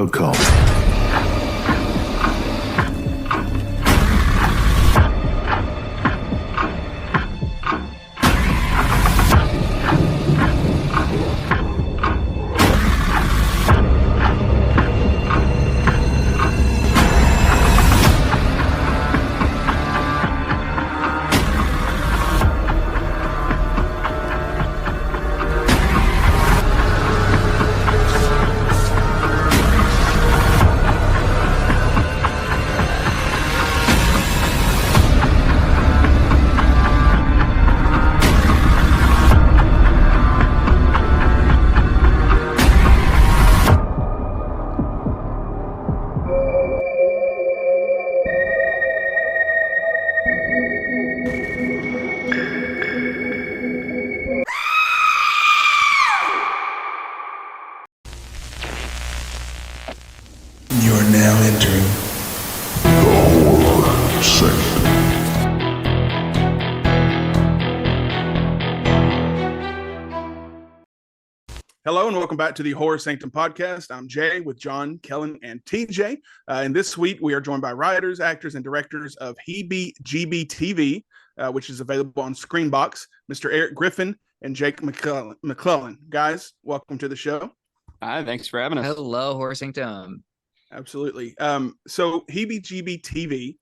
Welcome. You are now entering The Horror Sanctum. Hello and welcome back to the Horror Sanctum podcast. I'm Jay with John, Kellen, and TJ. And this week we are joined by writers, actors, and directors of Heebie-Jeebie TV, which is available on Screenbox, Mr. Eric Griffin and Jake McClellan. Guys, welcome to the show. Hi, thanks for having us. Hello, Horror Sanctum. Absolutely. So Heebie-Jeebie TV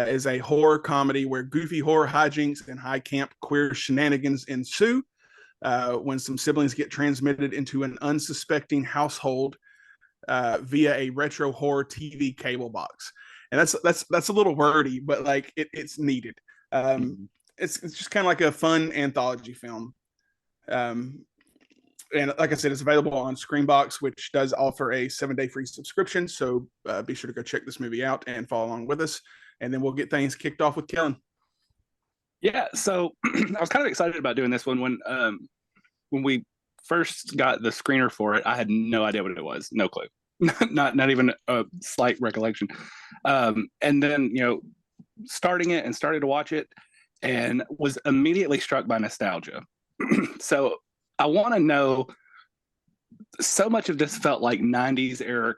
is a horror comedy where goofy horror hijinks and high camp queer shenanigans ensue when some siblings get transmitted into an unsuspecting household via a retro horror TV cable box. And that's a little wordy, but like it's needed. It's just kind of like a fun anthology film. And like I said, it's available on Screenbox, which does offer a 7-day free subscription. So be sure to go check this movie out and follow along with us. And then we'll get things kicked off with Kellen. Yeah, so I was kind of excited about doing this one when we first got the screener for it. I had no idea what it was, no clue, not even a slight recollection. And then starting to watch it, and was immediately struck by nostalgia. So I want to know. So much of this felt like 90s era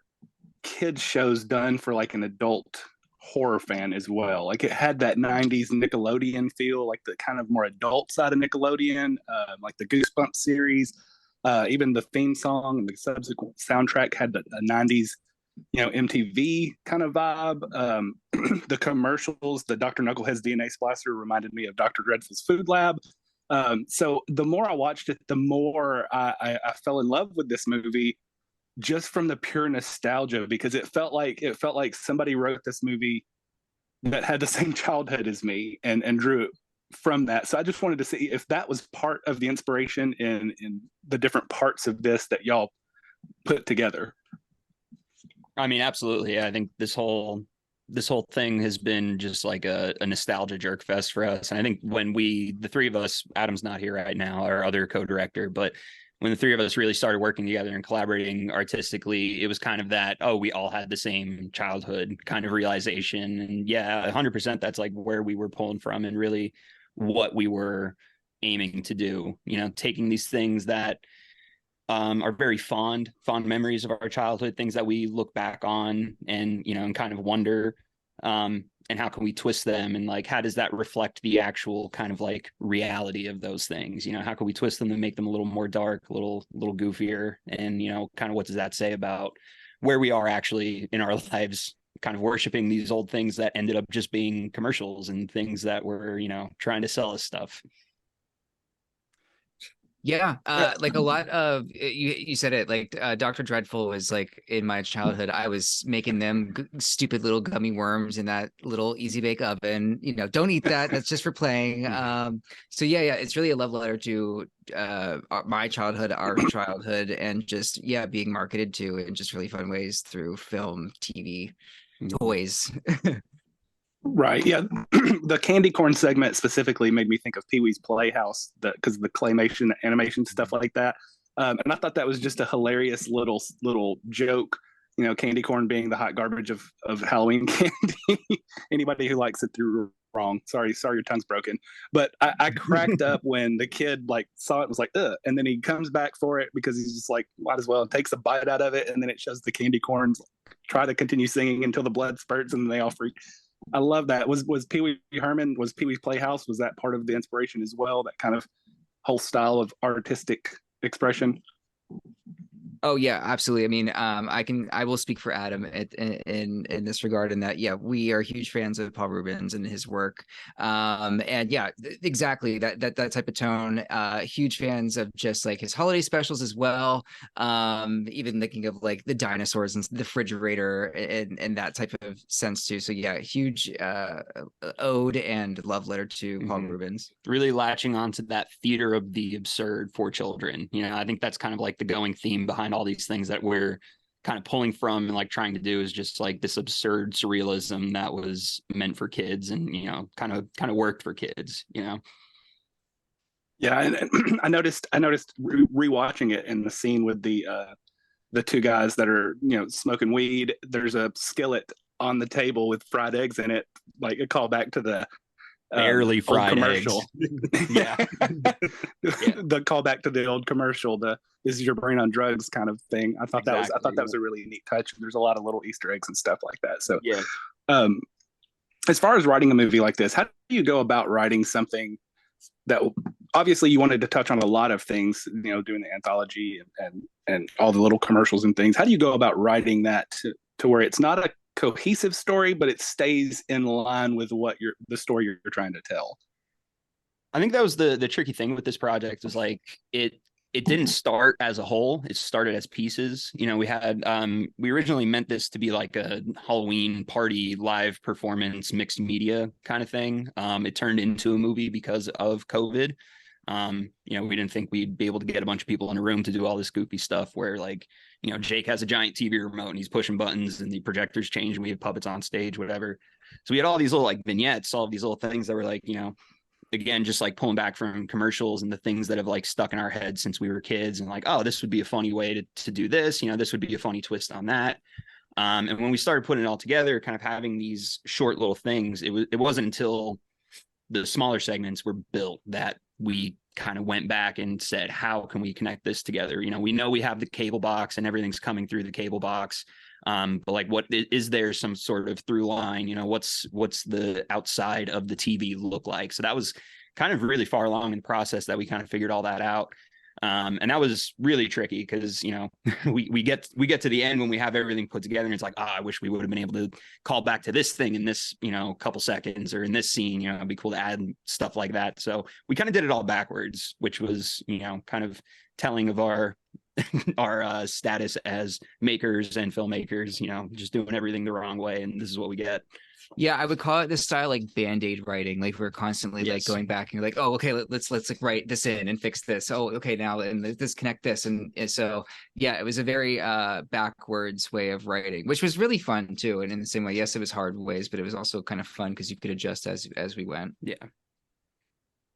kids shows done for like an adult horror fan as well. Like it had that 90s Nickelodeon feel, like the kind of more adult side of Nickelodeon, like the Goosebumps series, even the theme song and the subsequent soundtrack had a 90s, MTV kind of vibe. The commercials, the Dr. Knucklehead's DNA Splicer reminded me of Dr. Dreadful's Food Lab. So the more I watched it, the more I fell in love with this movie, just from the pure nostalgia, because it felt like somebody wrote this movie that had the same childhood as me and drew it from that. So I just wanted to see if that was part of the inspiration in the different parts of this that y'all put together. I mean, absolutely. Yeah, I think this whole thing has been just like a nostalgia jerk fest for us. And I think when the three of us, Adam's not here right now, our other co-director, but when the three of us really started working together and collaborating artistically, it was kind of that, we all had the same childhood kind of realization. And yeah, 100%, that's like where we were pulling from and really what we were aiming to do, taking these things that are very fond memories of our childhood, things that we look back on and, and kind of wonder, and how can we twist them, and like how does that reflect the actual kind of like reality of those things? How can we twist them and make them a little more dark, a little goofier, and kind of what does that say about where we are actually in our lives, kind of worshiping these old things that ended up just being commercials and things that were trying to sell us stuff. Yeah, like a lot of you said it, like Dr. Dreadful was like in my childhood. I was making them stupid little gummy worms in that little easy bake oven. Don't eat that. That's just for playing. So yeah, it's really a love letter to my childhood, our childhood, and just being marketed to in just really fun ways through film, TV, toys. Right. Yeah. The candy corn segment specifically made me think of Pee-wee's Playhouse, because the claymation, animation, stuff like that. And I thought that was just a hilarious little joke. Candy corn being the hot garbage of Halloween candy. Anybody who likes it through wrong. Sorry, your tongue's broken. But I cracked up when the kid like saw it, was like, ugh, and then he comes back for it because he's just like, might as well, and takes a bite out of it, and then it shows the candy corns try to continue singing until the blood spurts, and then they all freak. I love that. Was Pee Wee Herman, was Pee Wee's Playhouse, was that part of the inspiration as well? That kind of whole style of artistic expression. Oh yeah, absolutely. I mean, I will speak for Adam in this regard, in that, yeah, we are huge fans of Paul Rubens and his work. And yeah, exactly that type of tone. Huge fans of just like his holiday specials as well. Even thinking of like the dinosaurs and the refrigerator and that type of sense too. So yeah, huge ode and love letter to Paul Rubens. Really latching onto that theater of the absurd for children. You know, I think that's kind of like the going theme behind all these things that we're kind of pulling from and like trying to do, is just like this absurd surrealism that was meant for kids and, you know, kind of worked for kids, you know. Yeah, and I noticed rewatching it in the scene with the two guys that are, you know, smoking weed. There's a skillet on the table with fried eggs in it, like a callback to the barely fried commercial. Yeah. The callback to the old commercial, the "This is your brain on drugs" kind of thing. I thought that was a really neat touch. There's a lot of little Easter eggs and stuff like that. So yeah. As far as writing a movie like this, how do you go about writing something that, obviously you wanted to touch on a lot of things, you know, doing the anthology and all the little commercials and things. How do you go about writing that to where it's not a cohesive story, but it stays in line with what the story you're trying to tell? I think that was the tricky thing with this project, was like it didn't start as a whole. It started as pieces. You know, we had we originally meant this to be like a Halloween party live performance mixed media kind of thing. It turned into a movie because of COVID. You know, we didn't think we'd be able to get a bunch of people in a room to do all this goofy stuff where, like, you know, Jake has a giant TV remote and he's pushing buttons and the projectors change and we have puppets on stage, whatever. So we had all these little like vignettes, all of these little things that were like, you know, again, just like pulling back from commercials and the things that have like stuck in our heads since we were kids, and like, oh, this would be a funny way to do this, you know, this would be a funny twist on that. And when we started putting it all together, kind of having these short little things, it wasn't until the smaller segments were built that we kind of went back and said, how can we connect this together? You know we have the cable box and everything's coming through the cable box. But like, what is there some sort of through line? You know, what's the outside of the TV look like? So that was kind of really far along in the process that we kind of figured all that out. And that was really tricky because, you know, we get to the end when we have everything put together and it's like, I wish we would have been able to call back to this thing in this, you know, couple seconds, or in this scene, you know, it'd be cool to add stuff like that. So we kind of did it all backwards, which was, you know, kind of telling of our status as makers and filmmakers, you know, just doing everything the wrong way. And this is what we get. Yeah, I would call it this style like band-aid writing. Like we're constantly like going back and like, oh, okay, let's like write this in and fix this. Oh, okay, now and let's connect this. And so yeah, it was a very backwards way of writing, which was really fun too. And in the same way, yes, it was hard ways, but it was also kind of fun because you could adjust as we went. Yeah.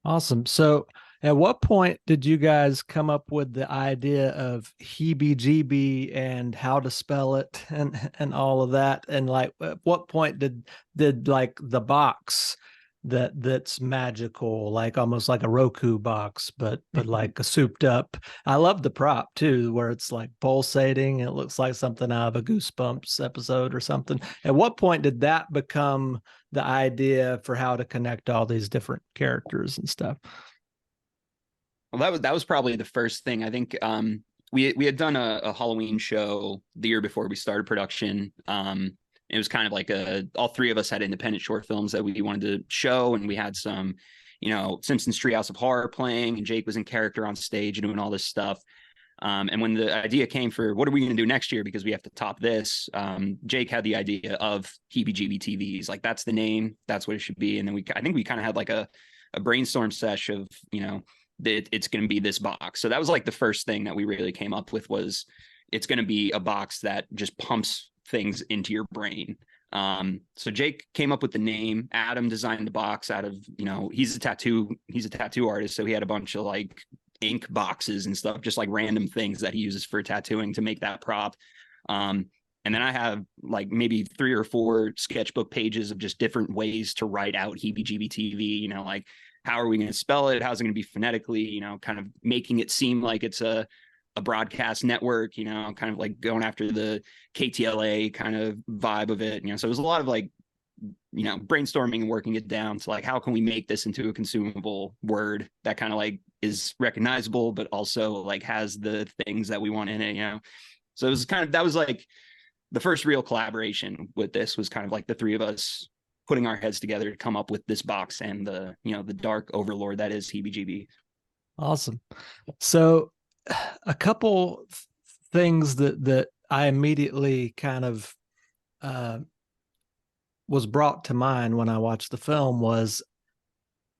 Awesome. So at what point did you guys come up with the idea of heebie-jeebie and how to spell it and all of that? And like, at what point did like the box that's magical, like almost like a Roku box, but like a souped up. I love the prop too, where it's like pulsating. It looks like something out of a Goosebumps episode or something. At what point did that become the idea for how to connect all these different characters and stuff? Well, that was probably the first thing. I think we had done a Halloween show the year before we started production. It was kind of like all three of us had independent short films that we wanted to show, and we had some, you know, Simpsons Treehouse of Horror playing, and Jake was in character on stage and doing all this stuff. And when the idea came for what are we going to do next year because we have to top this, Jake had the idea of heebie-jeebie TVs. Like, that's the name, that's what it should be. And then I think we kind of had like a brainstorm sesh of, you know, it's going to be this box. So that was like the first thing that we really came up with, was it's going to be a box that just pumps things into your brain. So Jake came up with the name. Adam designed the box out of, you know, he's a tattoo artist. So he had a bunch of like ink boxes and stuff, just like random things that he uses for tattooing to make that prop. And And then I have like maybe 3 or 4 sketchbook pages of just different ways to write out heebie-jeebie TV, like how are we going to spell it? How's it going to be phonetically, kind of making it seem like it's a broadcast network, kind of like going after the KTLA kind of vibe of it. So it was a lot of like, brainstorming and working it down to like, how can we make this into a consumable word that kind of like is recognizable, but also like has the things that we want in it, So it was that was like the first real collaboration with this, was kind of like the 3 of us putting our heads together to come up with this box and the, the dark overlord that is heebie-jeebie. Awesome. So a couple things that I immediately kind of was brought to mind when I watched the film was,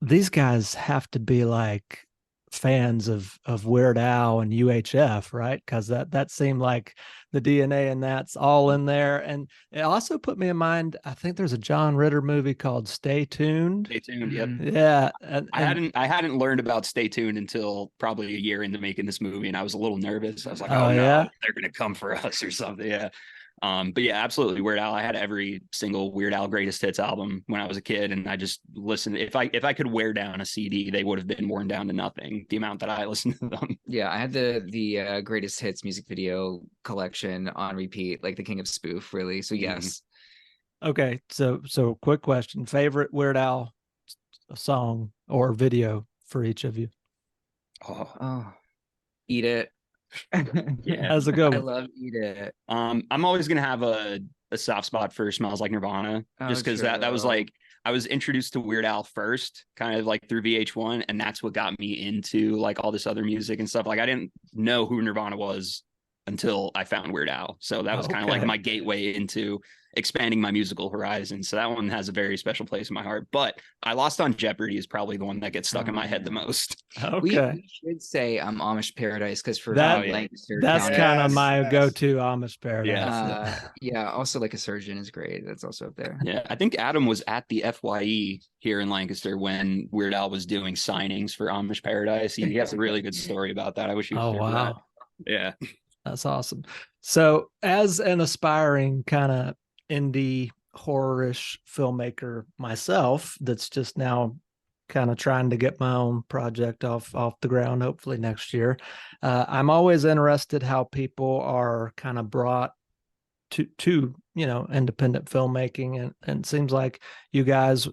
these guys have to be like fans of Weird Al and UHF, right? Because that seemed like the DNA and that's all in there. And it also put me in mind, I think there's a John Ritter movie called Stay Tuned. Stay tuned. Yep. Yeah. I hadn't learned about Stay Tuned until probably a year into making this movie, and I was a little nervous. I was like, oh no, yeah? they're gonna come for us or something. Yeah. But yeah, absolutely. Weird Al. I had every single Weird Al greatest hits album when I was a kid, and I just listened. If I could wear down a CD, they would have been worn down to nothing, the amount that I listened to them. Yeah, I had the greatest hits music video collection on repeat, like the King of Spoof, really. So yes. Okay, so quick question: favorite Weird Al song or video for each of you? Oh, Eat It. Yeah, that's a good one. I love Eat It. I'm always gonna have a soft spot for Smells Like Nirvana, just because that was like, I was introduced to Weird Al first, kind of like through VH1, and that's what got me into like all this other music and stuff. Like I didn't know who Nirvana was until I found Weird Al, so that was kind of like my gateway into expanding my musical horizons. So that one has a very special place in my heart. But I Lost on Jeopardy is probably the one that gets stuck in my head the most. Okay, we should say Amish Paradise, because for that Lancaster, that's County, kind of my go-to Amish Paradise. yeah. Also, like, A Surgeon is great. That's also up there. Yeah, I think Adam was at the FYE here in Lancaster when Weird Al was doing signings for Amish Paradise. He has a really good story about that. I wish he was here for that. Yeah, that's awesome. So as an aspiring kind of indie horror-ish filmmaker myself, that's just now kind of trying to get my own project off the ground, hopefully next year, I'm always interested how people are kind of brought to independent filmmaking, and it seems like you guys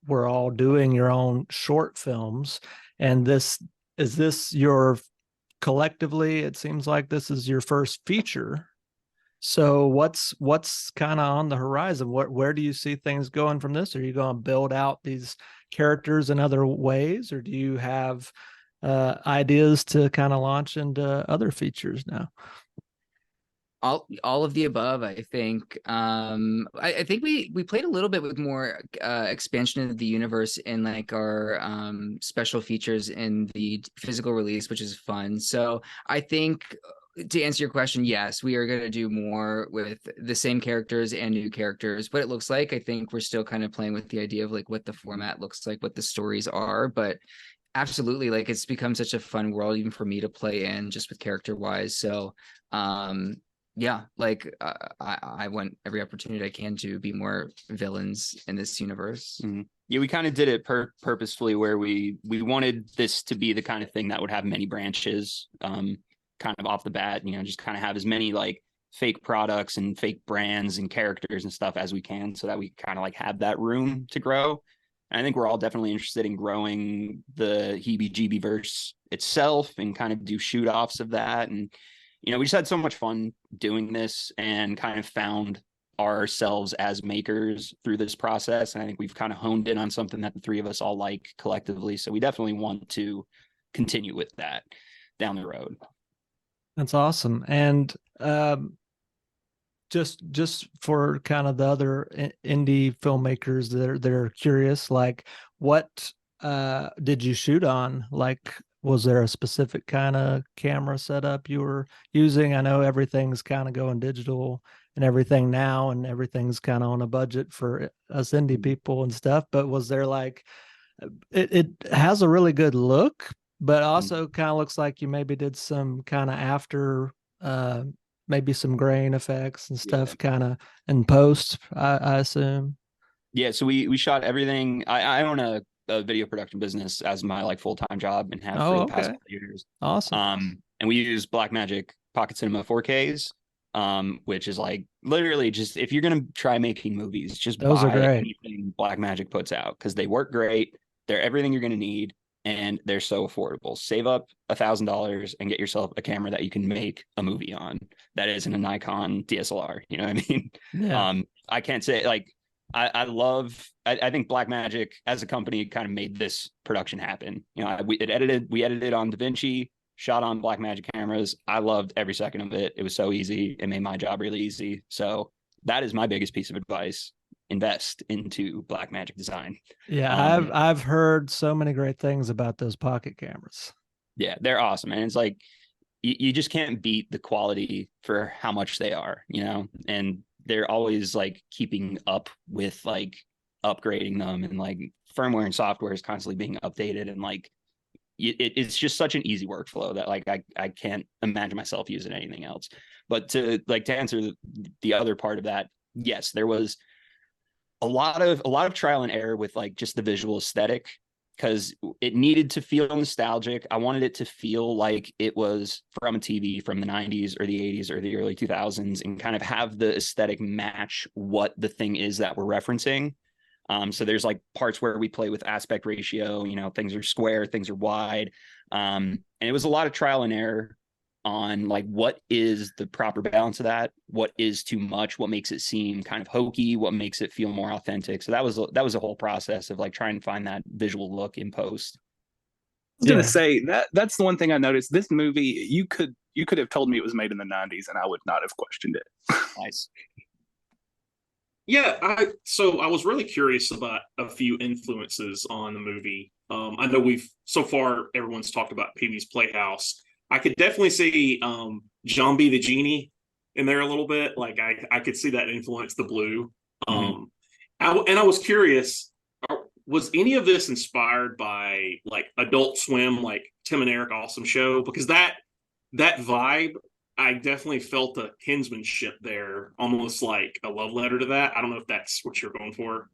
were all doing your own short films, and is this your collectively, it seems like this is your first feature. So what's kind of on the horizon? Where do you see things going from this? Are you going to build out these characters in other ways, or do you have ideas to kind of launch into other features now? All of the above, I think. I think we played a little bit with more expansion of the universe in like our special features in the physical release, which is fun. So I think, to answer your question, yes, we are going to do more with the same characters and new characters. What it looks like, I think we're still kind of playing with the idea of like what the format looks like, what the stories are, but absolutely, like, it's become such a fun world even for me to play in, just with character wise. So yeah, like I want every opportunity I can to be more villains in this universe. Mm-hmm. Yeah, we kind of did it purposefully, where we wanted this to be the kind of thing that would have many branches, kind of off the bat, just kind of have as many like fake products and fake brands and characters and stuff as we can, so that we kind of like have that room to grow. And I think we're all definitely interested in growing the heebie-jeebie verse itself and kind of do shoot offs of that. And we just had so much fun doing this and kind of found ourselves as makers through this process. And I think we've kind of honed in on something that the 3 of us all like collectively. So we definitely want to continue with that down the road. That's awesome. And just for kind of the other indie filmmakers that are curious, like, what did you shoot on? Like, was there a specific kind of camera setup you were using? I know everything's kind of going digital and everything now, and everything's kind of on a budget for us indie people and stuff, but was there like, it has a really good look, but also kind of looks like you maybe did some kind of after maybe some grain effects and stuff kind of in post, I assume. Yeah, so we shot everything. I own a video production business as my like full-time job and have for the past couple years. Awesome. And we use Blackmagic Pocket Cinema 4Ks, which is like literally just if you're gonna try making movies, just Those are buy great. anything Blackmagic puts out because they work great. They're everything you're gonna need, and they're so affordable. Save up $1,000 and get yourself a camera that you can make a movie on. That isn't a Nikon DSLR. You know what I mean? Yeah. I can't say like I think Blackmagic as a company kind of made this production happen. You know, we edited on DaVinci, shot on Blackmagic cameras. I loved every second of it. It was so easy. It made my job really easy. So that is my biggest piece of advice. Invest into Blackmagic design. Yeah, I've heard so many great things about those pocket cameras. Yeah, they're awesome. And it's like you just can't beat the quality for how much they are, you know, and they're always like keeping up with like upgrading them, and like firmware and software is constantly being updated, and like it's just such an easy workflow that like I can't imagine myself using anything else. But to answer the other part of that, yes, there was a lot of trial and error with like just the visual aesthetic, because it needed to feel nostalgic. I wanted it to feel like it was from a TV from the 90s or the 80s or the early 2000s, and kind of have the aesthetic match what the thing is that we're referencing. So there's like parts where we play with aspect ratio, you know, things are square, things are wide. And it was a lot of trial and error on like what is the proper balance of that, what is too much, what makes it seem kind of hokey, what makes it feel more authentic. So that was a whole process of like trying to find that visual look in post. I was gonna say that's the one thing I noticed. This movie, you could have told me it was made in the 90s and I would not have questioned it. Nice. Yeah, I was really curious about a few influences on the movie. I know so far everyone's talked about Pee-wee's Playhouse. I could definitely see John B. the Genie in there a little bit. Like I could see that influence the Blue. And I was curious, was any of this inspired by like Adult Swim, like Tim and Eric Awesome Show? Because that vibe, I definitely felt a kinsmanship there, almost like a love letter to that. I don't know if that's what you're going for.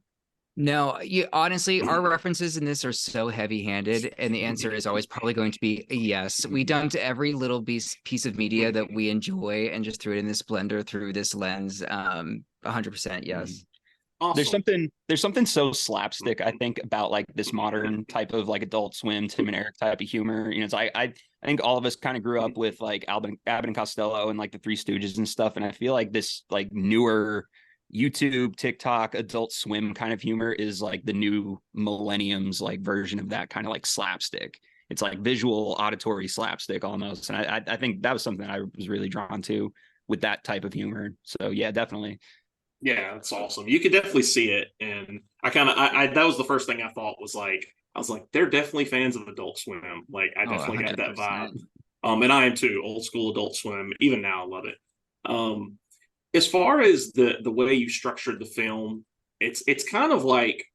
No, honestly, our references in this are so heavy-handed, and the answer is always probably going to be a yes. We dumped every little piece of media that we enjoy and just threw it in this blender through this lens. 100% yes. Awesome. There's something so slapstick, I think, about like this modern type of like Adult Swim, Tim and Eric type of humor. You know, it's I think all of us kind of grew up with like Abbott and Costello and like the Three Stooges and stuff, and I feel like this like newer YouTube, TikTok, Adult Swim kind of humor is like the new millennium's like version of that kind of like slapstick. It's like visual, auditory slapstick almost, and I think that was something I was really drawn to with that type of humor. So yeah, definitely. Yeah, that's awesome. You could definitely see it, and I that was the first thing I thought was like I was like they're definitely fans of Adult Swim. Like I definitely got that 100%. vibe. And I am too, old school Adult Swim. Even now, I love it. As far as the way you structured the film, it's kind of like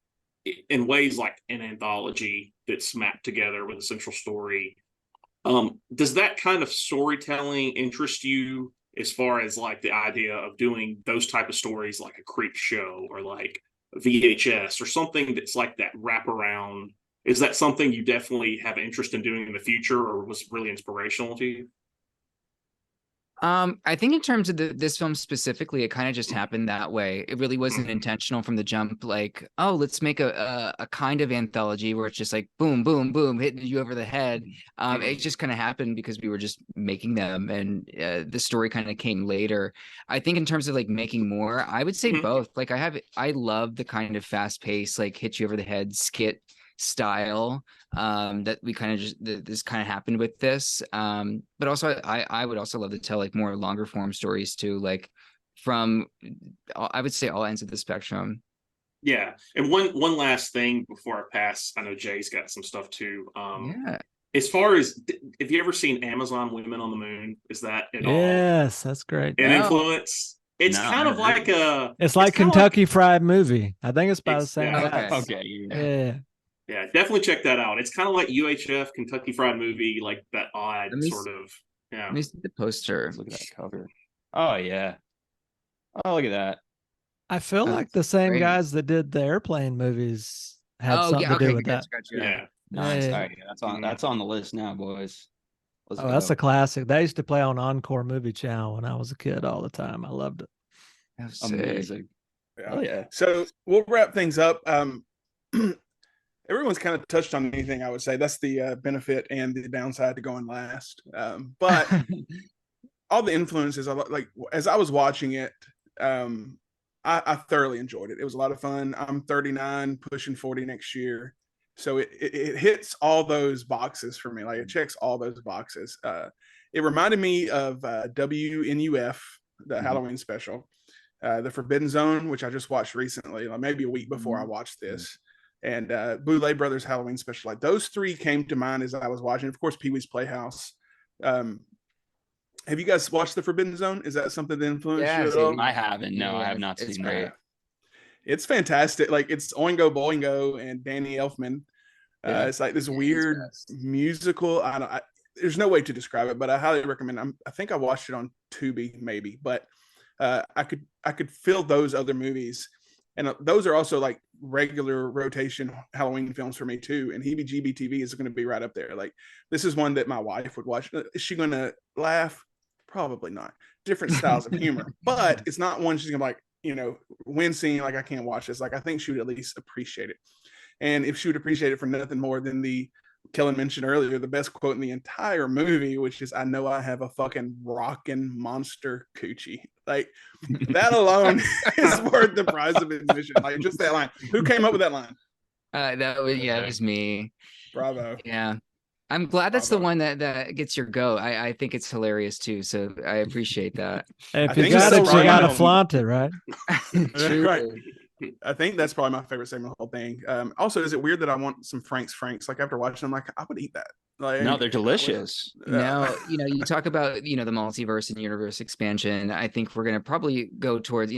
in ways like an anthology that's mapped together with a central story. Does that kind of storytelling interest you as far as like the idea of doing those type of stories like a creep show or like VHS or something that's like that wraparound? Is that something you definitely have interest in doing in the future, or was really inspirational to you? I think in terms of this film specifically, it kind of just happened that way. It really wasn't intentional from the jump. Like, oh, let's make a kind of anthology where it's just like boom, boom, boom, hitting you over the head. It just kind of happened because we were just making them, and the story kind of came later. I think in terms of like making more, I would say both. Like I love the kind of fast paced, like hit you over the head skit style that we kind of just this kind of happened with this, but also I would also love to tell like more longer form stories too, like from I would say all ends of the spectrum. Yeah, and one last thing before I pass, I know Jay's got some stuff too. Yeah, as far as, have you ever seen Amazon Women on the Moon? Is that at all Yes, that's great. an influence? It's kind of like it's like Kentucky Fried Movie. I think it's by the same yeah. guy. Okay. Yeah. Yeah, definitely check that out. It's kind of like UHF, Kentucky Fried Movie, like that odd sort of. Yeah. Let me see the poster. Look at that cover. Oh yeah. Oh, look at that. I feel Oh, like the same great. guys that did the airplane movies had Oh something yeah, to okay, do with that. gotcha. Yeah. Nice. Yeah. All right, that's on the list now, boys. Let's Oh, go. that's a classic. They used to play on Encore Movie Channel when I was a kid all the time. I loved it. That's sick. Amazing. Oh yeah. So we'll wrap things up. Everyone's kind of touched on anything. I would say that's the benefit and the downside to going last. But all the influences, like as I was watching it, I thoroughly enjoyed it. It was a lot of fun. I'm 39, pushing 40 next year, so it hits all those boxes for me. Like it checks all those boxes. It reminded me of WNUF, the Halloween special, the Forbidden Zone, which I just watched recently, like maybe a week before I watched this, and Boulay Brothers Halloween special. Like those three came to mind as I was watching. Of course, Pee Wee's Playhouse. Have you guys watched the Forbidden Zone? Is that something that influenced Yeah, you I've at all? seen I haven't. No, I Yeah, have not it's seen great. that. It's fantastic. Like it's Oingo Boingo and Danny Elfman. Yeah. It's like this Yeah, he's weird best. musical. There's no way to describe it, but I highly recommend. I think I watched it on Tubi, maybe, but I could feel those other movies, and those are also like regular rotation Halloween films for me too. And Heebie-Jeebie TV is going to be right up there. Like this is one that my wife would watch. Is she going to laugh? Probably not. Different styles of humor, but it's not one she's gonna like, wincing like I can't watch this. Like I think she would at least appreciate it. And if she would appreciate it for nothing more than the Kellen mentioned earlier, the best quote in the entire movie, which is, "I know I have a fucking rockin' monster coochie." Like that alone is worth the price of admission. Like just that line. Who came up with that line? That was me. Bravo. Yeah. I'm glad that's the Bravo. one that gets your go. I think it's hilarious too. So I appreciate that. Hey, I if you think got it's it, so you got to random. flaunt it, right? True. Right. I think that's probably my favorite segment of the whole thing. Also, is it weird that I want some Frank's? Like after watching them, like I would eat that. Like No, they're delicious. No, you talk about, the multiverse and universe expansion. I think we're going to probably go towards,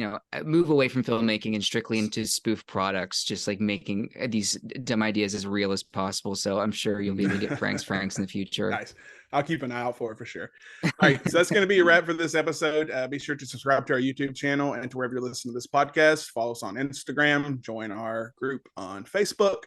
move away from filmmaking and strictly into spoof products, just like making these dumb ideas as real as possible. So I'm sure you'll be able to get Frank's in the future. Nice. I'll keep an eye out for it for sure. All right. So that's going to be a wrap for this episode. Be sure to subscribe to our YouTube channel and to wherever you're listening to this podcast. Follow us on Instagram. Join our group on Facebook.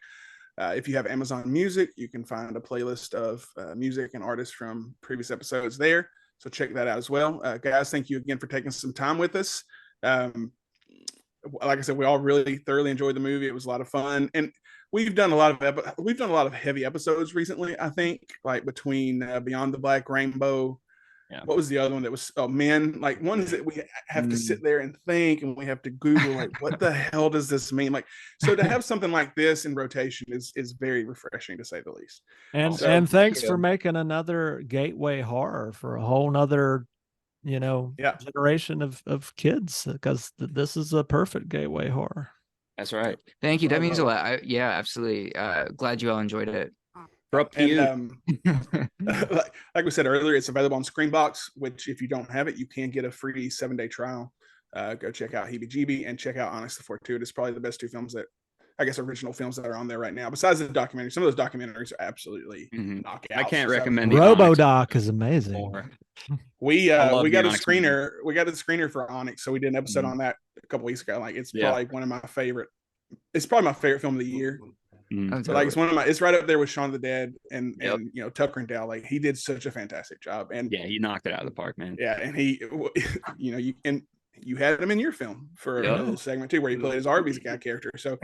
If you have Amazon Music, you can find a playlist of music and artists from previous episodes there. So check that out as well. Guys, thank you again for taking some time with us. Like I said, we all really thoroughly enjoyed the movie. It was a lot of fun. And we've done a lot of heavy episodes recently, I think, like between Beyond the Black Rainbow. Yeah. What was the other one that was men? Like ones that we have to sit there and think, and we have to Google like, what the hell does this mean? Like, so to have something like this in rotation is very refreshing, to say the least. And So- and thanks for making another gateway horror for a whole nother, generation of kids, because this is a perfect gateway horror. That's right. Thank you. That Bravo. means a lot. Yeah, absolutely. Glad you all enjoyed it. We're up to And you. like we said earlier, it's available on Screenbox, which if you don't have it, you can get a free 7-day trial. Go check out Heebie-Jeebie and check out Onyx the Fortuitous. It's probably the best two films that, I guess, original films that are on there right now. Besides the documentary, some of those documentaries are absolutely knockout. I can't So recommend the Onyx RoboDoc is amazing. more. we love we the got a Onyx screener. We got a screener for Onyx, so we did an episode on that a couple weeks ago. Like it's Yeah. probably one of my favorite. It's probably my favorite film of the year. Oh, So like it's one of my. It's right up there with Shaun of the Dead and Yep. and Tucker and Dale. Like he did such a fantastic job. And Yeah, he knocked it out of the park, man. yeah, and he, you had him in your film for Yeah. a little segment too, where he played his Arby's guy character. So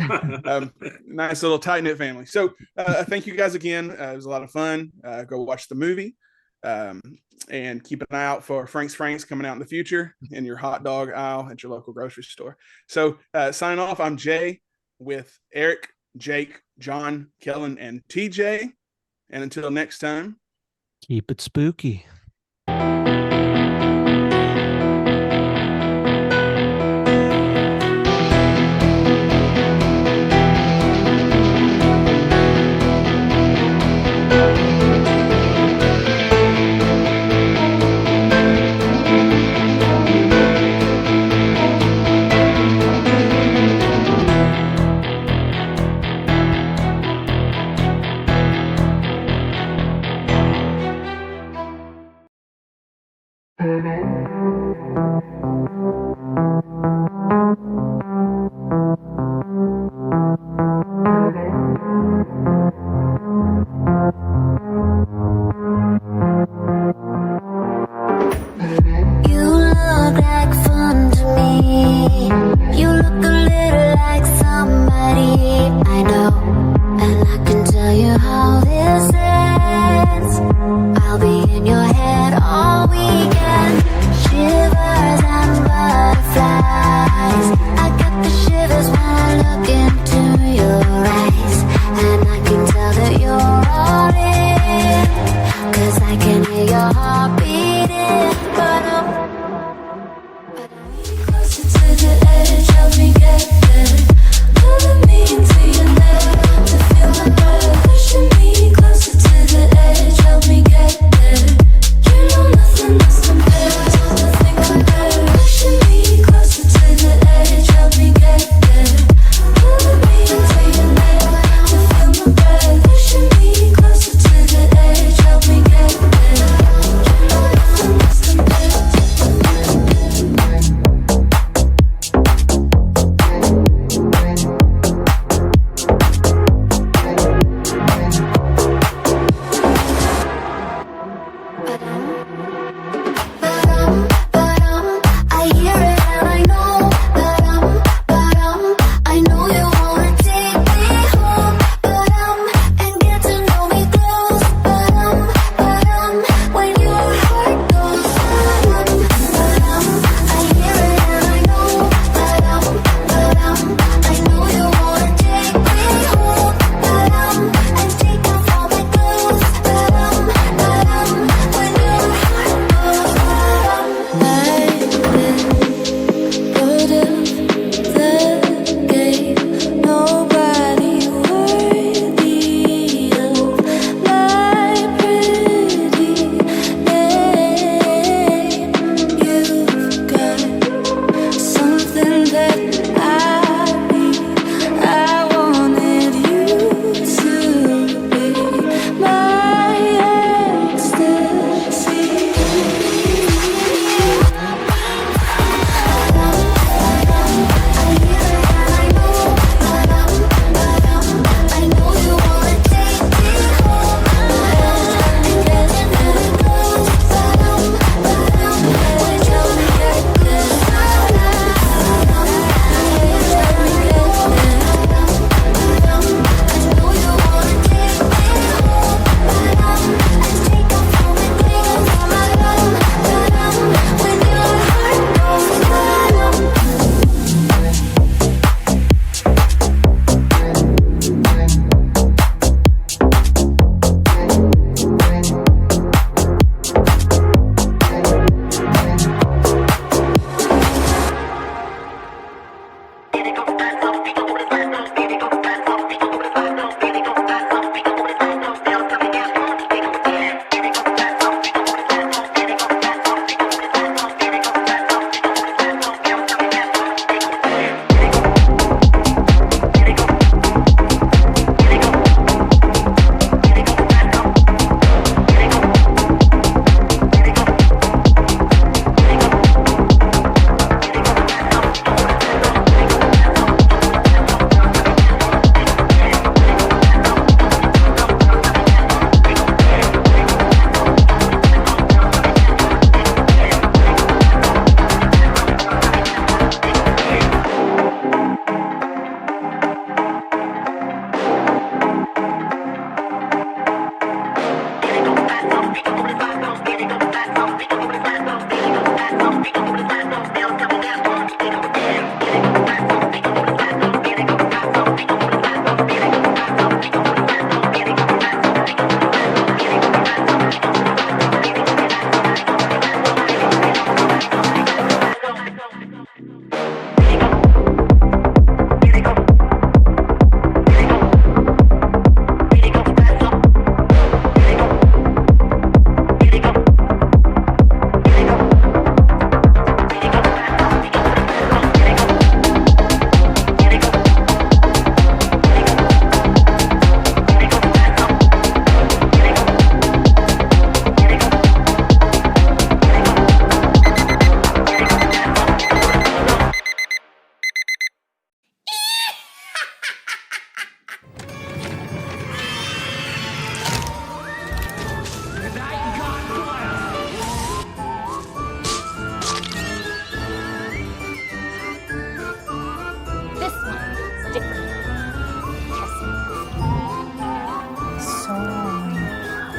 nice little tight knit family. So thank you guys again. It was a lot of fun. Go watch the movie, and keep an eye out for Frank's coming out in the future in your hot dog aisle at your local grocery store. So sign off. I'm Jay with Eric, Jake, John, Kellen, and TJ. And until next time. Keep it spooky. Hello.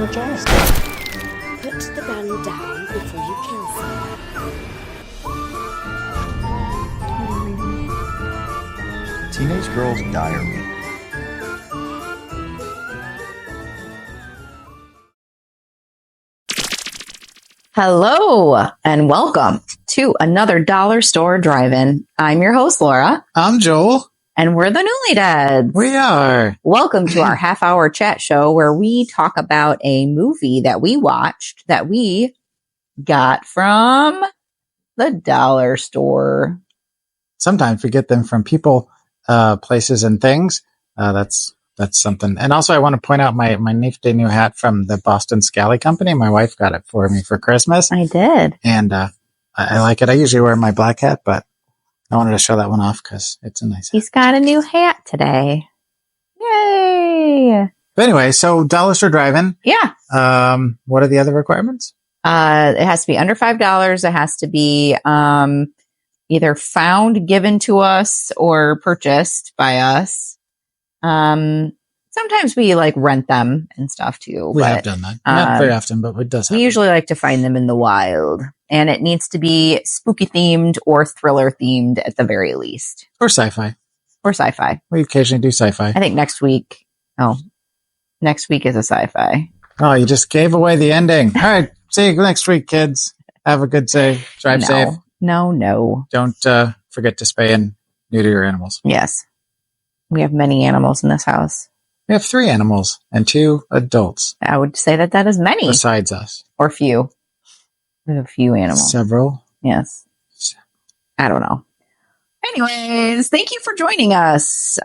Now, Josh, put the gun down before you kill someone. Teenage Girl's Diary. Hello and welcome to another Dollar Store Drive-In. I'm your host, Laura. I'm Joel. And we're the Newlydeads. We are. Welcome to our half-hour chat show where we talk about a movie that we watched that we got from the dollar store. Sometimes we get them from people, places, and things. That's something. And also, I want to point out my nifty new hat from the Boston Scally Company. My wife got it for me for Christmas. I did. And I like it. I usually wear my black hat, but I wanted to show that one off because it's a nice hat. He's got a new hat today. Yay! But anyway, so Dollar Store Drive-In. Yeah. What are the other requirements? It has to be under $5. It has to be either found, given to us, or purchased by us. Sometimes we like rent them and stuff too. We have done that. Not very often, but it does happen. We usually like to find them in the wild. And it needs to be spooky themed or thriller themed at the very least. Or sci-fi. Or sci-fi. We occasionally do sci-fi. I think next week is a sci-fi. Oh, you just gave away the ending. All right. See you next week, kids. Have a good day. Drive safe. No. Don't forget to spay and neuter your animals. Yes. We have many animals in this house. We have 3 animals and 2 adults. I would say that is many. Besides us. Or few. We have a few animals. Several. Yes. I don't know. Anyways, thank you for joining us.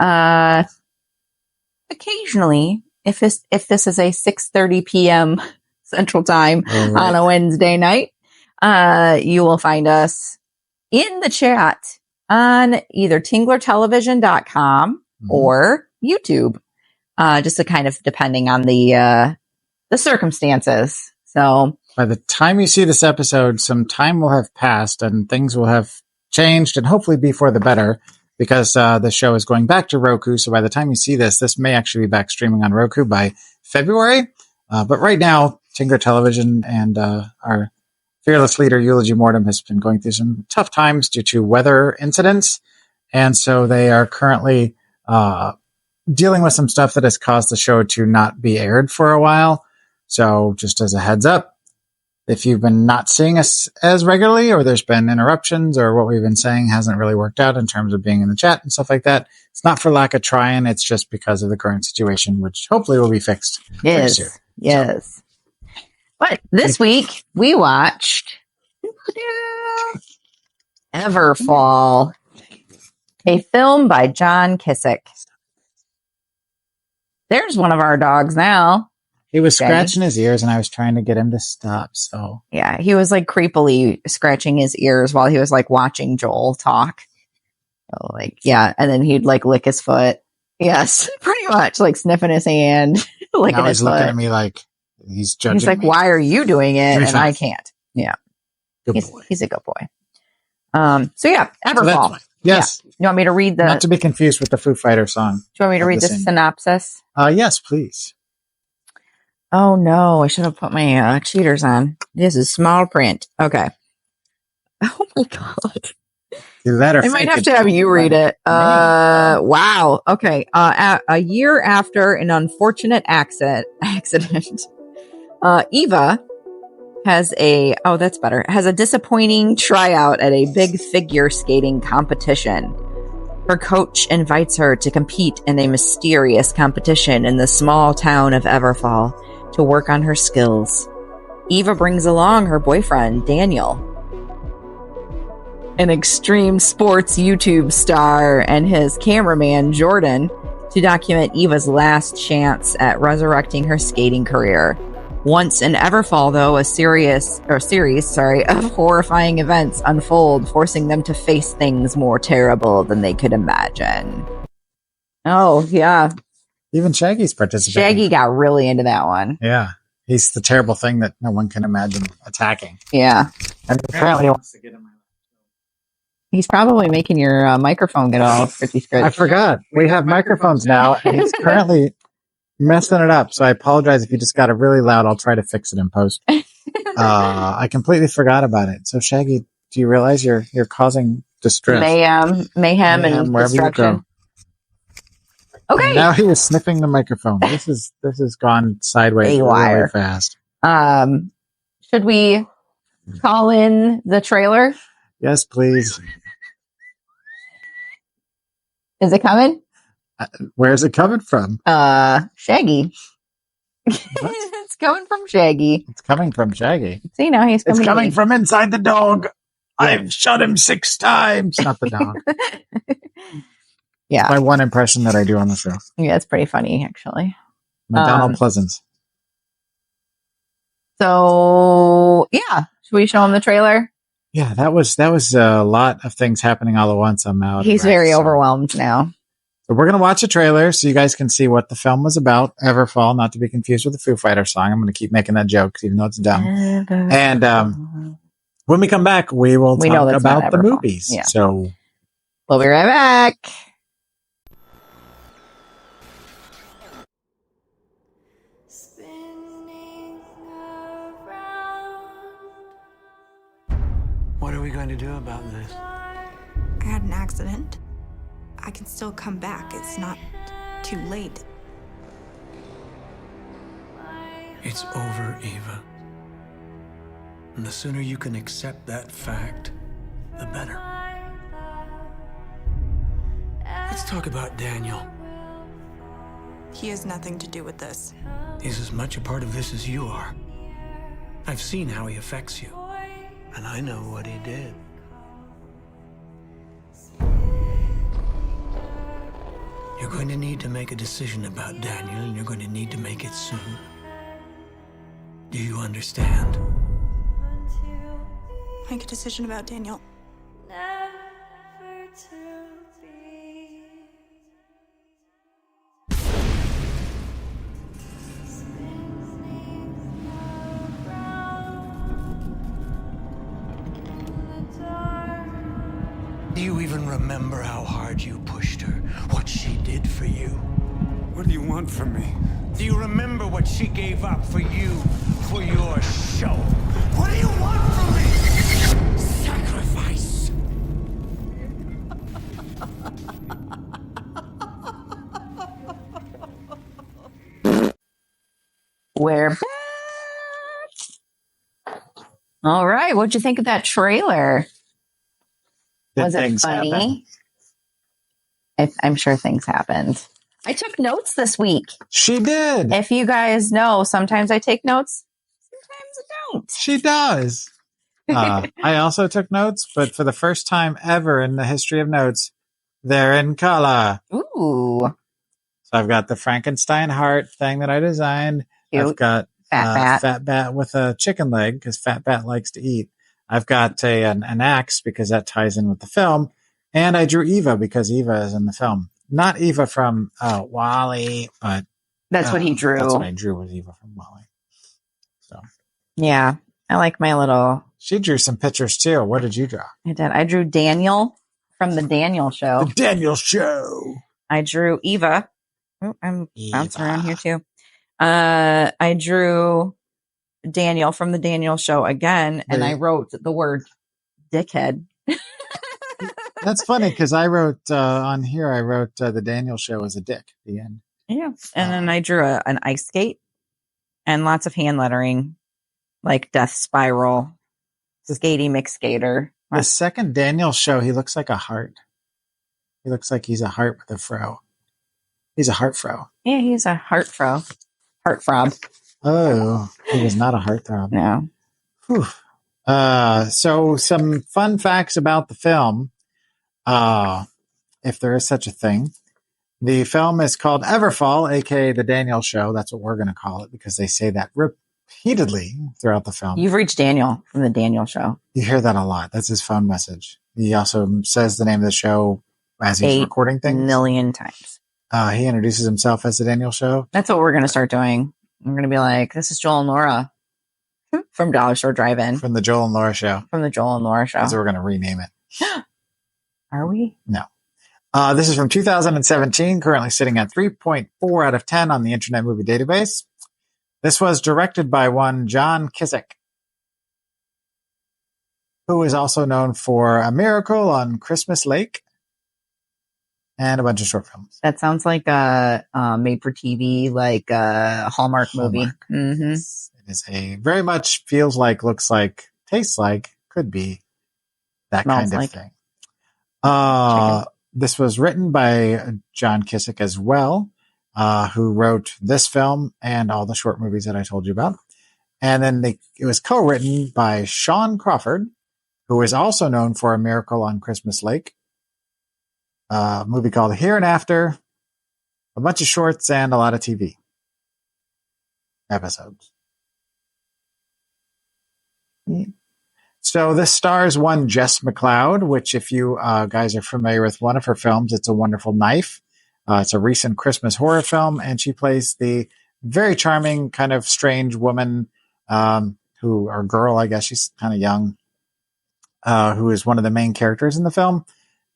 Occasionally, if this is a 6:30 p.m. Central Time on a Wednesday night, you will find us in the chat on either tinglertelevision.com or YouTube. Just to kind of depending on the circumstances. So by the time you see this episode, some time will have passed and things will have changed and hopefully be for the better because the show is going back to Roku. So by the time you see this may actually be back streaming on Roku by February. But right now, Tingler Television and our fearless leader, Eulogy Mortem, has been going through some tough times due to weather incidents. And so they are currently dealing with some stuff that has caused the show to not be aired for a while. So just as a heads up, if you've been not seeing us as regularly or there's been interruptions or what we've been saying hasn't really worked out in terms of being in the chat and stuff like that, it's not for lack of trying. It's just because of the current situation, which hopefully will be fixed. Yes. Yes. But this week we watched Everfall, a film by John Kissick. There's one of our dogs now. He was scratching his ears and I was trying to get him to stop. So yeah, he was like creepily scratching his ears while he was like watching Joel talk. So, like, yeah. And then he'd like lick his foot. Yes, pretty much like sniffing his hand. Now he's looking at me like he's judging. He's like, me. why are you doing it? And I can't. Yeah. Good boy. He's a good boy. So yeah, Everfall. So yes. Yeah. You want me to read the... Not to be confused with the Foo Fighter song. Do you want me to read the synopsis? Yes, please. Oh, no. I should have put my cheaters on. This is small print. Okay. Oh, my God. I might have to have you read it. Wow. Okay. A year after an unfortunate accident, Eva has a disappointing tryout at a big figure skating competition. Her coach invites her to compete in a mysterious competition in the small town of Everfall to work on her skills. Eva brings along her boyfriend, Daniel, an extreme sports YouTube star, and his cameraman, Jordan, to document Eva's last chance at resurrecting her skating career. Once in Everfall, though, a series of horrifying events unfold, forcing them to face things more terrible than they could imagine. Oh, yeah. Even Shaggy's participating. Shaggy got really into that one. Yeah. He's the terrible thing that no one can imagine attacking. Yeah. And apparently he wants to get him. He's probably making your microphone get all scritchy. I forgot. We have microphones now, and he's currently messing it up. So I apologize if you just got it really loud. I'll try to fix it in post. I completely forgot about it. So Shaggy, do you realize you're causing distress? Mayhem and wherever you destruction. go. Okay. And now he was sniffing the microphone. This has gone sideways Haywire. really fast. Should we call in the trailer? Yes, please. Is it coming? Where's it coming from? Shaggy. It's coming from Shaggy. It's coming from Shaggy. See, now he's coming. It's coming from inside the dog. Yeah. I've shot him 6 times. Not the dog. Yeah. My one impression that I do on the show. Yeah, it's pretty funny, actually. Donald Pleasance. So, yeah. Should we show him the trailer? Yeah, that was a lot of things happening all at once. I'm out. He's very overwhelmed now. So we're going to watch a trailer so you guys can see what the film was about. Everfall, not to be confused with the Foo Fighters song. I'm going to keep making that joke even though it's dumb. And when we come back, we will talk about the movies. Yeah. So we'll be right back. What are we going to do about this? I had an accident. I can still come back. It's not too late. It's over, Eva. And the sooner you can accept that fact, the better. Let's talk about Daniel. He has nothing to do with this. He's as much a part of this as you are. I've seen how he affects you. And I know what he did. You're going to need to make a decision about Daniel, and you're going to need to make it soon. Do you understand? Make a decision about Daniel. Do you even remember how hard you pushed her? What she did for you? What do you want from me? Do you remember what she gave up for you, for your show? What do you want from me? Sacrifice. We're back. All right. What'd you think of that trailer? Was it funny? I'm sure things happened. I took notes this week. She did. If you guys know, sometimes I take notes, sometimes I don't. She does. I also took notes, but for the first time ever in the history of notes, they're in color. Ooh. So I've got the Frankenstein heart thing that I designed. Cute. I've got Fat bat with a chicken leg because Fat Bat likes to eat. I've got an axe because that ties in with the film. And I drew Eva because Eva is in the film. Not Eva from WALL-E, but that's what he drew. That's what I drew was Eva from WALL-E. So yeah, I like my little. She drew some pictures too. What did you draw? I did. I drew Daniel from the Daniel Show. The Daniel Show. I drew Eva. Oh, I'm bouncing around here too. I drew Daniel from the Daniel Show again, and I wrote the word dickhead. That's funny because I wrote on here. I wrote the Daniel Show as a dick. The end. Yeah, and then I drew an ice skate and lots of hand lettering, like Death Spiral, Skatey McSkater. The second Daniel Show, he looks like a heart. He looks like he's a heart with a fro. He's a heart fro. Yeah, he's a heart fro. Heart throb. Oh, he was not a heartthrob. No. Whew. So some fun facts about the film. If there is such a thing. The film is called Everfall, aka The Daniel Show. That's what we're going to call it because they say that repeatedly throughout the film. You've reached Daniel from the Daniel Show. You hear that a lot. That's his phone message. He also says the name of the show as he's recording things. 8 million times. He introduces himself as The Daniel Show. That's what we're going to start doing. We're going to be like, this is Joel and Laura from Dollar Store Drive-In. From the Joel and Laura Show. From the Joel and Laura Show. That's what we're going to rename it. Are we? No. This is from 2017, currently sitting at 3.4 out of 10 on the Internet Movie Database. This was directed by one John Kissick, who is also known for A Miracle on Christmas Lake and a bunch of short films. That sounds like a made for TV, like a Hallmark movie. Mm-hmm. It is a very much feels like, looks like, tastes like, could be that Smells kind of like. thing. This was written by John Kissick as well, who wrote this film and all the short movies that I told you about. And then it was co-written by Sean Crawford, who is also known for A Miracle on Christmas Lake, a movie called Here and After, a bunch of shorts, and a lot of TV episodes. So this stars one Jess McLeod, which if you guys are familiar with one of her films, It's a Wonderful Knife. It's a recent Christmas horror film, and she plays the very charming, kind of strange woman, or girl, I guess she's kind of young, who is one of the main characters in the film.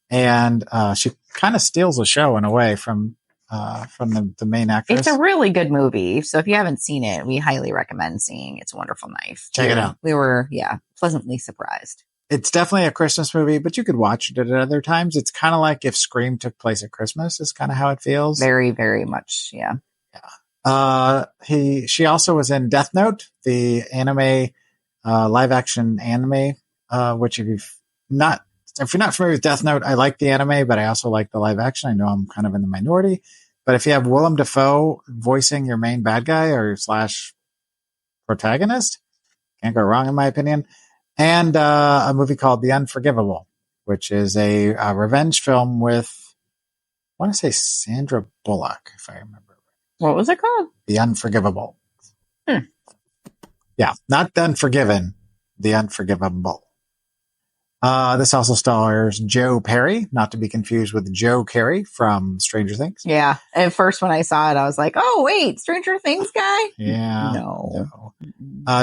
And she kind of steals the show in a way from the main actress. It's a really good movie. So if you haven't seen it, we highly recommend seeing It's a Wonderful Knife. Check it out. We were, pleasantly surprised. It's definitely a Christmas movie, but you could watch it at other times. It's kind of like if Scream took place at Christmas, is kind of how it feels. Very, very much. Yeah. She also was in Death Note, the anime, live action anime, which if you're not familiar with Death Note, I like the anime, but I also like the live action. I know I'm kind of in the minority, but if you have Willem Dafoe voicing your main bad guy or / protagonist, can't go wrong in my opinion. And a movie called The Unforgivable, which is a revenge film with, I want to say Sandra Bullock, if I remember. What was it called? The Unforgivable. Yeah, not The Unforgiven, The Unforgivable. This also stars Joe Perry, not to be confused with Joe Carey from Stranger Things. Yeah. At first, when I saw it, I was like, oh, wait, Stranger Things guy? Yeah. No.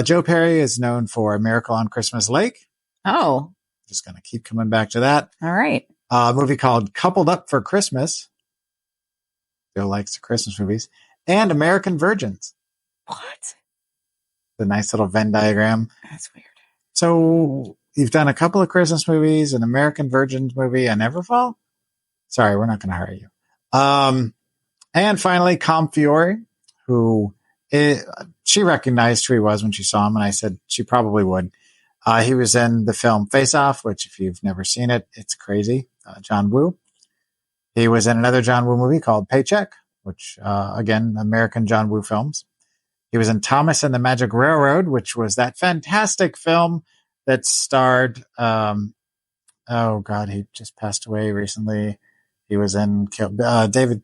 Joe Perry is known for A Miracle on Christmas Lake. Oh. Just going to keep coming back to that. All right. A movie called Coupled Up for Christmas. Joe likes the Christmas movies. And American Virgins. What? The nice little Venn diagram. That's weird. So you've done a couple of Christmas movies, an American Virgins movie, and Everfall? Sorry, we're not going to hire you. And finally, Com Fiore, she recognized who he was when she saw him, and I said she probably would. He was in the film Face Off, which if you've never seen it, it's crazy. John Woo. He was in another John Woo movie called Paycheck, which, again, American John Woo films. He was in Thomas and the Magic Railroad, which was that fantastic film that starred, oh God, he just passed away recently. He was in David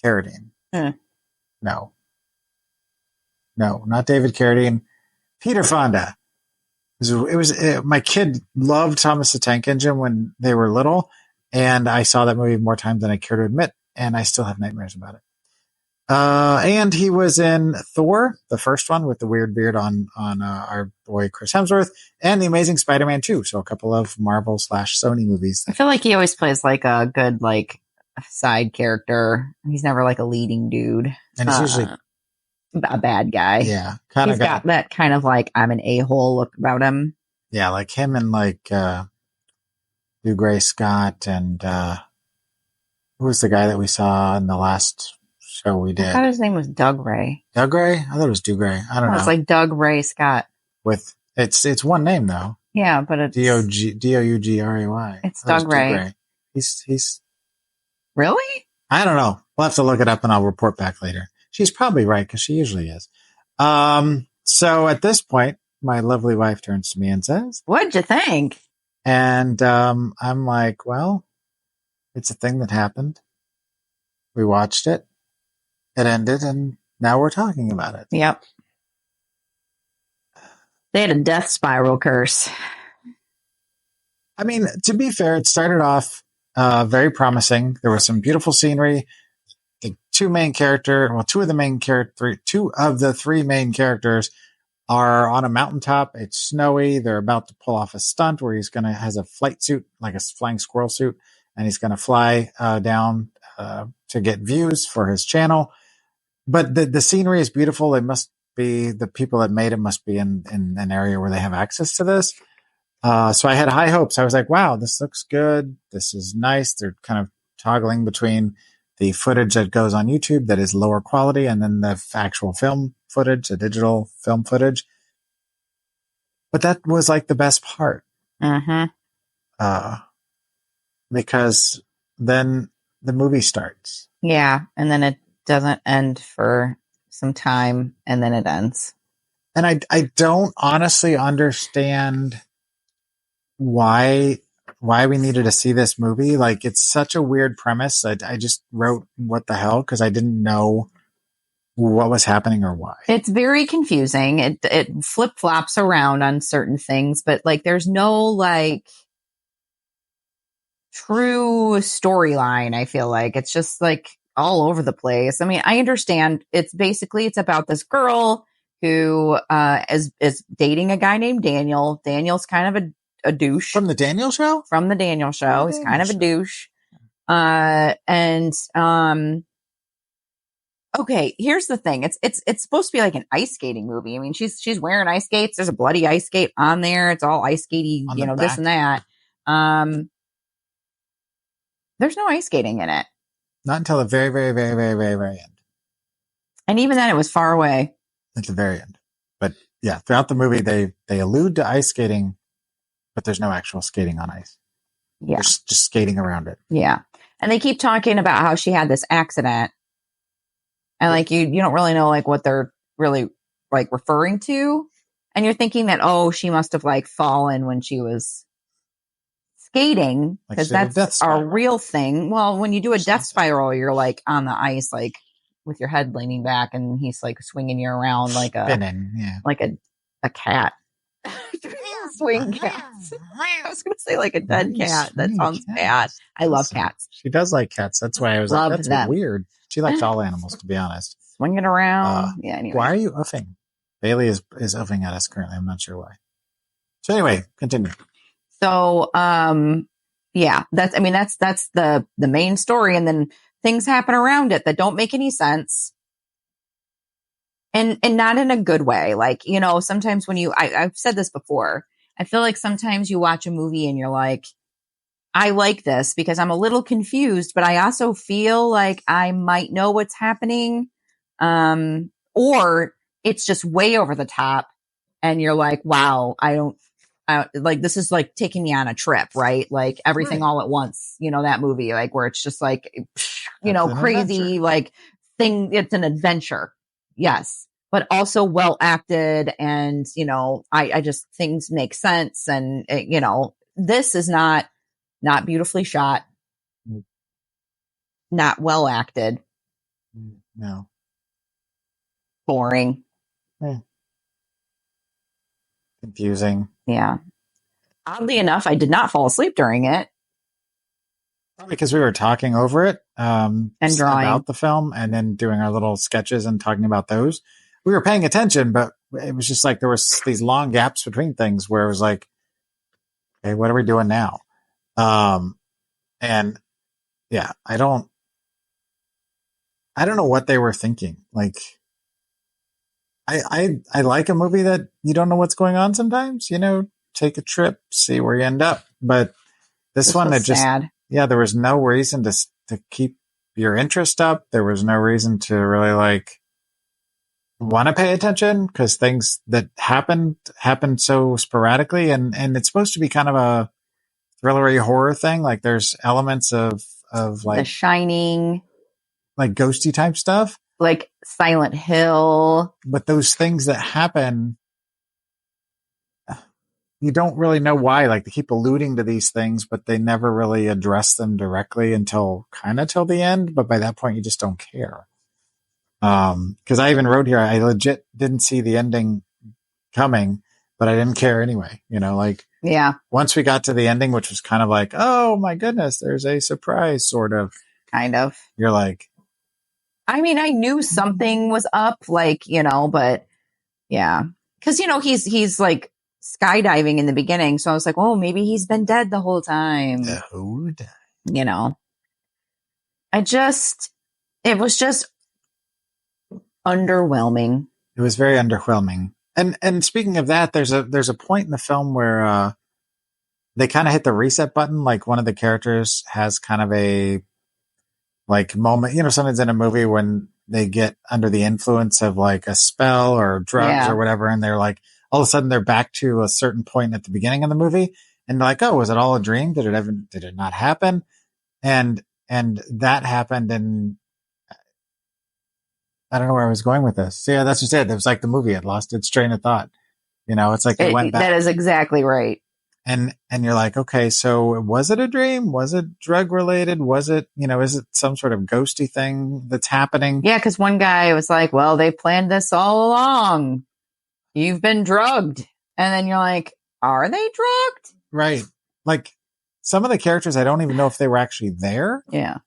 Carradine. No, not David Carradine. Peter Fonda. My kid loved Thomas the Tank Engine when they were little, and I saw that movie more times than I care to admit, and I still have nightmares about it. And he was in Thor, the first one with the weird beard on our boy Chris Hemsworth, and The Amazing Spider-Man 2. So a couple of Marvel / Sony movies. I feel like he always plays like a good, side character. He's never like a leading dude. And he's usually a bad guy. Yeah. He's got that kind of I'm an a-hole look about him. Yeah, like him and Hugh Gray Scott and who was the guy that we saw in the last show we did? I thought his name was Doug Ray. Doug Ray? I thought it was Doug Ray. I don't know. It's like Doug Ray Scott. It's one name though. Yeah, but it's Dougray. It's Doug Ray. He's really? I don't know. We'll have to look it up and I'll report back later. She's probably right because she usually is. So at this point, my lovely wife turns to me and says, "What'd you think?" And I'm like, well, it's a thing that happened. We watched it. It ended, and now we're talking about it. Yep. They had a death spiral curse. I mean, to be fair, it started off very promising. There was some beautiful scenery. The two of the three main characters are on a mountaintop. It's snowy. They're about to pull off a stunt where has a flight suit, like a flying squirrel suit, and he's going to fly down to get views for his channel. But the scenery is beautiful. It must be the people that made it must be in an area where they have access to this. So I had high hopes. I was like, wow, this looks good. This is nice. They're kind of toggling between the footage that goes on YouTube that is lower quality and then the actual film footage, the digital film footage. But that was like the best part. Because then the movie starts. Yeah. And then it doesn't end for some time and then it ends. And I don't honestly understand why we needed to see this movie. Like, it's such a weird premise. I just wrote what the hell because I didn't know what was happening or why. It's very confusing. It flip-flops around on certain things, but like there's no like true storyline. I feel like it's just like all over the place. I mean, I understand it's about this girl who is dating a guy named Daniel. Daniel's kind of a douche. From the Daniel show? From the Daniel show. He's kind of a douche. Okay, here's the thing. It's supposed to be like an ice skating movie. I mean, she's wearing ice skates. There's a bloody ice skate on there. It's all ice skatey, this and that. There's no ice skating in it. Not until the very, very, very, very, very, very end. And even then it was far away. At the very end. But yeah, throughout the movie they allude to ice skating, but there's no actual skating on ice. Yeah. There's just skating around it. Yeah. And they keep talking about how she had this accident. And like you don't really know like what they're really like referring to. And you're thinking that, oh, she must have like fallen when she was skating because that's a real thing. Well, when you do a death spiral, you're like on the ice, like with your head leaning back and he's like swinging you around like like a cat. Swing cats. I was going to say like a dead cat. That sounds bad. I love cats. She does like cats. That's why I was Love like, that's them. weird. She likes all animals, to be honest. Swinging around. Yeah. Anyway. Why are you uffing? Bailey is uffing at us currently. I'm not sure why. So anyway, continue. So, yeah, that's the main story. And then things happen around it that don't make any sense. And not in a good way. Like, sometimes when I've said this before, I feel like sometimes you watch a movie and you're like, I like this because I'm a little confused, but I also feel like I might know what's happening. Or it's just way over the top and you're like, wow, like, this is like taking me on a trip, right? Like Everything All at Once, that movie, like where it's just like, crazy, like thing. It's an adventure. Yes. But also well acted. And, I just, things make sense. And, this is not beautifully shot, not well acted. No. Boring. Confusing. Yeah. Oddly enough, I did not fall asleep during it. Because we were talking over it and drawing about the film and then doing our little sketches and talking about those. We were paying attention, but it was just like there was these long gaps between things where it was like, okay, what are we doing now? And yeah, I don't know what they were thinking. Like, I like a movie that you don't know what's going on sometimes, take a trip, see where you end up. But this one, it just, sad. Yeah, there was no reason to keep your interest up. There was no reason to really like want to pay attention because things that happened so sporadically. And it's supposed to be kind of a thrillery horror thing. Like there's elements of like The Shining, like ghosty type stuff, like Silent Hill. But those things that happen, you don't really know why. Like they keep alluding to these things, but they never really address them directly until the end. But by that point, you just don't care. Cause I even wrote here, I legit didn't see the ending coming, but I didn't care anyway, yeah. Once we got to the ending, which was kind of like, oh my goodness, there's a surprise sort of, kind of, you're like, I mean, I knew something was up, like, but yeah. Cause he's like skydiving in the beginning. So I was like, oh, maybe he's been dead the whole time. The whole time. you know, it was just underwhelming. It was very underwhelming. And speaking of that, there's a point in the film where they kind of hit the reset button. Like one of the characters has kind of a like moment, sometimes in a movie when they get under the influence of like a spell or drugs or whatever, and they're like, all of a sudden they're back to a certain point at the beginning of the movie, and they're like, oh, was it all a dream? Did it not happen? And that happened, and I don't know where I was going with this. So yeah, that's just it. It was like the movie had lost its train of thought. It's like it went back. That is exactly right. And you're like, okay, so was it a dream? Was it drug related? Was it, is it some sort of ghosty thing that's happening? Yeah, because one guy was like, well, they planned this all along. You've been drugged. And then you're like, are they drugged? Right. Like some of the characters, I don't even know if they were actually there. Yeah.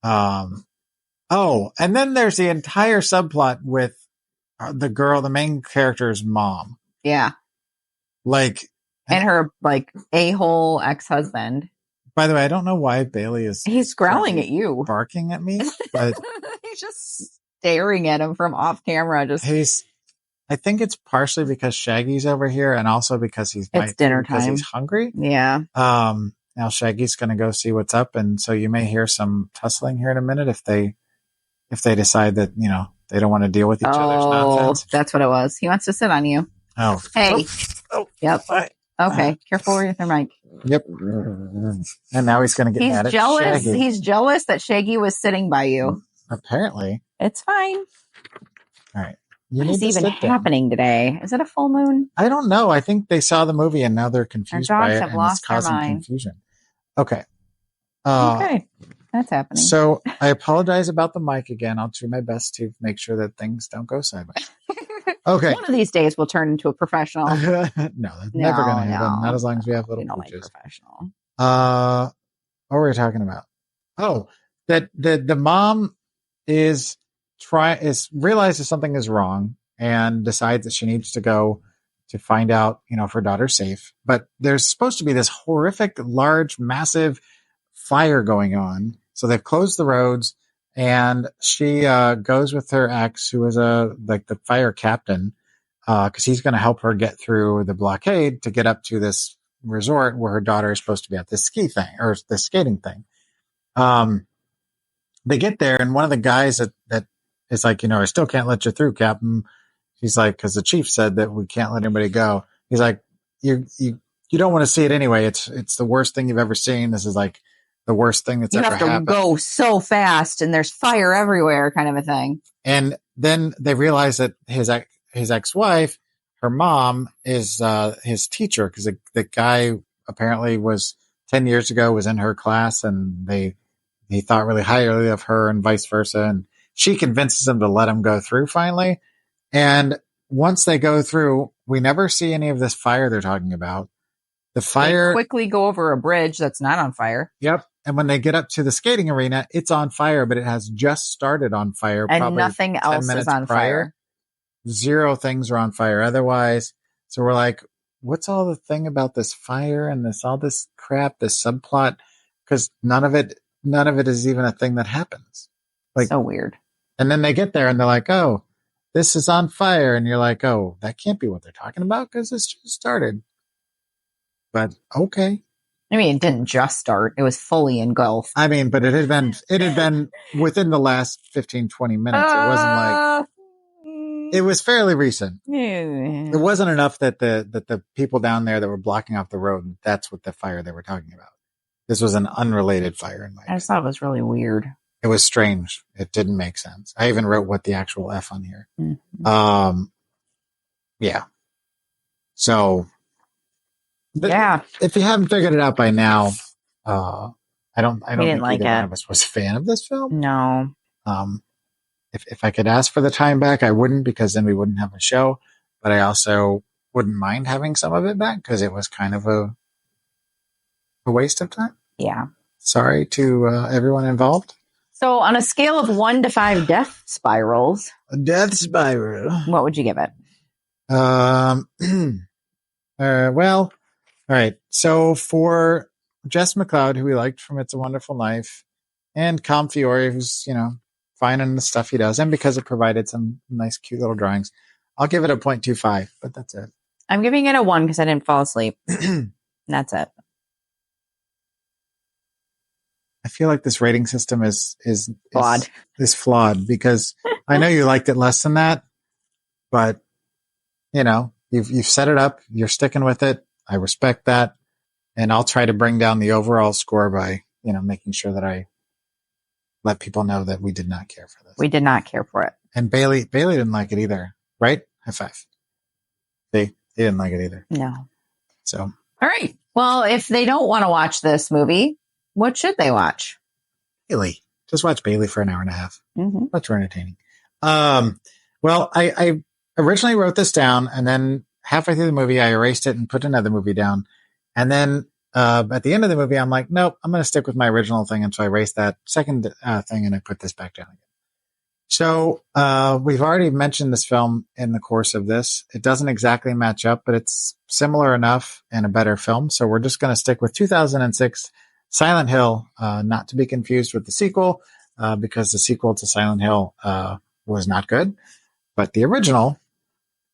Oh, and then there's the entire subplot with the main character's mom. Yeah. And her a-hole ex-husband. By the way, I don't know why Bailey he's growling at you, barking at me, but he's just staring at him from off camera. I think it's partially because Shaggy's over here, and also because it's dinner time. Because he's hungry. Yeah. Now Shaggy's going to go see what's up, and so you may hear some tussling here in a minute if they decide that they don't want to deal with each other's nonsense. That's what it was. He wants to sit on you. Oh. Hey. Oh. Yep. Okay. Careful with your mic. Yep. And now he's going to get mad at jealous. Shaggy. He's jealous that Shaggy was sitting by you. Apparently. It's fine. All right. What is even happening today? Is it a full moon? I don't know. I think they saw the movie and now they're confused by it, have and lost it's causing their mind. Confusion. Okay. Okay. That's happening. So I apologize about the mic again. I'll do my best to make sure that things don't go sideways. Okay. One of these days we'll turn into a professional. No, that's never going to happen. Not as long as we have little pooches. Professional. What were we talking about? Oh, that the mom realizes something is wrong and decides that she needs to go to find out, if her daughter's safe. But there's supposed to be this horrific, large, massive fire going on. So they've closed the roads, and she goes with her ex, who is the fire captain, because he's going to help her get through the blockade to get up to this resort where her daughter is supposed to be at this ski thing or the skating thing. They get there, and one of the guys that is like, I still can't let you through, Captain. He's like, because the chief said that we can't let anybody go. He's like, you don't want to see it anyway. It's the worst thing you've ever seen. This is like the worst thing that's ever happened. You have to go so fast, and there's fire everywhere, kind of a thing. And then they realize that his ex-wife, her mom, is his teacher, because the guy apparently was 10 years ago was in her class, and he thought really highly of her, and vice versa. And she convinces him to let him go through finally. And once they go through, we never see any of this fire they're talking about. The fire they quickly go over a bridge that's not on fire. Yep. And when they get up to the skating arena, it's on fire, but it has just started on fire. And probably nothing else is on fire. Zero things are on fire otherwise. So we're like, what's all the thing about this fire and all this crap, this subplot? Because none of it is even a thing that happens. Like, so weird. And then they get there and they're like, oh, this is on fire. And you're like, oh, that can't be what they're talking about because this just started. But okay. I mean, it didn't just start. It was fully engulfed. I mean, but it had been within the last 15, 20 minutes. It wasn't like, it was fairly recent. Yeah. It wasn't enough that the people down there that were blocking off the road, that's what the fire they were talking about. This was an unrelated fire in my opinion. I just thought it was really weird. It was strange. It didn't make sense. I even wrote what the actual F on here. Mm-hmm. Yeah. So, yeah. If you haven't figured it out by now, I don't think either like one of us was a fan of this film. No. If I could ask for the time back, I wouldn't, because then we wouldn't have a show. But I also wouldn't mind having some of it back because it was kind of a waste of time. Yeah. Sorry to everyone involved. So on a scale of 1 to 5 death spirals. A death spiral. What would you give it? Well, all right. So for Jess McLeod, who we liked from It's a Wonderful Life, and Com Fiore, who's, fine in the stuff he does, and because it provided some nice, cute little drawings. I'll give it a 0.25, but that's it. I'm giving it a 1 because I didn't fall asleep. That's it. I feel like this rating system is flawed. Is flawed because I know you liked it less than that, but you've set it up, you're sticking with it. I respect that, and I'll try to bring down the overall score by making sure that I let people know that we did not care for this. We did not care for it, and Bailey didn't like it either, right? High five. See, he didn't like it either. No. So all right. Well, if they don't want to watch this movie, what should they watch? Bailey. Just watch Bailey for an hour and a half. Mm-hmm. Much more entertaining. Well, I originally wrote this down, and then halfway through the movie, I erased it and put another movie down. And then at the end of the movie, I'm like, nope, I'm going to stick with my original thing. And so I erased that second thing, and I put this back down again. So we've already mentioned this film in the course of this. It doesn't exactly match up, but it's similar enough and a better film. So we're just going to stick with 2006 Silent Hill, not to be confused with the sequel, because the sequel to Silent Hill was not good. But the original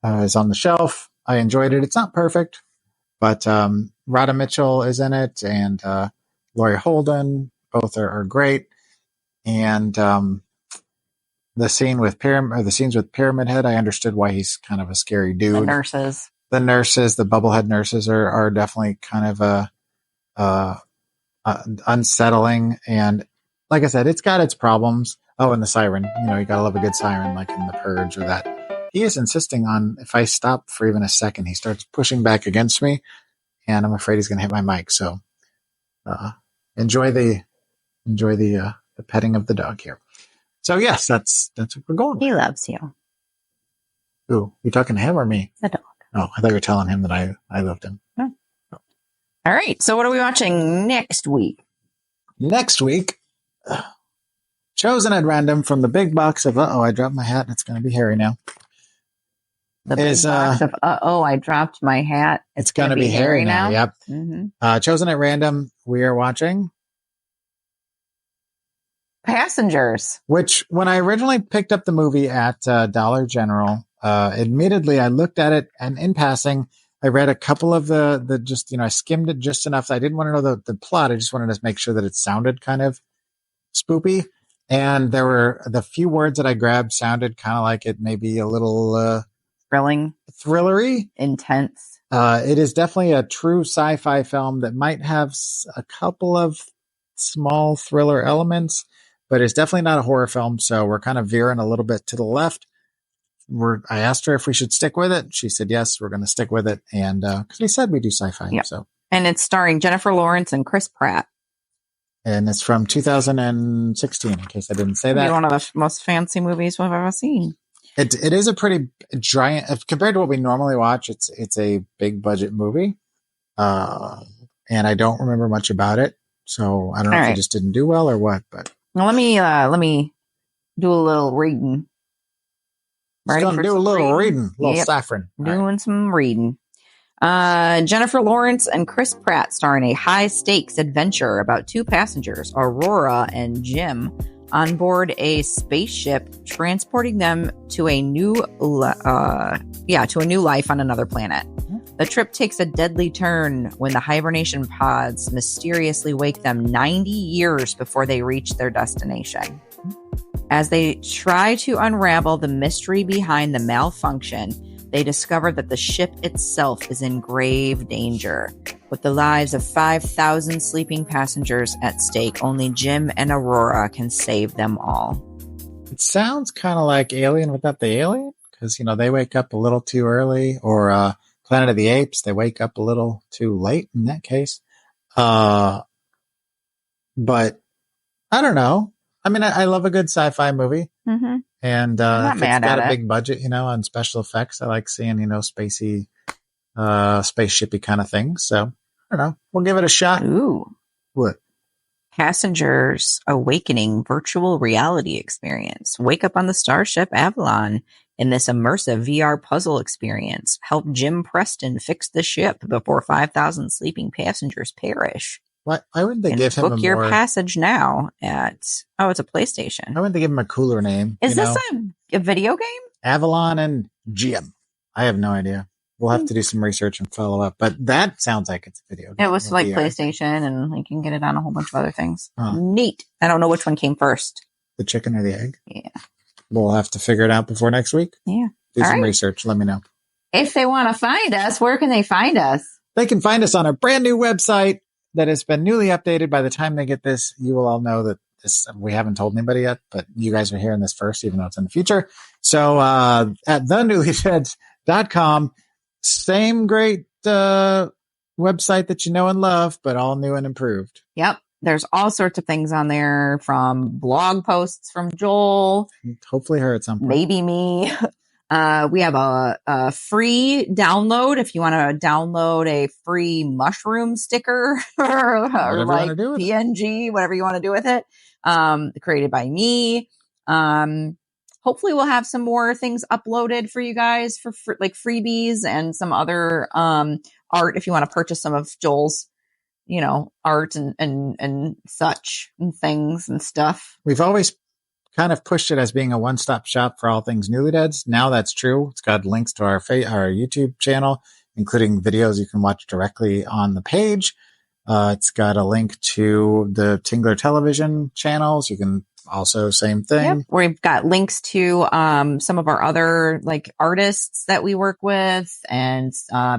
is on the shelf. I enjoyed it. It's not perfect, but Rhoda Mitchell is in it, and Laurie Holden. Both are great. And the scenes with Pyramid Head, I understood why he's kind of a scary dude. The nurses, the bubblehead nurses are definitely kind of unsettling. And like I said, it's got its problems. Oh, and the siren, you gotta love a good siren, like in The Purge or that. He is insisting on, if I stop for even a second, he starts pushing back against me, and I'm afraid he's going to hit my mic. So, enjoy the petting of the dog here. So yes, that's what we're going with. He loves you. Ooh, you talking to him or me? The dog. Oh, I thought you were telling him that I loved him. Oh. All right. So what are we watching next week? Next week, chosen at random from the big box of I dropped my hat. It's going to be hairy now. The big box of I dropped my hat. It's going to be hairy now. Yep. Mm-hmm. Chosen at random. We are watching Passengers. Which, when I originally picked up the movie at Dollar General, admittedly, I looked at it, and in passing, I read a couple of the just, I skimmed it just enough. I didn't want to know the plot. I just wanted to make sure that it sounded kind of spoopy. And there were the few words that I grabbed sounded kind of like it may be a little thrillery, intense. It is definitely a true sci-fi film that might have a couple of small thriller elements, but it's definitely not a horror film. So we're kind of veering a little bit to the left. I asked her if we should stick with it. She said, yes, we're going to stick with it. And, cause we said we do sci-fi. Yep. So, and it's starring Jennifer Lawrence and Chris Pratt. And it's from 2016, in case I didn't say that. One of the most fancy movies we've ever seen. It is a pretty giant, compared to what we normally watch. It's a big budget movie. And I don't remember much about it. So I don't know if it just didn't do well or what, but. Well, let me do a little reading. Going to do a little reading, a little saffron. Doing some reading. Jennifer Lawrence and Chris Pratt star in a high-stakes adventure about two passengers, Aurora and Jim, on board a spaceship transporting them to a new life on another planet. The trip takes a deadly turn when the hibernation pods mysteriously wake them 90 years before they reach their destination. As they try to unravel the mystery behind the malfunction, they discover that the ship itself is in grave danger. With the lives of 5,000 sleeping passengers at stake, only Jim and Aurora can save them all. It sounds kind of like Alien without the alien, because, they wake up a little too early, or Planet of the Apes, they wake up a little too late in that case. But I don't know. I mean, I love a good sci-fi movie. Mm-hmm. And if it's got a big budget, on special effects, I like seeing, spacey, spaceshipy kind of things. So, I don't know. We'll give it a shot. Ooh. What? Passengers Awakening virtual reality experience. Wake up on the starship Avalon. In this immersive VR puzzle experience, help Jim Preston fix the ship before 5,000 sleeping passengers perish. Why wouldn't they And give him book a your more? passage now at it's a PlayStation. Why wouldn't they give him a cooler name? Is this a video game? Avalon and Jim? I have no idea. We'll have to do some research and follow up. But that sounds like it's a video game. It was like VR. PlayStation, and you can get it on a whole bunch of other things. Huh. Neat. I don't know which one came first. The chicken or the egg? Yeah. We'll have to figure it out before next week. Yeah. Do All some right. research. Let me know. If they want to find us, where can they find us? They can find us on our brand new website that has been newly updated. By the time they get this, you will all know that we haven't told anybody yet, but you guys are hearing this first, even though it's in the future. So at thenewlydeads.com, same great website that you know and love, but all new and improved. Yep. There's all sorts of things on there, from blog posts from Joel. Hopefully her at some point. Maybe me. We have a free download if you want to download a free mushroom sticker or like PNG, whatever you want to do with it. Created by me. Hopefully we'll have some more things uploaded for you guys for like freebies and some other art if you want to purchase some of Joel's, art and such and things and stuff. We've always kind of pushed it as being a one-stop shop for all things Newlydeads. Now that's true. It's got links to our YouTube channel, including videos you can watch directly on the page. It's got a link to the Tingler television channels. You can also, same thing. Yep. We've got links to some of our other like artists that we work with and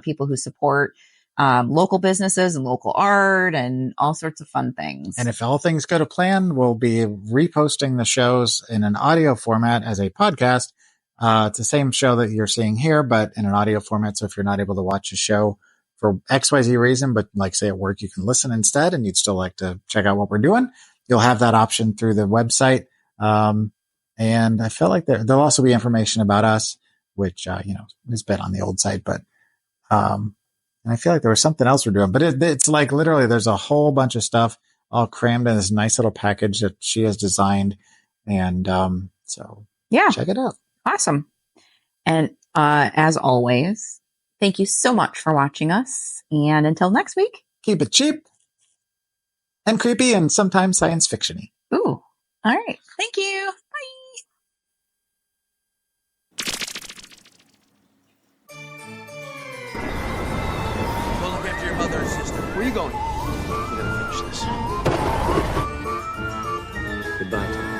people who support local businesses and local art and all sorts of fun things. And if all things go to plan, we'll be reposting the shows in an audio format as a podcast. It's the same show that you're seeing here, but in an audio format. So if you're not able to watch a show for XYZ reason, but like say at work, you can listen instead and you'd still like to check out what we're doing, you'll have that option through the website. And I feel like there'll also be information about us, which, has been on the old site, but, and I feel like there was something else we're doing, but it's like literally there's a whole bunch of stuff all crammed in this nice little package that she has designed. And so yeah, check it out. Awesome. And as always, thank you so much for watching us. And until next week, keep it cheap and creepy and sometimes science fiction-y. Ooh. All right. Thank you. Mother and sister. Where are you going? We're gonna finish this. Goodbye, Tom.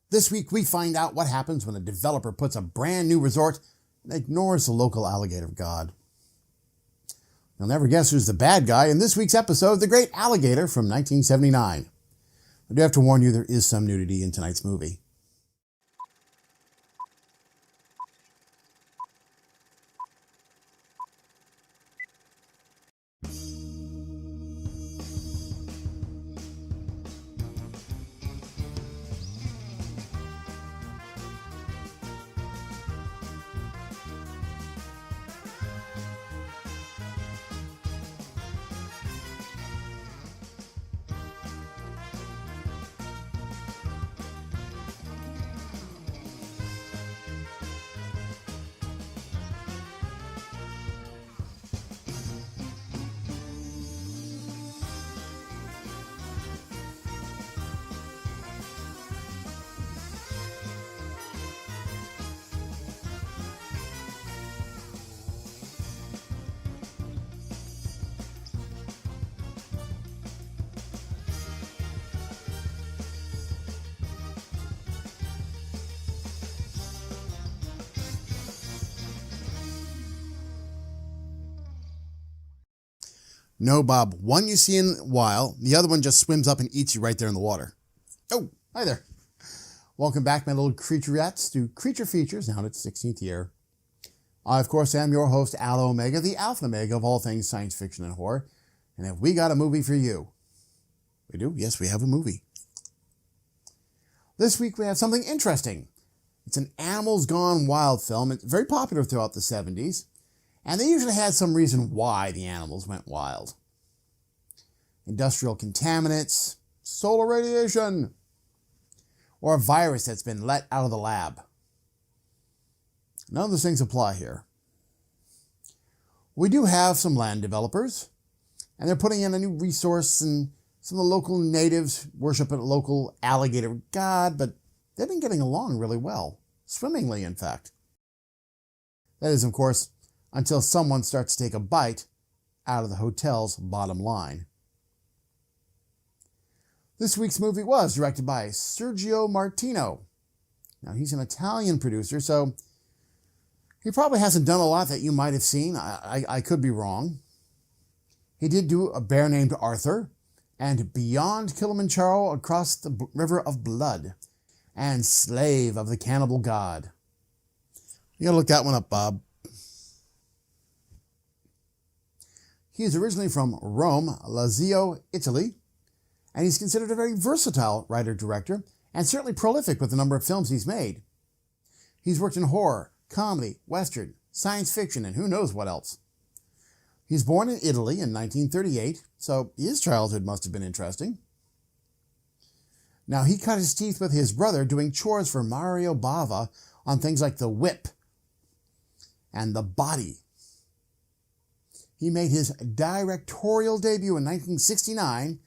This week, we find out what happens when a developer puts a brand new resort and ignores the local alligator god. You'll never guess who's the bad guy in this week's episode of The Great Alligator from 1979. I do have to warn you, there is some nudity in tonight's movie. No, Bob. One you see in a while. The other one just swims up and eats you right there in the water. Oh, hi there. Welcome back, my little creaturettes, to Creature Features, now in its 16th year. I, of course, am your host, Al Omega, the Alpha and Omega of all things science fiction and horror. And have we got a movie for you? We do? Yes, we have a movie. This week we have something interesting. It's an Animals Gone Wild film. It's very popular throughout the 70s. And they usually had some reason why the animals went wild. Industrial contaminants, solar radiation, or a virus that's been let out of the lab. None of those things apply here. We do have some land developers, and they're putting in a new resource, and some of the local natives worship a local alligator god, but they've been getting along really well. Swimmingly, in fact. That is, of course, until someone starts to take a bite out of the hotel's bottom line. This week's movie was directed by Sergio Martino. Now, he's an Italian producer, so he probably hasn't done a lot that you might have seen. I could be wrong. He did do A Bear Named Arthur, and Beyond Kilimanjaro Across the River of Blood, and Slave of the Cannibal God. You gotta look that one up, Bob. He is originally from Rome, Lazio, Italy, and he's considered a very versatile writer-director, and certainly prolific with the number of films he's made. He's worked in horror, comedy, western, science fiction, and who knows what else. He's born in Italy in 1938, so his childhood must have been interesting. Now, he cut his teeth with his brother doing chores for Mario Bava on things like The Whip and The Body. He made his directorial debut in 1969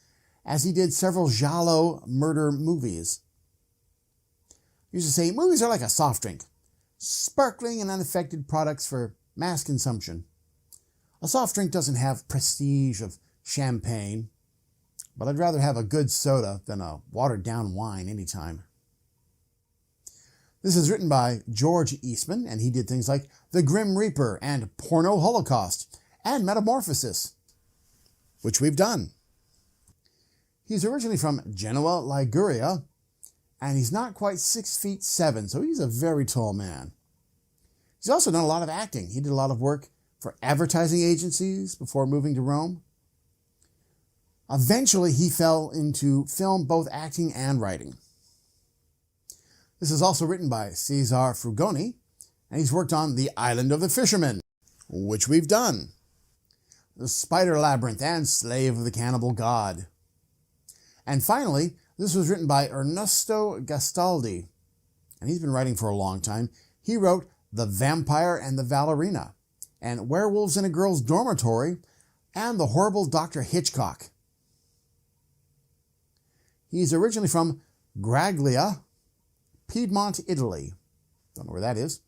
as he did several giallo murder movies. He used to say, movies are like a soft drink, sparkling and unaffected products for mass consumption. A soft drink doesn't have prestige of champagne, but I'd rather have a good soda than a watered-down wine anytime. This is written by George Eastman, and he did things like The Grim Reaper and Porno Holocaust and Metamorphosis, which we've done. He's originally from Genoa, Liguria, and he's not quite 6'7", so he's a very tall man. He's also done a lot of acting. He did a lot of work for advertising agencies before moving to Rome. Eventually, he fell into film, both acting and writing. This is also written by Cesar Frugoni, and he's worked on The Island of the Fishermen, which we've done, The Spider Labyrinth, and Slave of the Cannibal God. And finally, this was written by Ernesto Gastaldi, and he's been writing for a long time. He wrote The Vampire and the Ballerina, and Werewolves in a Girl's Dormitory, and The Horrible Dr. Hitchcock. He's originally from Graglia, Piedmont, Italy. Don't know where that is.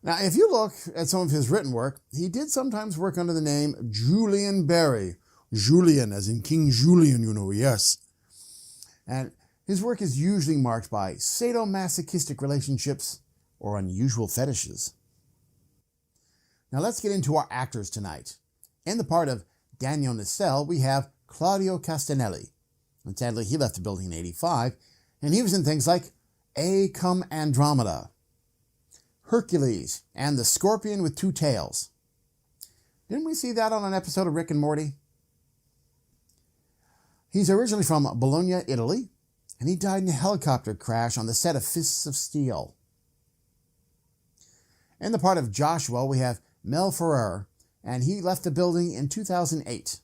Now, if you look at some of his written work, he did sometimes work under the name Julian Barry. Julian, as in King Julian, you know, yes. And his work is usually marked by sadomasochistic relationships or unusual fetishes. Now let's get into our actors tonight. In the part of Daniel Nacelle, we have Claudio Castanelli. And sadly, he left the building in 1985, and he was in things like A Come Andromeda, Hercules, and The Scorpion with Two Tails. Didn't we see that on an episode of Rick and Morty? He's originally from Bologna, Italy, and he died in a helicopter crash on the set of Fists of Steel. In the part of Joshua, we have Mel Ferrer, and he left the building in 2008.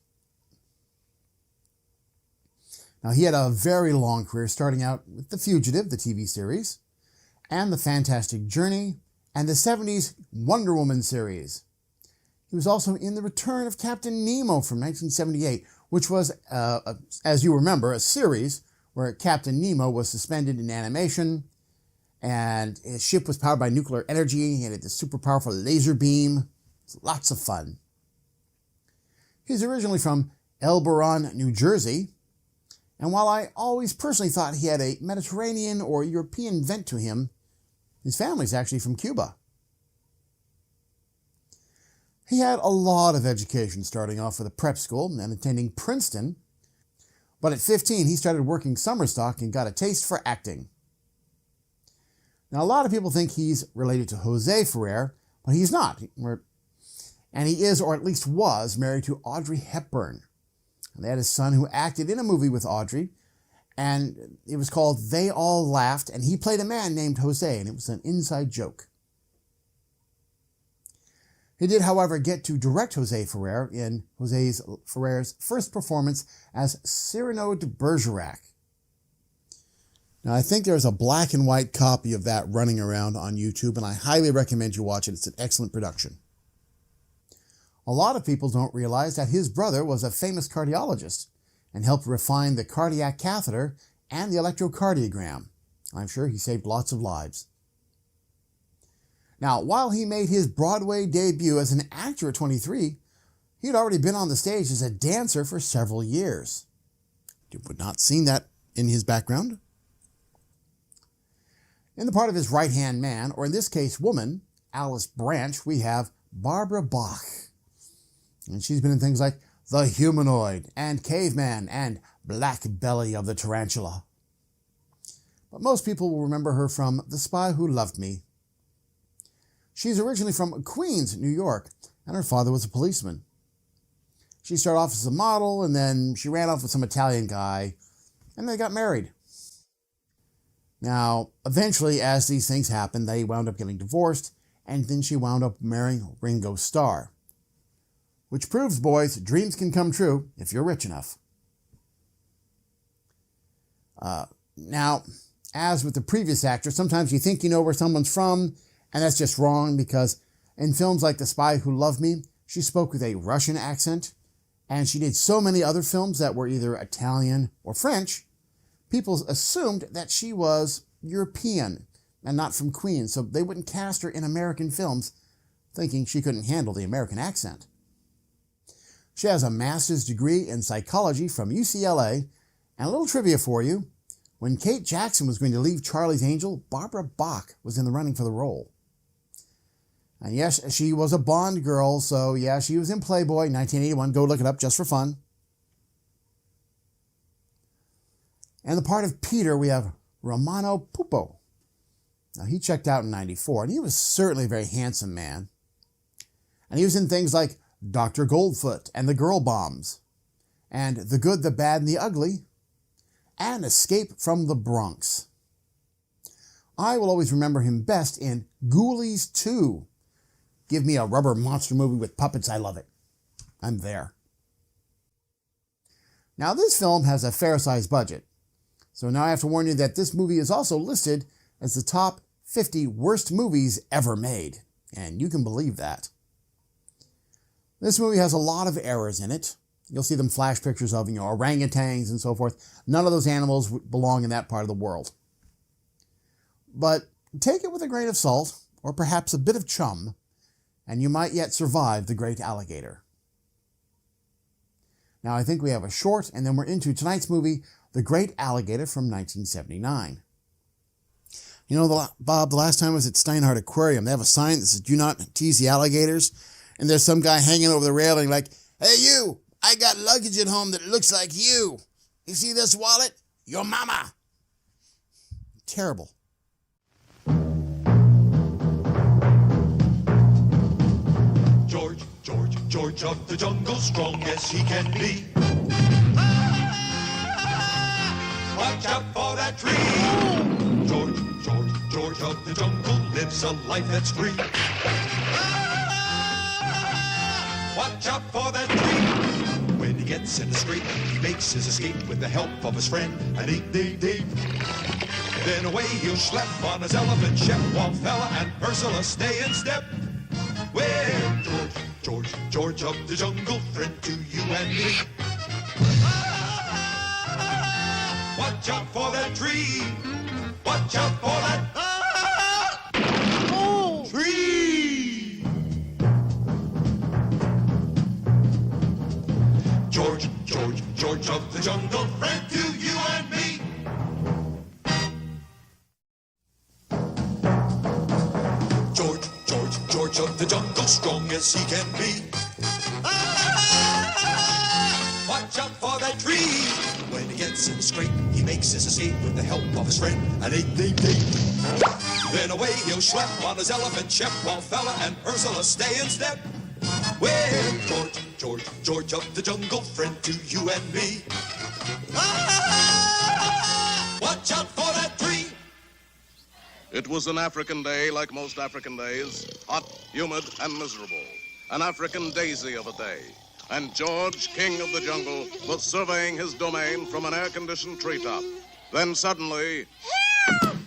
Now, he had a very long career, starting out with The Fugitive, the TV series, and The Fantastic Journey, and the 70s Wonder Woman series. He was also in The Return of Captain Nemo from 1978, which was, as you remember, a series where Captain Nemo was suspended in animation, and his ship was powered by nuclear energy. He had this super powerful laser beam. It's lots of fun. He's originally from Elberon, New Jersey, and while I always personally thought he had a Mediterranean or European bent to him, his family's actually from Cuba. He had a lot of education, starting off with a prep school and attending Princeton. But at 15, he started working summer stock and got a taste for acting. Now, a lot of people think he's related to Jose Ferrer, but he's not. And he is, or at least was, married to Audrey Hepburn. And they had a son who acted in a movie with Audrey, and it was called They All Laughed, and he played a man named Jose, and it was an inside joke. He did, however, get to direct Jose Ferrer in Ferrer's first performance as Cyrano de Bergerac. Now, I think there's a black and white copy of that running around on YouTube, and I highly recommend you watch it. It's an excellent production. A lot of people don't realize that his brother was a famous cardiologist and helped refine the cardiac catheter and the electrocardiogram. I'm sure he saved lots of lives. Now, while he made his Broadway debut as an actor at 23, he had already been on the stage as a dancer for several years. You would not seen that in his background. In the part of his right-hand man, or in this case woman, Alice Branch, we have Barbara Bach. And she's been in things like The Humanoid and Caveman and Black Belly of the Tarantula. But most people will remember her from The Spy Who Loved Me. She's originally from Queens, New York, and her father was a policeman. She started off as a model, and then she ran off with some Italian guy, and they got married. Now, eventually, as these things happened, they wound up getting divorced, and then she wound up marrying Ringo Starr. Which proves, boys, dreams can come true if you're rich enough. Now, as with the previous actor, sometimes you think you know where someone's from, and that's just wrong, because in films like The Spy Who Loved Me, she spoke with a Russian accent, and she did so many other films that were either Italian or French, people assumed that she was European and not from Queens, so they wouldn't cast her in American films, thinking she couldn't handle the American accent. She has a master's degree in psychology from UCLA, and a little trivia for you, when Kate Jackson was going to leave Charlie's Angel, Barbara Bach was in the running for the role. And yes, she was a Bond girl, so yeah, she was in Playboy 1981. Go look it up just for fun. And the part of Peter, we have Romano Pupo. Now, he checked out in 94, and he was certainly a very handsome man. And he was in things like Dr. Goldfoot and the Girl Bombs, and The Good, the Bad, and the Ugly, and Escape from the Bronx. I will always remember him best in Ghoulies 2. Give me a rubber monster movie with puppets, I love it. I'm there. Now, this film has a fair-sized budget, so now I have to warn you that this movie is also listed as the top 50 worst movies ever made, and you can believe that. This movie has a lot of errors in it. You'll see them flash pictures of, orangutans and so forth. None of those animals belong in that part of the world. But take it with a grain of salt, or perhaps a bit of chum, and you might yet survive the great alligator. Now, I think we have a short, and then we're into tonight's movie, The Great Alligator from 1979. Bob, the last time I was at Steinhardt Aquarium, they have a sign that says, "Do not tease the alligators." And there's some guy hanging over the railing like, "Hey, you, I got luggage at home that looks like you. You see this wallet? Your mama." Terrible. George of the jungle, strong as he can be. Watch out for that tree. George of the jungle lives a life that's free. Watch out for that tree. When he gets in the scrape, he makes his escape with the help of his friend, an 8-day. Then away he'll schlep on his elephant ship, while Fella and Ursula stay in step. Well, George of the jungle, friend to you and me. Watch out for that tree. Watch out for that tree. George of the jungle, friend to you and me. George of the jungle, strong as he can be. Watch out for that tree. When he gets in the scrape, he makes his escape with the help of his friend, an 888. Then away he'll schlep on his elephant ship, while Fella and Ursula stay in step. Well, George of the jungle, friend to you and me. Watch out for that tree. It was an African day like most African days, hot, humid, and miserable. An African daisy of a day. And George, king of the jungle, was surveying his domain from an air-conditioned treetop. Then suddenly... Help!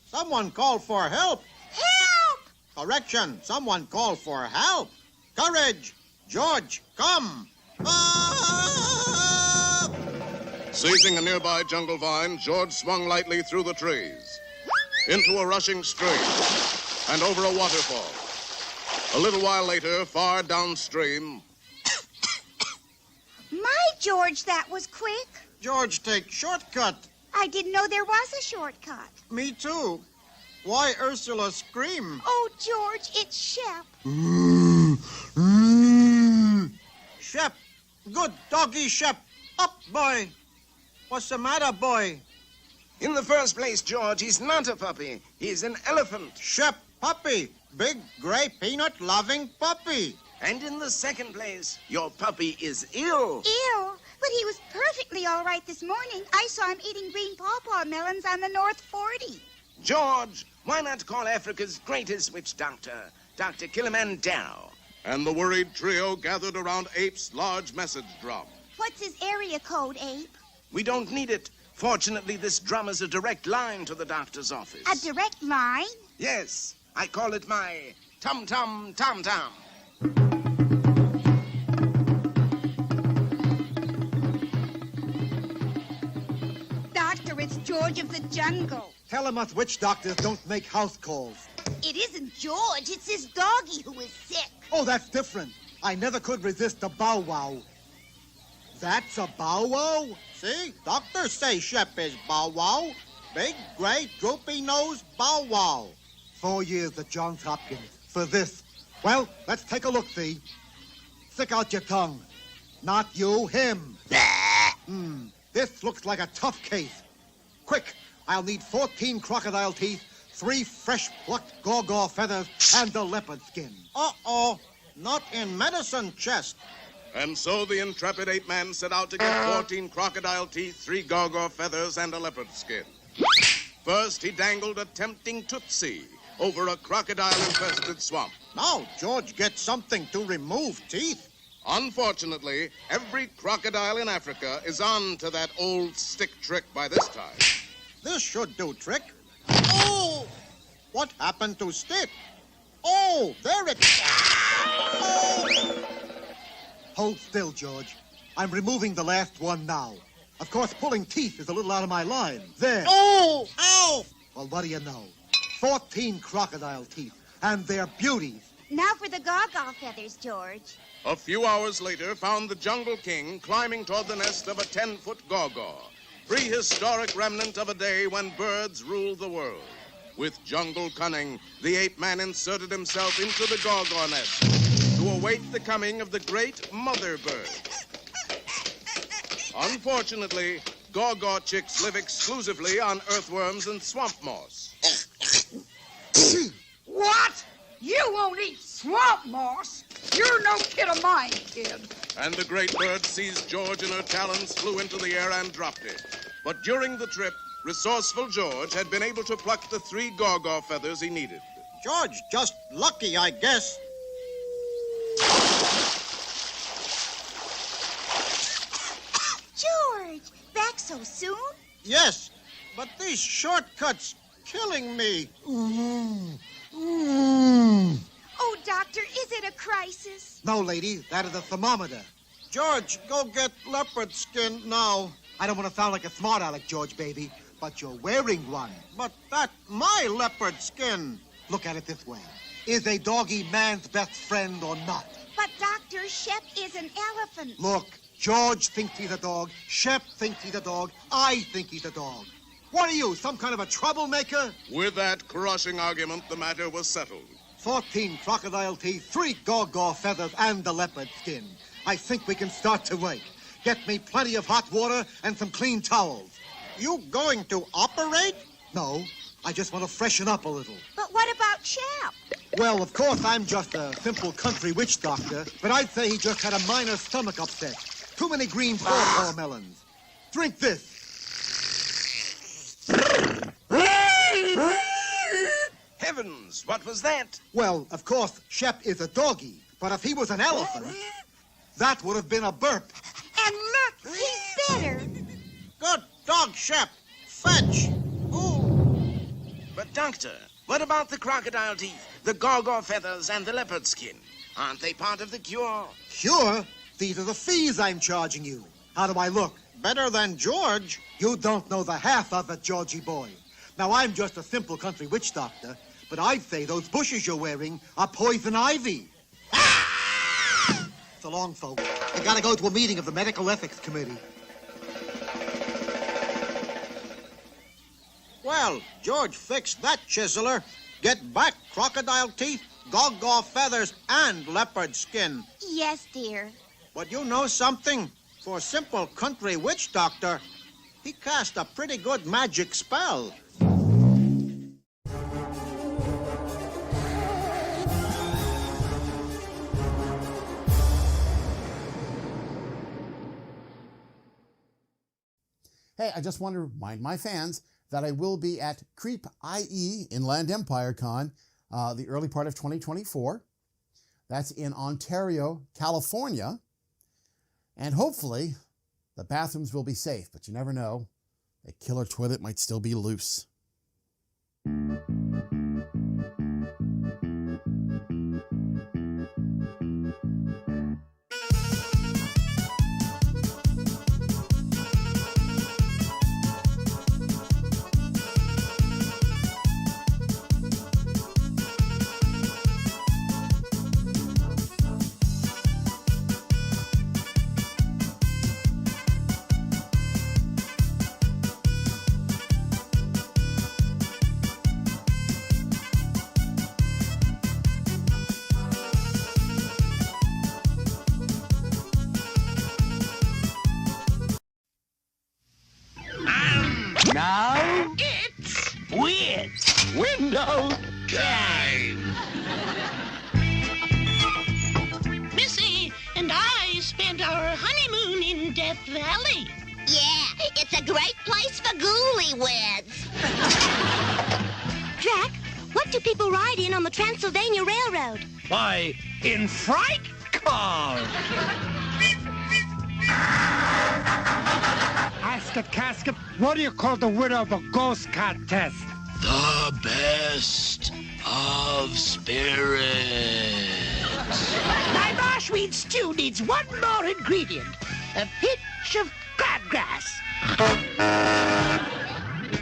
Someone called for help. Help! Correction, someone called for help. Courage! George, come! Ah! Seizing a nearby jungle vine, George swung lightly through the trees, into a rushing stream, and over a waterfall. A little while later, far downstream... My, George, that was quick. George, take shortcut. I didn't know there was a shortcut. Me too. Why Ursula scream? Oh, George, it's Shep. Shep. Good doggy, Shep. Up, boy. What's the matter, boy? In the first place, George, he's not a puppy. He's an elephant. Shep, puppy. Big, gray, peanut-loving puppy. And in the second place, your puppy is ill. Ill? But he was perfectly all right this morning. I saw him eating green pawpaw melons on the North 40. George, why not call Africa's greatest witch doctor, Dr. Kilimanjaro? And the worried trio gathered around Ape's large message drum. What's his area code, Ape? We don't need it. Fortunately, this drum is a direct line to the doctor's office. A direct line? Yes. I call it my tum-tum-tom-tom. Doctor, it's George of the jungle. Tell him us witch doctors don't make house calls. It isn't George, it's his doggy who is sick. Oh, that's different. I never could resist a bow wow. That's a bow wow? See? Doctors say Shep is bow wow. Big, gray, droopy nose bow wow. 4 years at Johns Hopkins for this. Well, let's take a look-see. Stick out your tongue. Not you, him. This looks like a tough case. Quick, I'll need 14 crocodile teeth, 3 fresh-plucked gaw feathers, and a leopard skin. Uh-oh, not in medicine chest. And so the intrepid ape-man set out to get 14 crocodile teeth, 3 gaw feathers, and a leopard skin. First, he dangled a tempting tootsie over a crocodile-infested swamp. Now George gets something to remove teeth. Unfortunately, every crocodile in Africa is on to that old stick trick by this time. This should do trick. Oh! What happened to stick? Oh, there it is. Oh! Hold still, George. I'm removing the last one now. Of course, pulling teeth is a little out of my line. There. Oh! Ow! Well, what do you know? 14 crocodile teeth, and they're beauties. Now for the gaw feathers, George. A few hours later, found the Jungle King climbing toward the nest of a 10-foot gaw, prehistoric remnant of a day when birds ruled the world. With jungle cunning, the ape-man inserted himself into the gaw nest to await the coming of the great mother bird. Unfortunately, gaw chicks live exclusively on earthworms and swamp moss. What? You won't eat swamp moss? You're no kid of mine, kid. And the great bird seized George in her talons, flew into the air, and dropped it. But during the trip, resourceful George had been able to pluck the 3 gaw feathers he needed. George, just lucky, I guess. George, back so soon? Yes, but these shortcuts killing me. Oh, Doctor, is it a crisis? No, lady, that is a thermometer. George, go get leopard skin now. I don't want to sound like a smart aleck, George, baby, but you're wearing one. But that's my leopard skin. Look at it this way. Is a doggy man's best friend or not? But, Doctor, Shep is an elephant. Look, George thinks he's a dog. Shep thinks he's a dog. I think he's a dog. What are you, some kind of a troublemaker? With that crushing argument, the matter was settled. 14 crocodile teeth, 3 gaw feathers, and the leopard skin. I think we can start to wait. Get me plenty of hot water and some clean towels. You going to operate? No, I just want to freshen up a little. But what about Shep? Well, of course, I'm just a simple country witch doctor, but I'd say he just had a minor stomach upset. Too many green pawpaw melons. Drink this. Heavens, what was that? Well, of course, Shep is a doggy, but if he was an elephant, that would have been a burp. And look, he's better. Good dog, Shep. Fetch. But, Doctor, what about the crocodile teeth, the gaw feathers, and the leopard skin? Aren't they part of the cure? Cure? These are the fees I'm charging you. How do I look? Better than George? You don't know the half of it, Georgie boy. Now, I'm just a simple country witch doctor, but I'd say those bushes you're wearing are poison ivy. So long, folks. I gotta go to a meeting of the Medical Ethics Committee. Well, George fixed that chiseler. Get back crocodile teeth, gaw feathers, and leopard skin. Yes, dear. But you know something? For a simple country witch doctor, he cast a pretty good magic spell. Hey, I just want to remind my fans that I will be at Creep IE Inland Empire Con the early part of 2024. That's in Ontario, California. And hopefully the bathrooms will be safe, but you never know. A killer toilet might still be loose. Now it's window time. Missy and I spent our honeymoon in Death Valley. Yeah, it's a great place for ghoulieweds. Jack, what do people ride in on the Transylvania Railroad? Why, in fright cars. Asket casket, what do you call the winner of a ghost contest? The best of spirits. My marshweed stew needs one more ingredient. A pinch of crabgrass.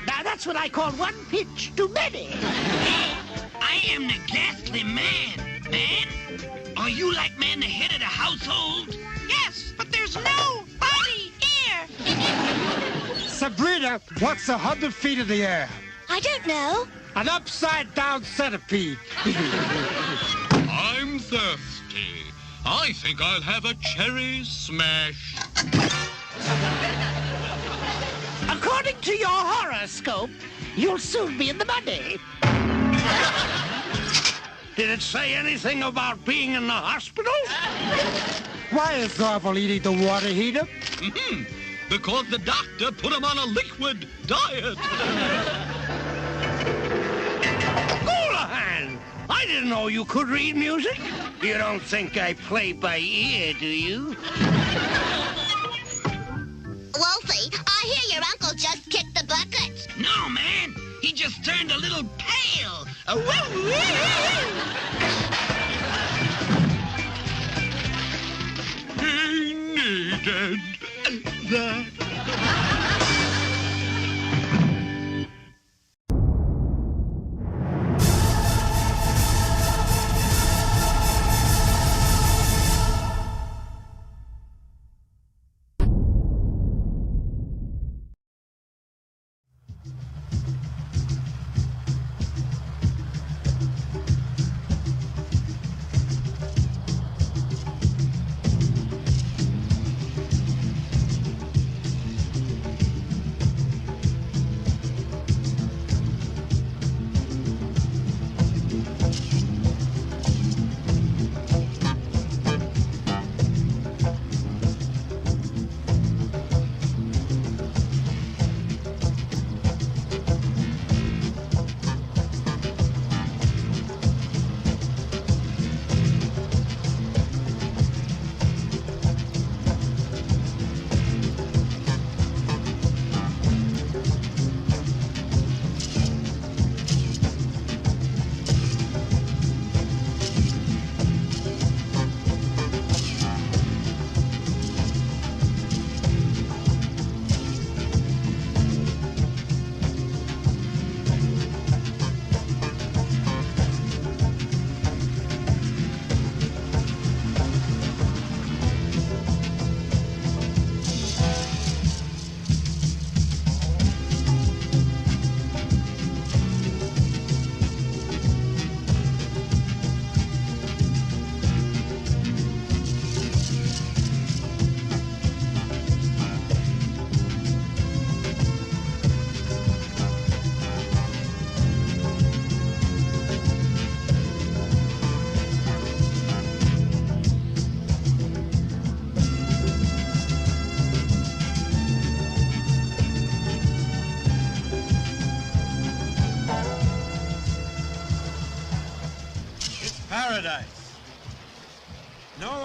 Now that's what I call one pinch too many. Hey, I am the ghastly man. Are you like man the head of the household? Yes, but there's no body here. Sabrina, what's 100 feet in the air? I don't know. An upside-down centipede. I'm thirsty. I think I'll have a cherry smash. According to your horoscope, you'll soon be in the money. Did it say anything about being in the hospital? Why is Garble eating the water heater? Because the doctor put him on a liquid diet. Houlihan! I didn't know you could read music. You don't think I play by ear, do you? Wolfie, I hear your uncle just kicked the bucket. No, man. He just turned a little pale. He needed that.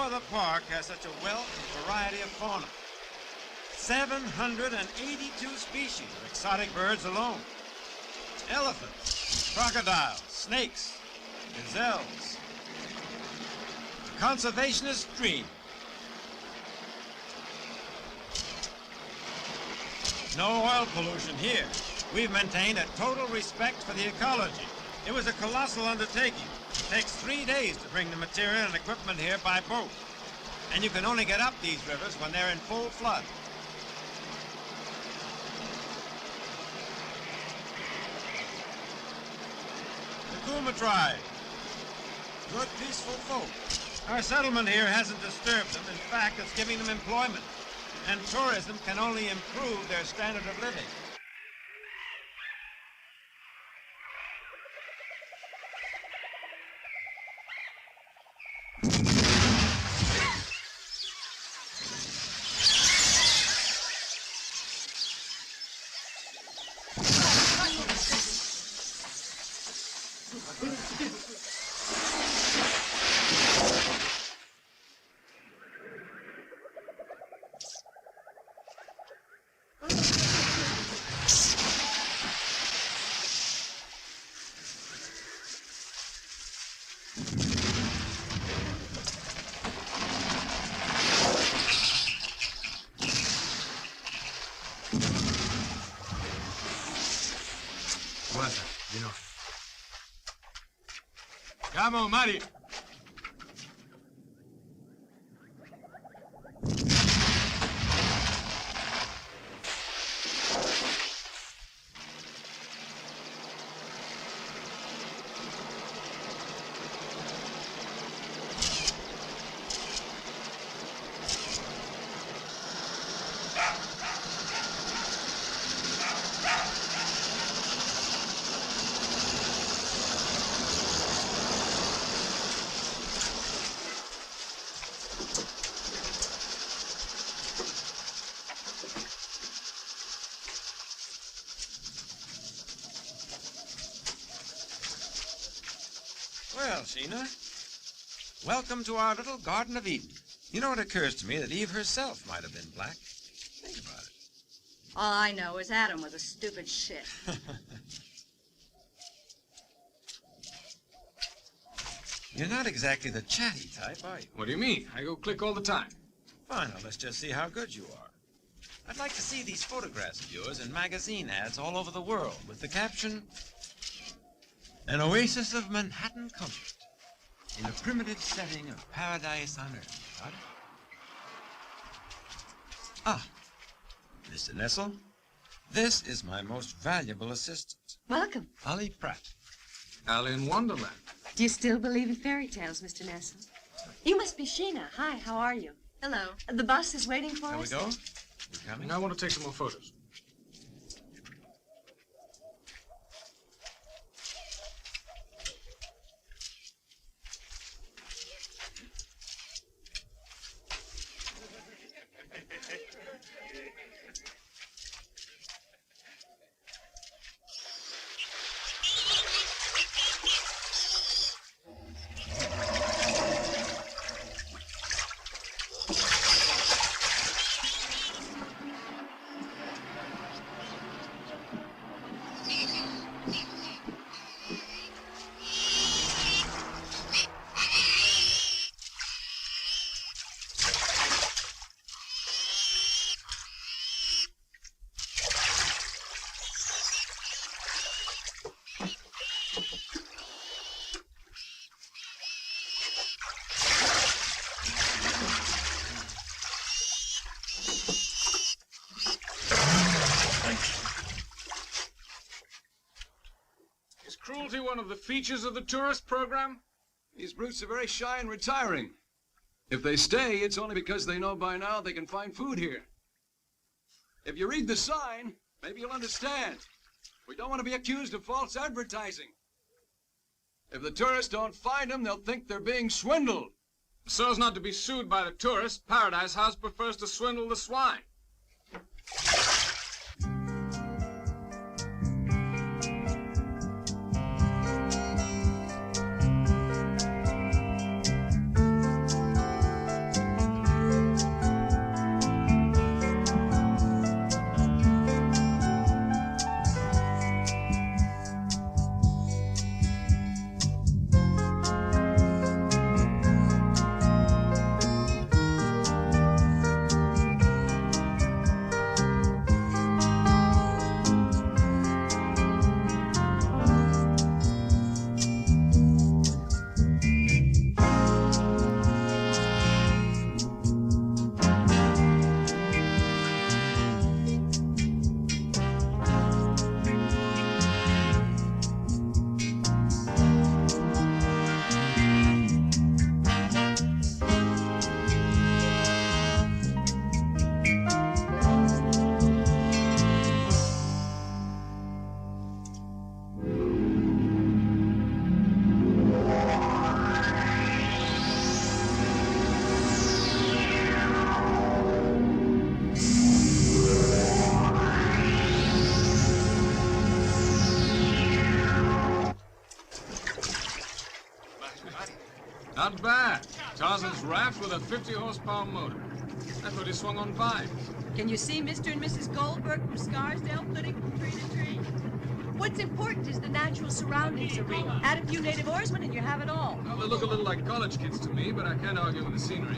other park has such a wealth and variety of fauna. 782 species of exotic birds alone. Elephants, crocodiles, snakes, gazelles. A conservationist dream. No oil pollution here. We've maintained a total respect for the ecology. It was a colossal undertaking. It takes 3 days to bring the material and equipment here by boat. And you can only get up these rivers when they're in full flood. The Kuma tribe. Good, peaceful folk. Our settlement here hasn't disturbed them. In fact, it's giving them employment. And tourism can only improve their standard of living. Vamos, Mari. Well, Sheena, welcome to our little Garden of Eden. You know, it occurs to me that Eve herself might have been black. Think about it. All I know is Adam was a stupid shit. You're not exactly the chatty type, are you? What do you mean? I go click all the time. Fine, now let's just see how good you are. I'd like to see these photographs of yours in magazine ads all over the world with the caption, "An oasis of Manhattan comfort in a primitive setting of paradise on earth." Got it? Ah, Mr. Nessel, this is my most valuable assistant, Welcome. Ollie Pratt. Alice in Wonderland. Do you still believe in fairy tales, Mr. Nesson? You must be Sheena. Hi, how are you? Hello. The bus is waiting for There we us. go. You coming? I want to take some more photos. Is cruelty one of the features of the tourist program? These brutes are very shy and retiring. If they stay, it's only because they know by now they can find food here. If you read the sign, maybe you'll understand. We don't want to be accused of false advertising. If the tourists don't find them, they'll think they're being swindled. So as not to be sued by the tourists, Paradise House prefers to swindle the swine. raft with a 50-horsepower motor. I thought he swung on vines. Can you see Mr. and Mrs. Goldberg from Scarsdale flitting from tree to tree? What's important is the natural surroundings, Irene. Add a few native oarsmen and you have it all. Well, they look a little like college kids to me, but I can't argue with the scenery.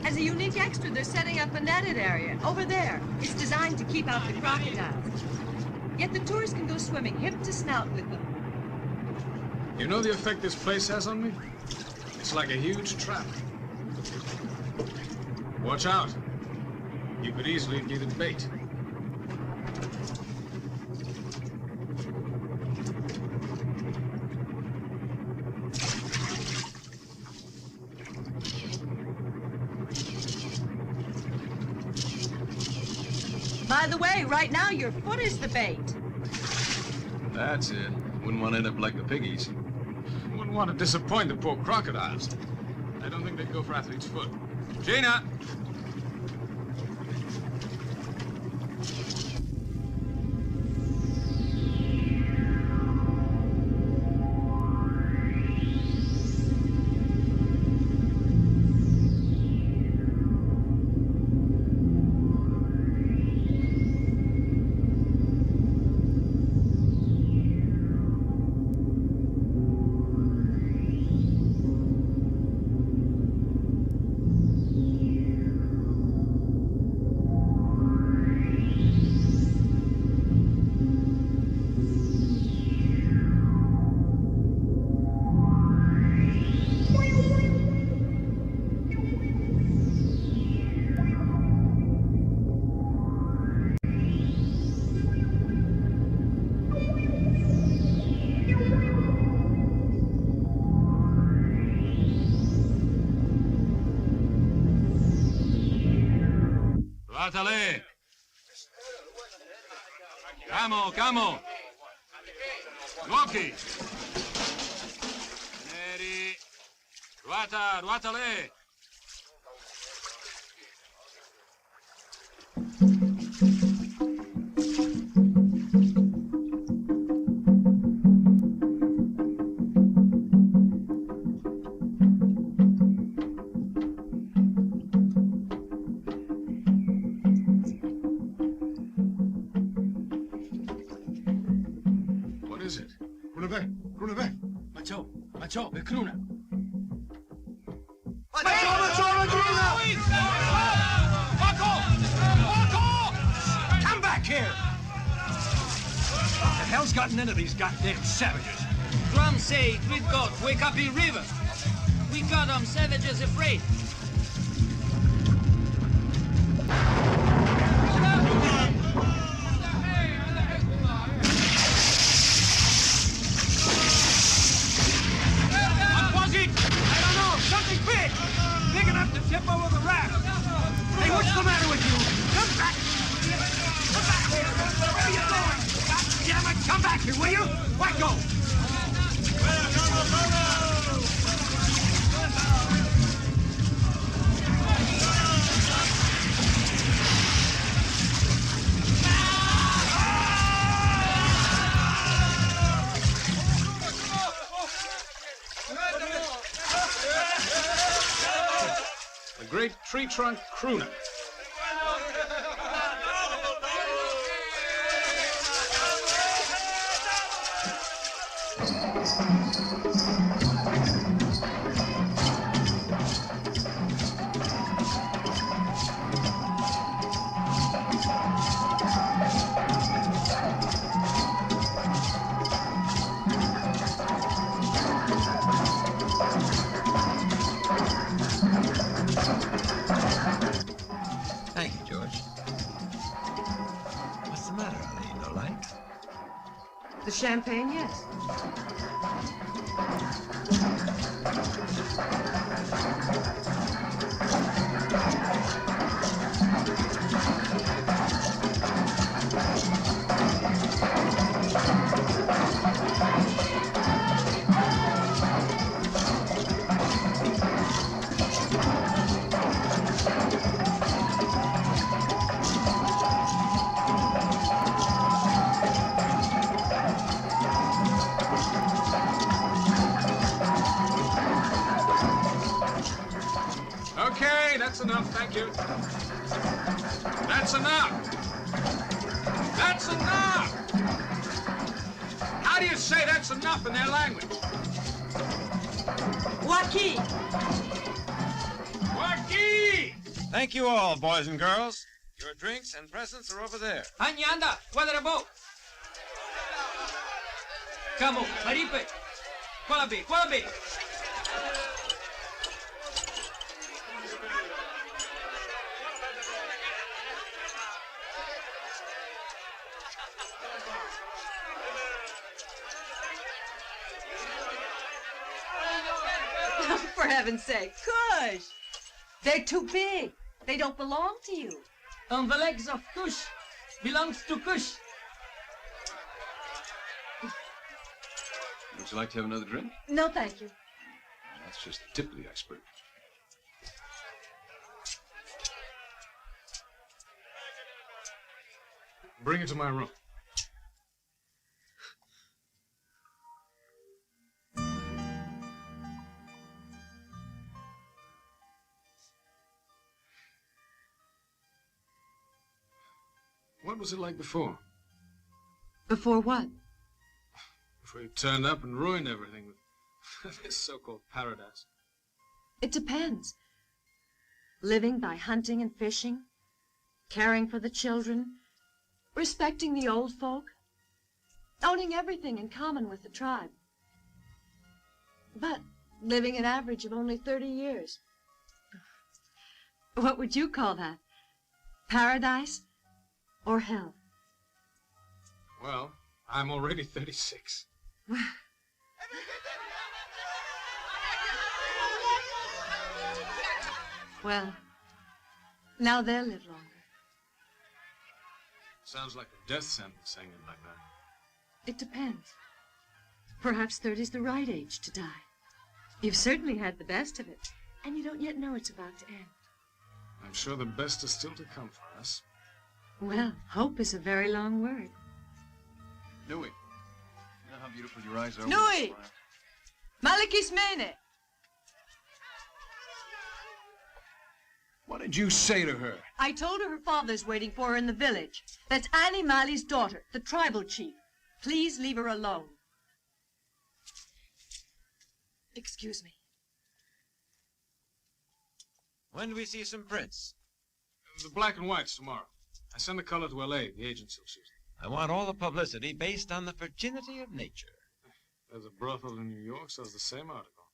As a unique extra, they're setting up a netted area over there. It's designed to keep out the crocodiles. Yet the tourists can go swimming hip to snout with them. You know the effect this place has on me? It's like a huge trap. Watch out. You could easily be the bait. By the way, right now your foot is the bait. That's it. Wouldn't want to end up like the piggies. Wouldn't want to disappoint the poor crocodiles. I don't think they'd go for athlete's foot. Gina! Ruatale! Camo, camo! Luochi! Neri! Ruatale! What is it? Cruna, Macho, the Cruna. Come back here! What the hell's gotten into these goddamn savages? Drums say, Tweet God, wake up in river. We got them savages afraid. Tip over the raft! Hey, what's the matter with you? Come back! Come back here! Where are you going? God damn it! Come back here, will you? Let go! The great tree trunk crooner. Thank you, George. What's the matter, Eileen? No light? The champagne, yes. that's enough. Thank you. That's enough. That's enough! How do you say that's enough in their language? Waki! Waki! Thank you all, boys and girls. Your drinks and presents are over there. Anyanda, quadrabo. Kamu, maripe. Qualabi, qualabi. For heaven's sake, Kush! They're too big. They don't belong to you. The legs of Kush belongs to Kush. Would you like to have another drink? No, thank you. That's just the tip of the iceberg. Bring it to my room. What was it like before? Before what? Before you turned up and ruined everything with this so-called paradise. It depends. Living by hunting and fishing, caring for the children, respecting the old folk, owning everything in common with the tribe. But living an average of only 30 years. What would you call that? Paradise or hell? Well, I'm already 36. Well, now they'll live longer. Sounds like a death sentence saying it like that. It depends. Perhaps 30's the right age to die. You've certainly had the best of it, and you don't yet know it's about to end. I'm sure the best is still to come for us. Well, hope is a very long word. Nui, you know how beautiful your eyes are? Nui! Malikis Mene! What did you say to her? I told her father's waiting for her in the village. That's Annie Mali's daughter, the tribal chief. Please leave her alone. Excuse me. When do we see some prints? The black and whites tomorrow. I send the color to L.A. The agency will choose I want all the publicity based on the virginity of nature. There's a brothel in New York says the same article.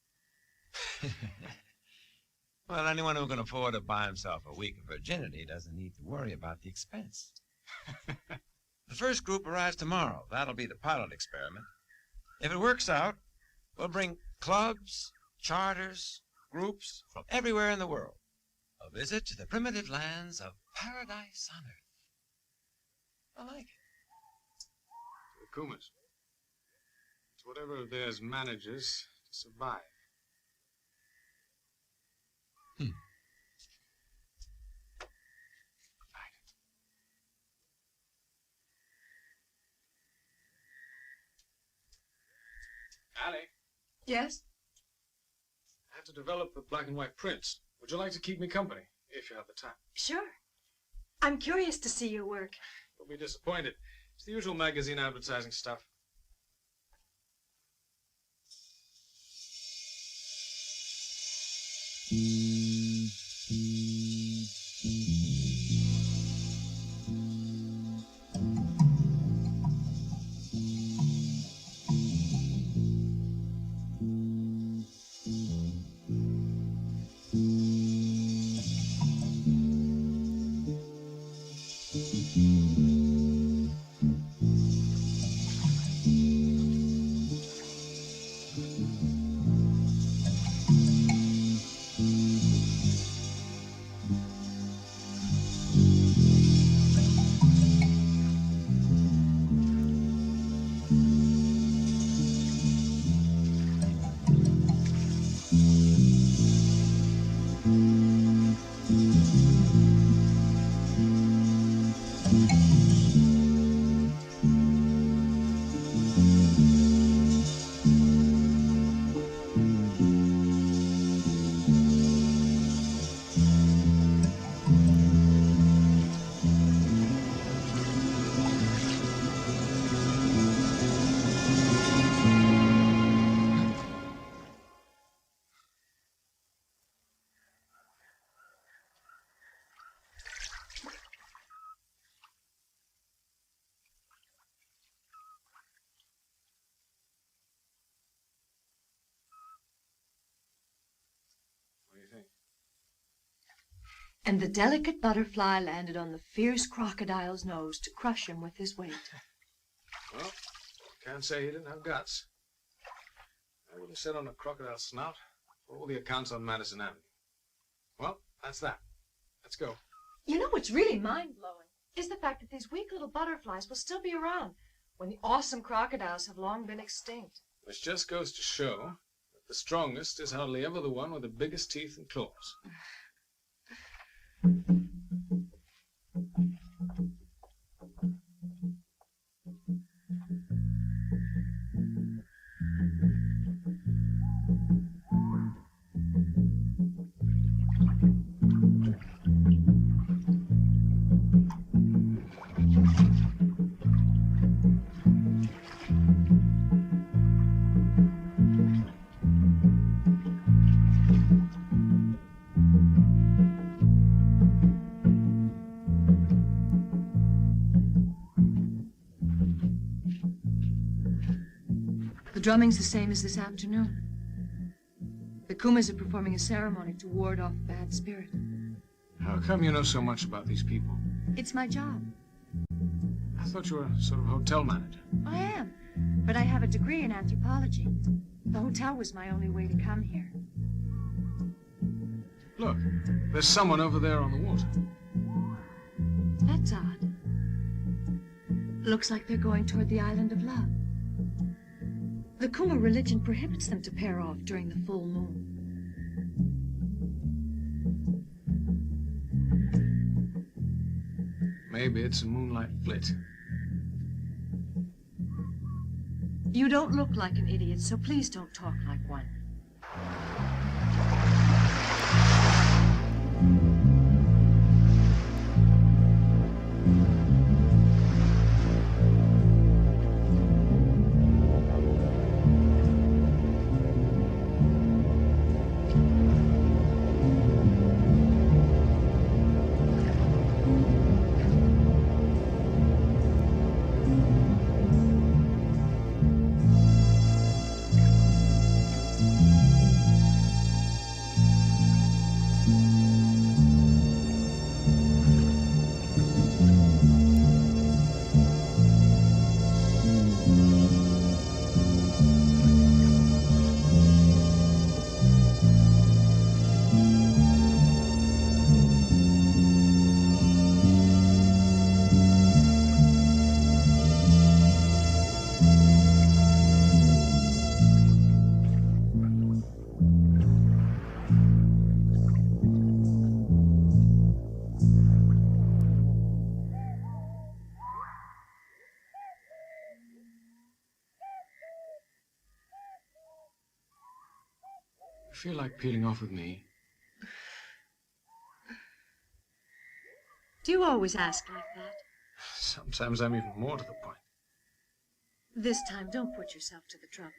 Well, anyone who can afford to buy himself a week of virginity doesn't need to worry about the expense. The first group arrives tomorrow. That'll be the pilot experiment. If it works out, we'll bring clubs, charters, groups from everywhere in the world. A visit to the primitive lands of paradise on earth. I like it. The Kumas. It's whatever of theirs manages to survive. Allie? Yes? I have to develop the black and white prints. Would you like to keep me company, if you have the time? Sure. I'm curious to see your work. You'll be disappointed. It's the usual magazine advertising stuff. And the delicate butterfly landed on the fierce crocodile's nose to crush him with his weight. Well, can't say he didn't have guts. I would have sat on a crocodile's snout for all the accounts on Madison Avenue. Well, that's that. Let's go. You know what's really mind-blowing is the fact that these weak little butterflies will still be around when the awesome crocodiles have long been extinct. Which just goes to show that the strongest is hardly ever the one with the biggest teeth and claws. The drumming's the same as this afternoon. The Kumas are performing a ceremony to ward off bad spirit. How come you know so much about these people? It's my job. I thought you were sort of a hotel manager. I am, but I have a degree in anthropology. The hotel was my only way to come here. Look, there's someone over there on the water. That's odd. Looks like they're going toward the Island of Love. The Kuma religion prohibits them to pair off during the full moon. Maybe it's a moonlight flit. You don't look like an idiot, so please don't talk like one. Feel like peeling off with me? Do you always ask like that? Sometimes I'm even more to the point. This time, don't put yourself to the trouble.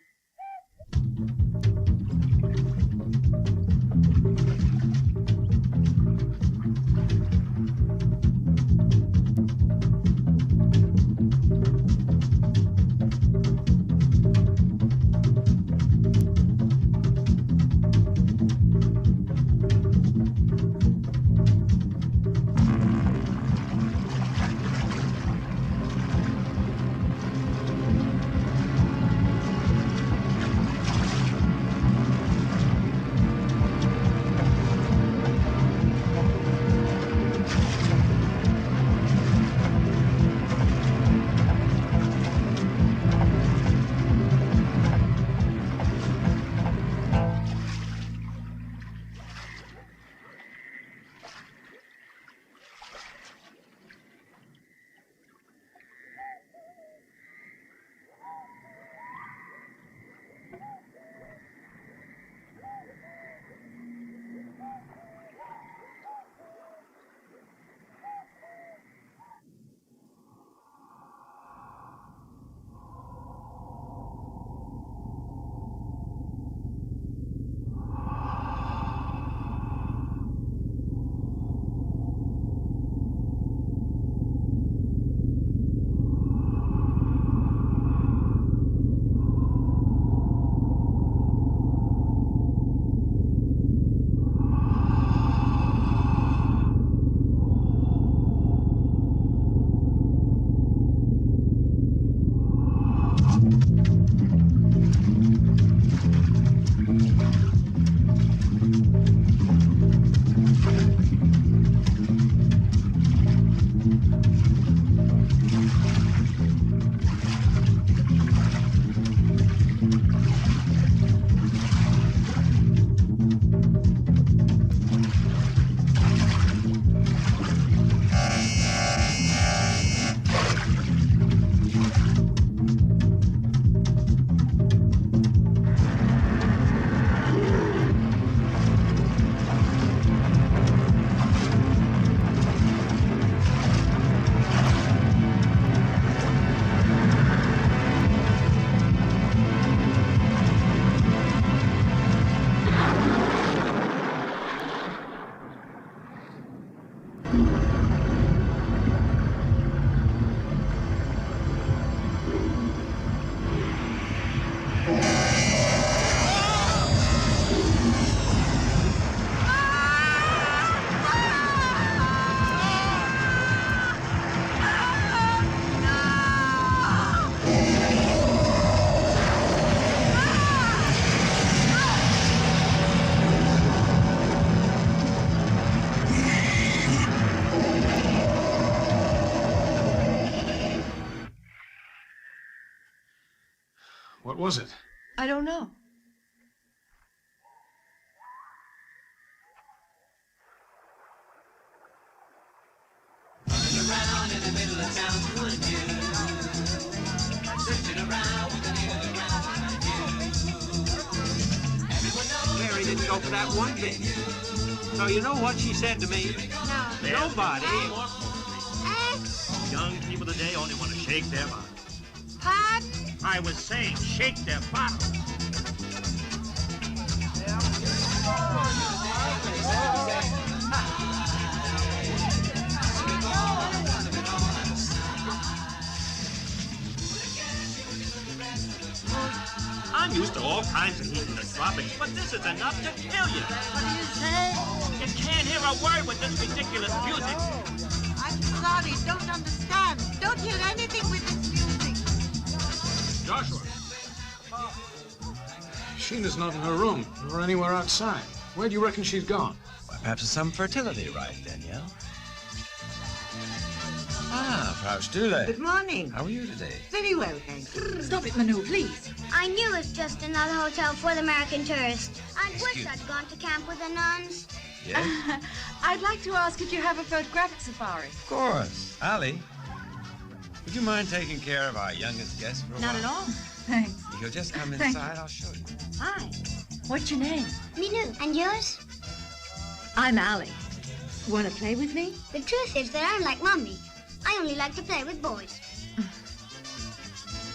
What was it? I don't know. Around in the middle of town, would you? Searching around with the needle around you. Mary didn't go for that one bit. So you know what she said to me? No. Nobody. Young people today only want to shake their bottom. Pardon? I was saying shake their bottom. I'm used to all kinds of heat in the tropics, but this is enough to kill you. What do you say? You can't hear a word with this ridiculous music. I'm sorry, don't understand. Don't hear anything with this music. Joshua. Sheena's not in her room, nor anywhere outside. Where do you reckon she's gone? Well, perhaps it's some fertility rite, Danielle. Ah, Frau Stühle. Good morning. How are you today? Very well, thanks. Stop it, Manu, please. I knew it was just another hotel for the American tourists. I wish I'd gone to camp with the nuns. Yes? I'd like to ask if you have a photographic safari. Of course. Ali, would you mind taking care of our youngest guest for a while? Not at all. Thanks. If you'll just come Thank inside, I'll show you. Hi. What's your name? Minu, and yours? I'm Allie. Want to play with me? The truth is that I'm like Mommy. I only like to play with boys.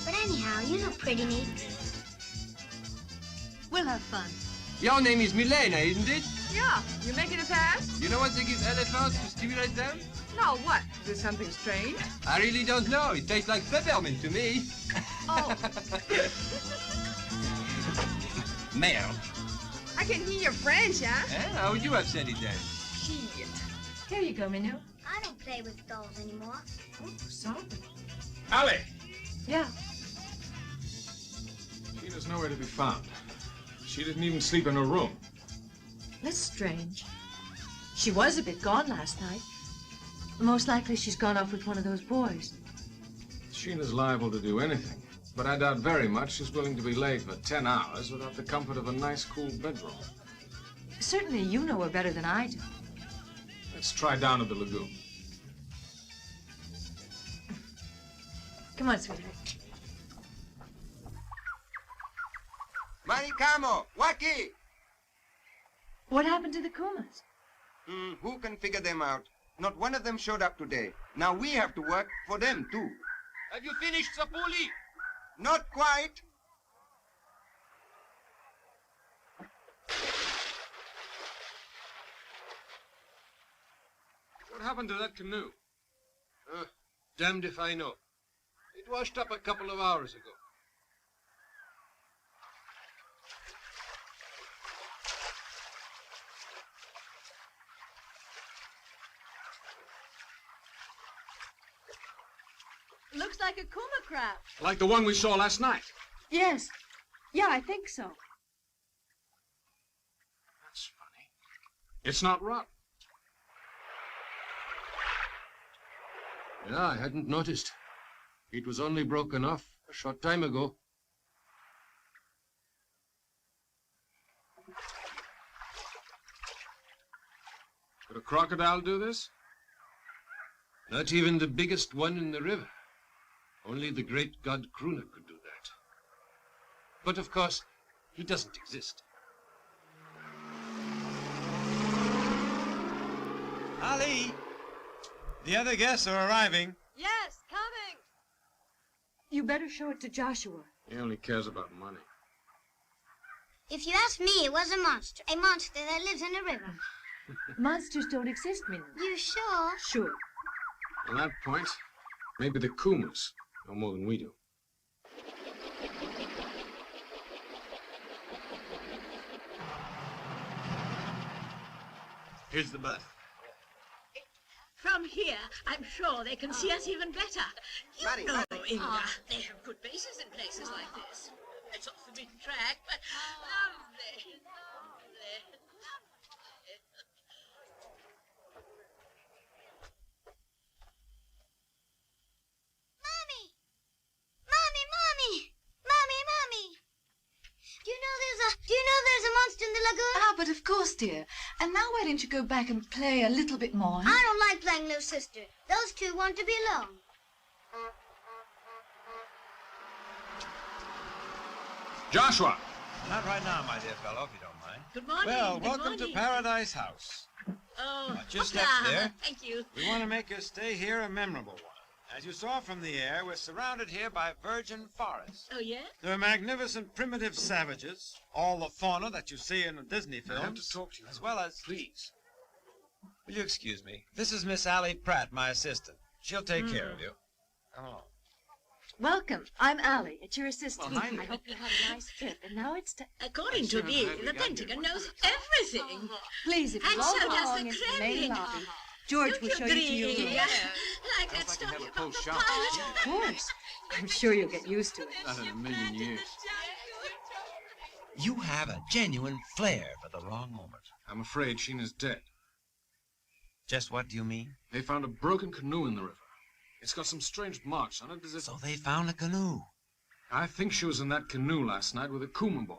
But anyhow, you look pretty neat. We'll have fun. Your name is Milena, isn't it? Yeah. You making a pass? You know what they give elephants to stimulate them? No, what? Is there something strange? I really don't know. It tastes like peppermint to me. Oh. Merde. I can hear your French, huh? How would you have said it then? Shit. Here you go, Minu. I don't play with dolls anymore. Oh, sorry. Ali! Yeah. Sheena's nowhere to be found. She didn't even sleep in her room. That's strange. She was a bit gone last night. Most likely she's gone off with one of those boys. Sheena's liable to do anything, but I doubt very much she's willing to be laid for 10 hours without the comfort of a nice, cool bedroom. Certainly you know her better than I do. Let's try down at the lagoon. Come on, sweetheart. Maricamo! Waki! What happened to the Kumas? Who can figure them out? Not one of them showed up today. Now we have to work for them, too. Have you finished, Sapuli? Not quite. What happened to that canoe? Damned if I know. It washed up a couple of hours ago. Looks like a Kuma crab. Like the one we saw last night. Yes. Yeah, I think so. That's funny. It's not rotten. Yeah, I hadn't noticed. It was only broken off a short time ago. Could a crocodile do this? Not even the biggest one in the river. Only the great god Kruna could do that. But of course, he doesn't exist. Ali! The other guests are arriving. Yes, coming. You better show it to Joshua. He only cares about money. If you ask me, it was a monster. A monster that lives in a river. Monsters don't exist, Minnie. You sure? Sure. On that point, maybe the Kumas know more than we do. Here's the bus. From here, I'm sure they can see us even better. You Maddie, know, Maddie. Inga, they have good bases in places like this. It's off the beaten track, but lovely, lovely, lovely. Mommy! Mommy, Mommy! Mommy, Mommy! Do you know there's a monster in the lagoon? Ah, but of course, dear. And now why don't you go back and play a little bit more? I don't like playing little sister. Those two want to be alone. Joshua! Not right now, my dear fellow, if you don't mind. Good morning. Well, good welcome morning. to Paradise House. Oh, Watch your steps there. Thank you. We want to make your stay here a memorable one. As you saw from the air, we're surrounded here by virgin forests. Oh, yeah? There are magnificent primitive savages, all the fauna that you see in the Disney films. I have to talk to you. As well as... Please. Will you excuse me? This is Miss Allie Pratt, my assistant. She'll take care of you. Come along. Welcome. I'm Allie. It's your assistant. Well, hi there. I hope you had a nice trip. And now it's time. According to me, the Pentagon knows everything. Please, if you And all so go does along the into the main Kremlin. lobby, George will show you to your room. Yeah. Like that story about the pilot. Of course. I'm sure you'll get used to it. Not in a million years. You have a genuine flair for the wrong moment. I'm afraid Sheena's dead. Just what do you mean? They found a broken canoe in the river. It's got some strange marks on it as if... So they found a canoe. I think she was in that canoe last night with a Kuma boy.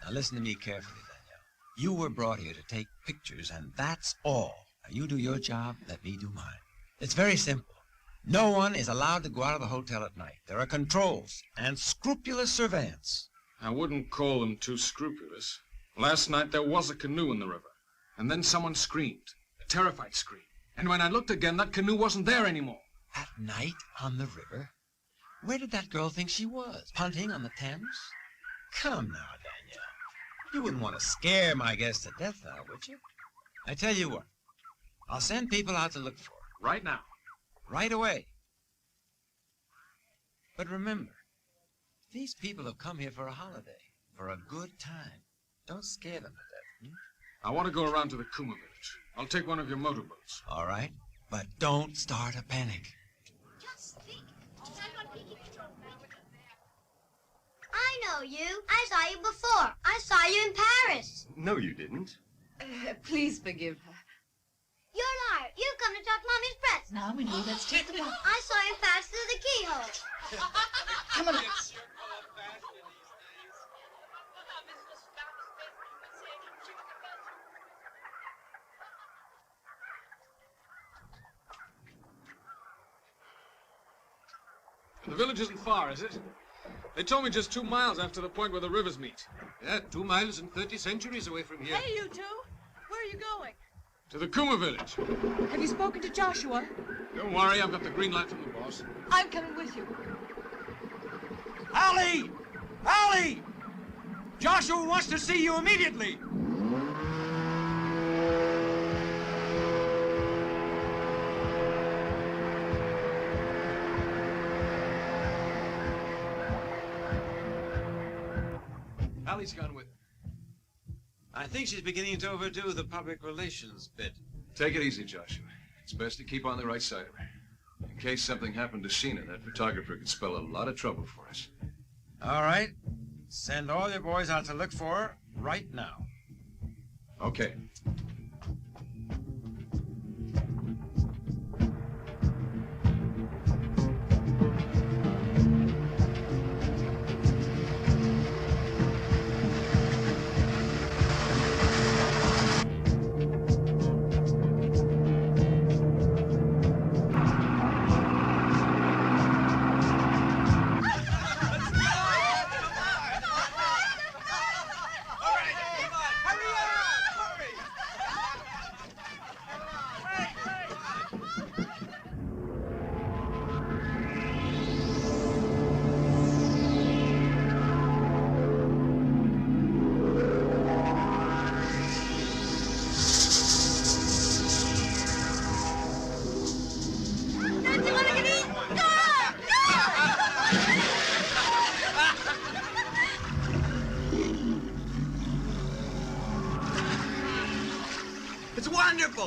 Now listen to me carefully, Danielle. You were brought here to take pictures, and that's all. Now you do your job, let me do mine. It's very simple. No one is allowed to go out of the hotel at night. There are controls and scrupulous surveillance. I wouldn't call them too scrupulous. Last night there was a canoe in the river. And then someone screamed. A terrified scream. And when I looked again, that canoe wasn't there anymore. At night on the river? Where did that girl think she was? Punting on the Thames? Come now, Danielle. You wouldn't want to scare my guest to death now, would you? I tell you what. I'll send people out to look for her. Right now. Right away. But remember, these people have come here for a holiday, for a good time. Don't scare them to death. I want to go around to the Kuma village. I'll take one of your motorboats. All right, but don't start a panic. I know you. I saw you before. I saw you in Paris. No, you didn't. Please forgive her. You're a liar. You've come to talk Mommy's breath. Now, Minnie, let's take the walk. I saw him pass through the keyhole. Come on. The village isn't far, is it? They told me just 2 miles after the point where the rivers meet. Yeah, 2 miles and 30 centuries away from here. Hey, you two. Where are you going? To the Kuma village. Have you spoken to Joshua? Don't worry, I've got the green light from the boss. I'm coming with you. Allie! Allie! Joshua wants to see you immediately. Allie's gone with her. I think she's beginning to overdo the public relations bit. Take it easy, Joshua. It's best to keep on the right side of her. In case something happened to Sheena, that photographer could spell a lot of trouble for us. All right. Send all your boys out to look for her right now. Okay.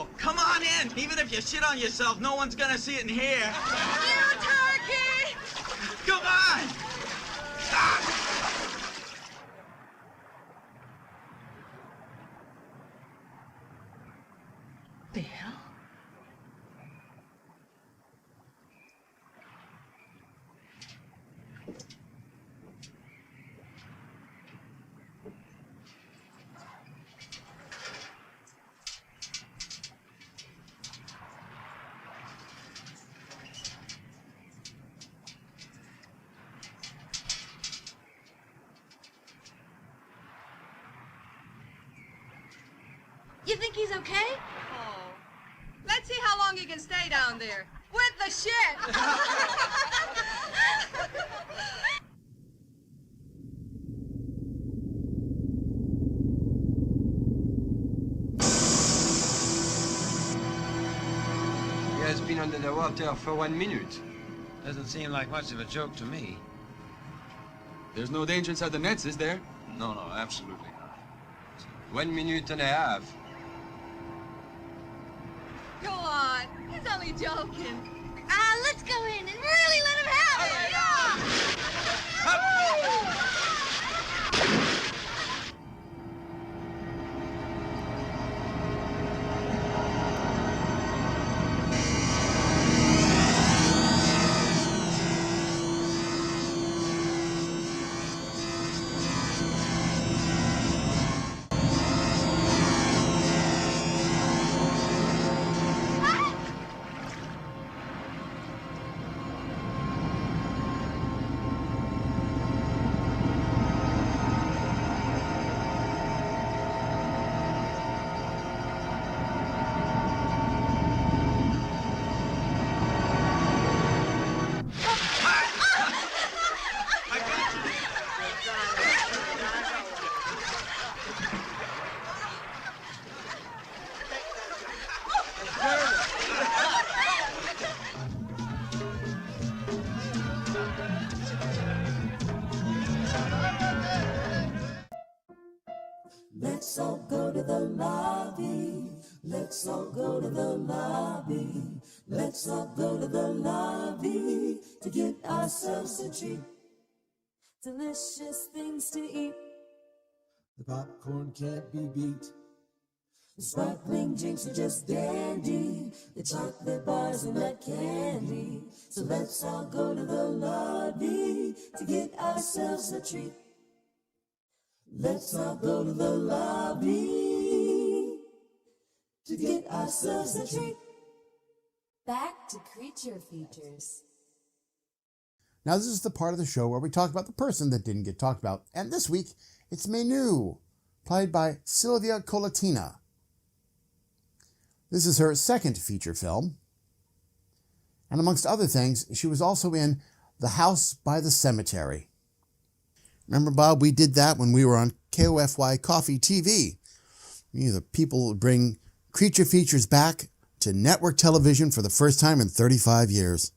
Oh, come on in. Even if you shit on yourself, no one's gonna see it in here. You turkey! Come on! Ah! Bill? You think he's okay? Oh. Let's see how long he can stay down there. With the shit! He has been under the water for 1 minute. Doesn't seem like much of a joke to me. There's no danger inside the nets, is there? No, absolutely not. 1 minute and a half. Go on. He's only joking. Let's go in and really let him have it. Let's all go to the lobby. Let's all go to the lobby. Let's all go to the lobby to get ourselves a treat. Delicious things to eat. The popcorn can't be beat. The sparkling drinks are just dandy. The chocolate bars and that candy. So let's all go to the lobby to get ourselves a treat. Let's all go to the lobby to get ourselves a treat. Back to creature features. Now this is the part of the show where we talk about the person that didn't get talked about. And this week, it's Menu, played by Silvia Colatina. This is her second feature film. And amongst other things, she was also in The House by the Cemetery. Remember, Bob, we did that when we were on KOFY Coffee TV. The people bring creature features back to network television for the first time in 35 years.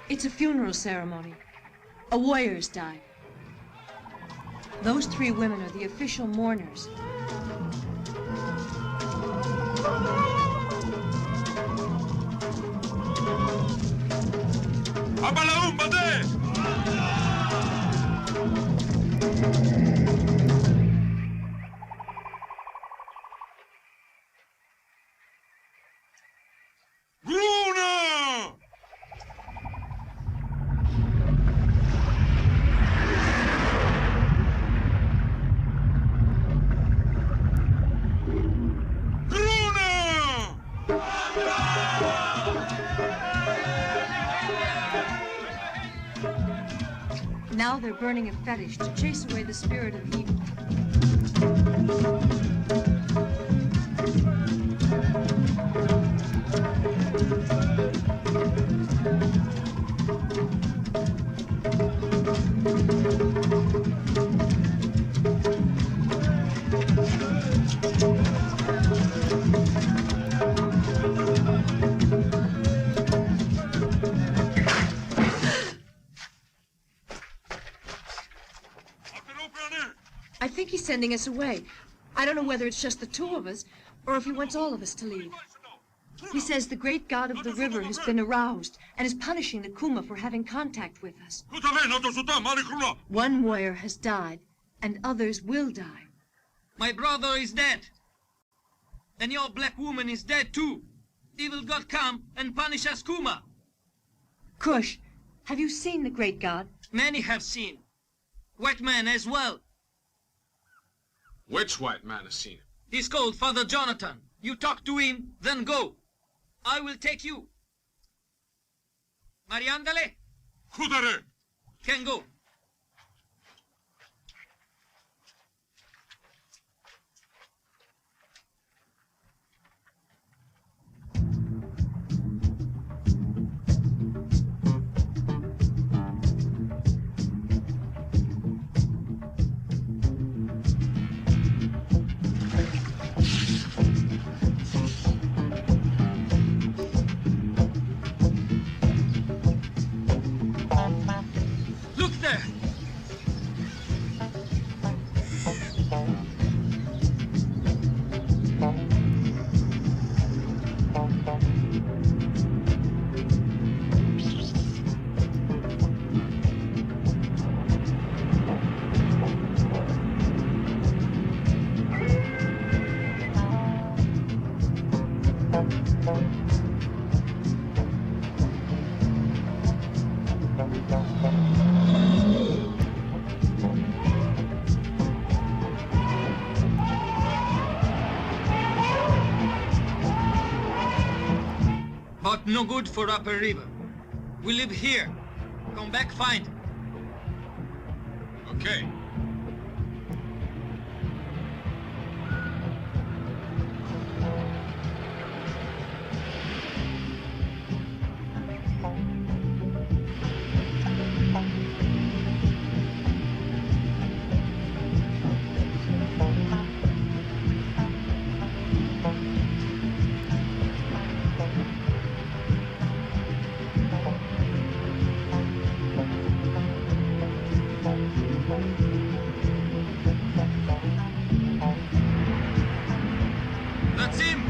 It's a funeral ceremony. A warrior's died. Those three women are the official mourners. Now they're burning a fetish to chase away the spirit of evil. I think he's sending us away. I don't know whether it's just the two of us, or if he wants all of us to leave. He says the great god of the river has been aroused and is punishing the Kuma for having contact with us. One warrior has died, and others will die. My brother is dead. And your black woman is dead too. Evil god come and punish us Kuma. Kush, have you seen the great god? Many have seen. White man as well. Which white man has seen him? He's called Father Jonathan. You talk to him, then go. I will take you. Mariandale? Kudare! Can go. Look there! But no good for Upper River. We live here. Come back, find. Okay. That's him!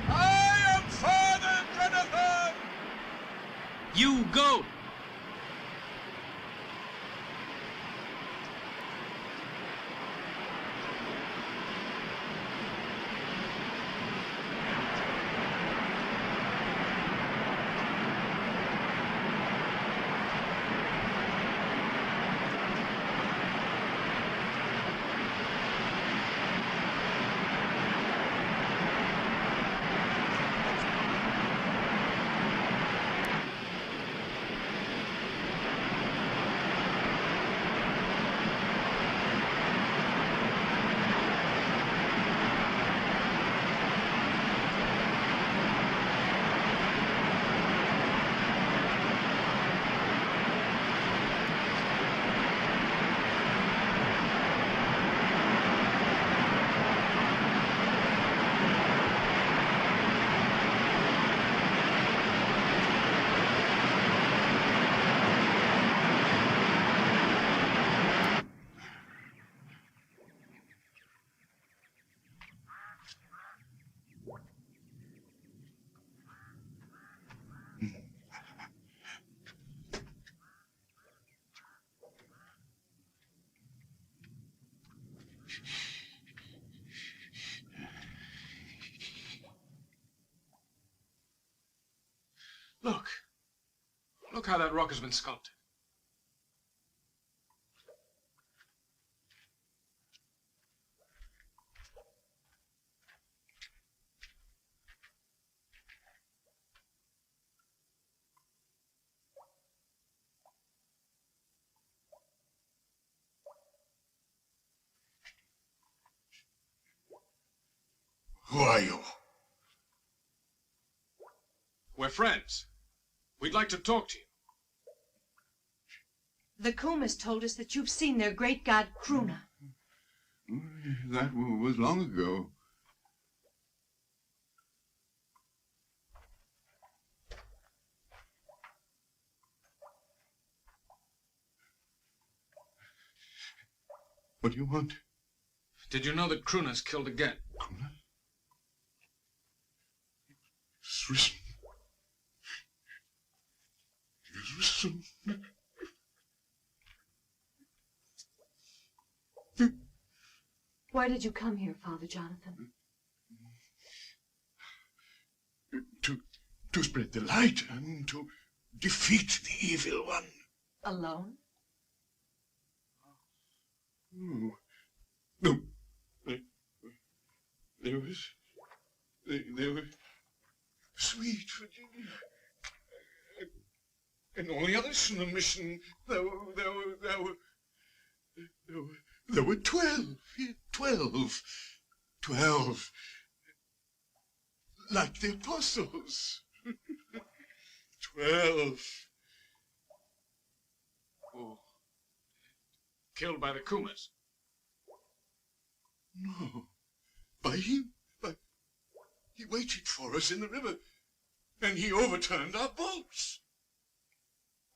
I am Father Jonathan! You go! Look. Look how that rock has been sculpted. Who are you? We're friends. We'd like to talk to you. The Kumas told us that you've seen their great god, Kruna. That was long ago. What do you want? Did you know that Kruna's killed again? Kruna? He's risen. He's risen. Why did you come here, Father Jonathan? To spread the light and to defeat the evil one. Alone? No. There were sweet Virginia. And all the others from the mission. There were 12. 12. Like the apostles. 12. Oh. Killed by the Kumas? No. By him. He waited for us in the river. And he overturned our boats.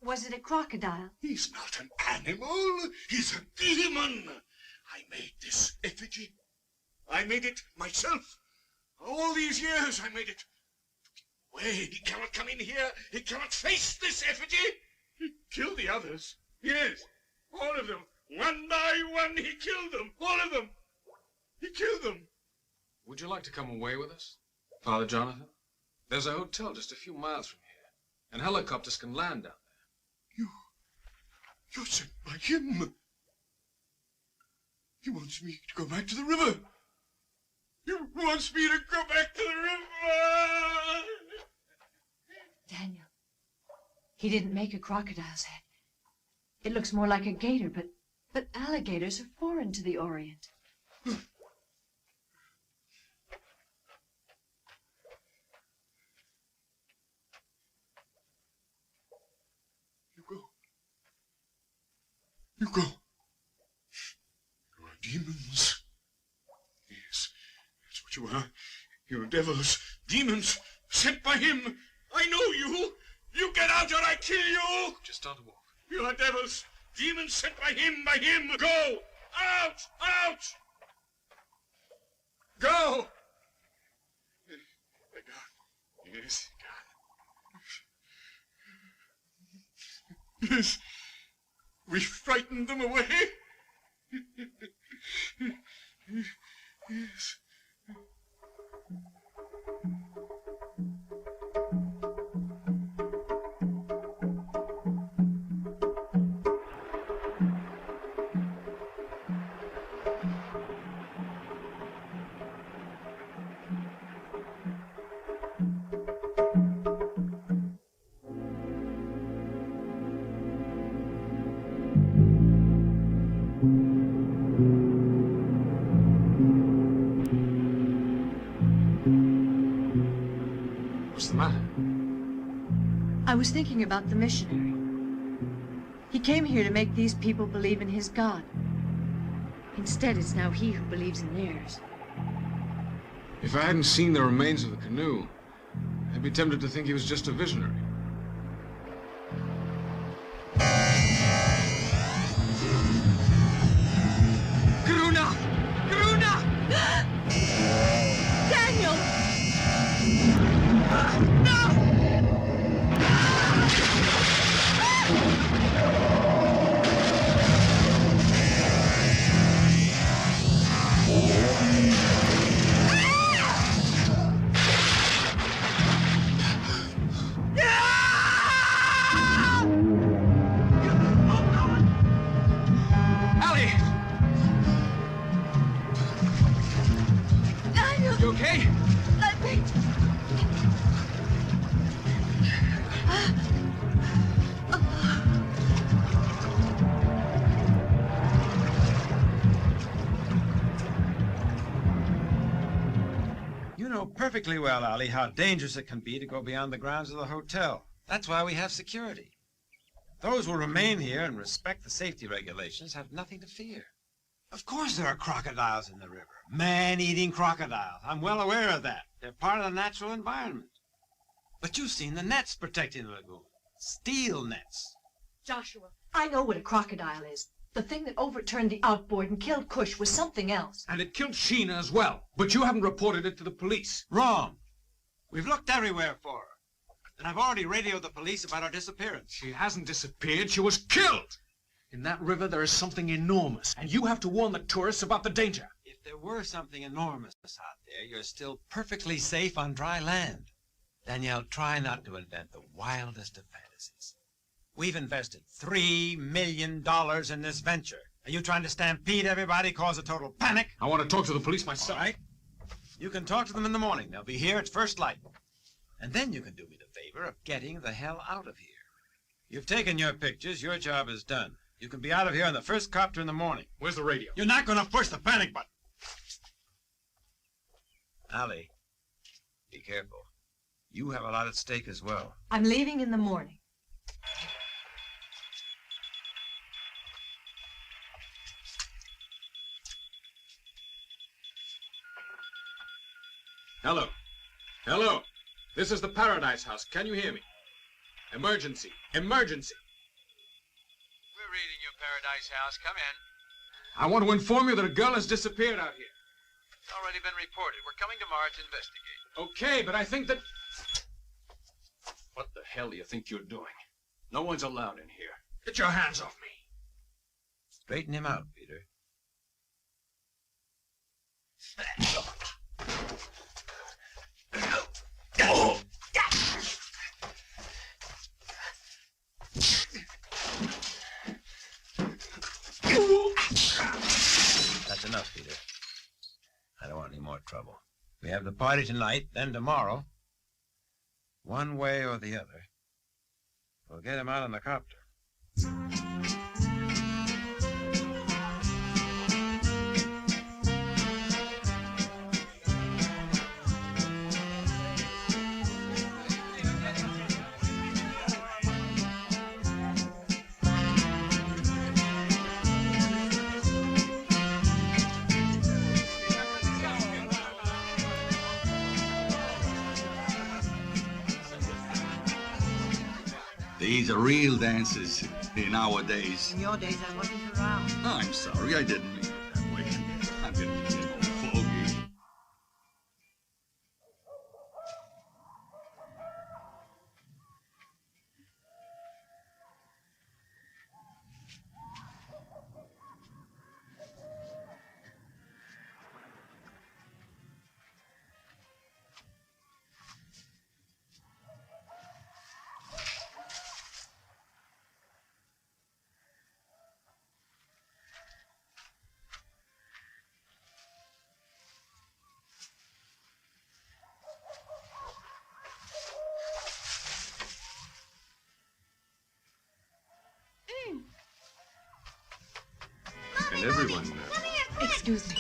Was it a crocodile? He's not an animal. He's a demon. I made this effigy. I made it myself. All these years I made it. Wait, he cannot come in here. He cannot face this effigy. He killed the others. Yes, all of them. One by one, he killed them. All of them. He killed them. Would you like to come away with us, Father Jonathan? There's a hotel just a few miles from here, and helicopters can land down there. You're sent by him. He wants me to go back to the river. He wants me to go back to the river. Daniel, he didn't make a crocodile's head. It looks more like a gator, but alligators are foreign to the Orient. You go. You are demons. Yes, that's what you are. You're devils, demons, sent by him. I know you. You get out or I kill you. Just start to walk. You are devils, demons sent by him, Go! Out! Out! Go! They're gone. Yes, gone. Yes. We frightened them away. Yes. What's the matter? I was thinking about the missionary. He came here to make these people believe in his God. Instead, it's now he who believes in theirs. If I hadn't seen the remains of the canoe, I'd be tempted to think he was just a visionary. Kruna! Kruna! Daniel! Allie! Daniel! You okay? Let me... You know perfectly well, Ali, how dangerous it can be to go beyond the grounds of the hotel. That's why we have security. Those who remain here and respect the safety regulations have nothing to fear. Of course there are crocodiles in the river. Man-eating crocodiles. I'm well aware of that. They're part of the natural environment. But you've seen the nets protecting the lagoon. Steel nets. Joshua, I know what a crocodile is. The thing that overturned the outboard and killed Cush was something else. And it killed Sheena as well. But you haven't reported it to the police. Wrong. We've looked everywhere for her. And I've already radioed the police about her disappearance. She hasn't disappeared. She was killed. In that river, there is something enormous, and you have to warn the tourists about the danger. If there were something enormous out there, you're still perfectly safe on dry land. Danielle, try not to invent the wildest of fantasies. We've invested $3 million in this venture. Are you trying to stampede everybody, cause a total panic? I want to talk to the police myself. All right. You can talk to them in the morning. They'll be here at first light. And then you can do me the favor of getting the hell out of here. You've taken your pictures. Your job is done. You can be out of here on the first copter in the morning. Where's the radio? You're not going to push the panic button. Ali, be careful. You have a lot at stake as well. I'm leaving in the morning. Hello. Hello. This is the Paradise House. Can you hear me? Emergency. Emergency. We're reading your Paradise House. Come in. I want to inform you that a girl has disappeared out here. It's already been reported. We're coming tomorrow to investigate. Okay, but I think that... What the hell do you think you're doing? No one's allowed in here. Get your hands off me. Straighten him out, Peter. That's enough, Peter. I don't want any more trouble. We have the party tonight, then tomorrow. One way or the other, we'll get him out on the copter. These are real dances in our days. In your days, I wasn't around. I'm sorry, I didn't mean it that way. I'm getting a little foggy. And everyone... Excuse me.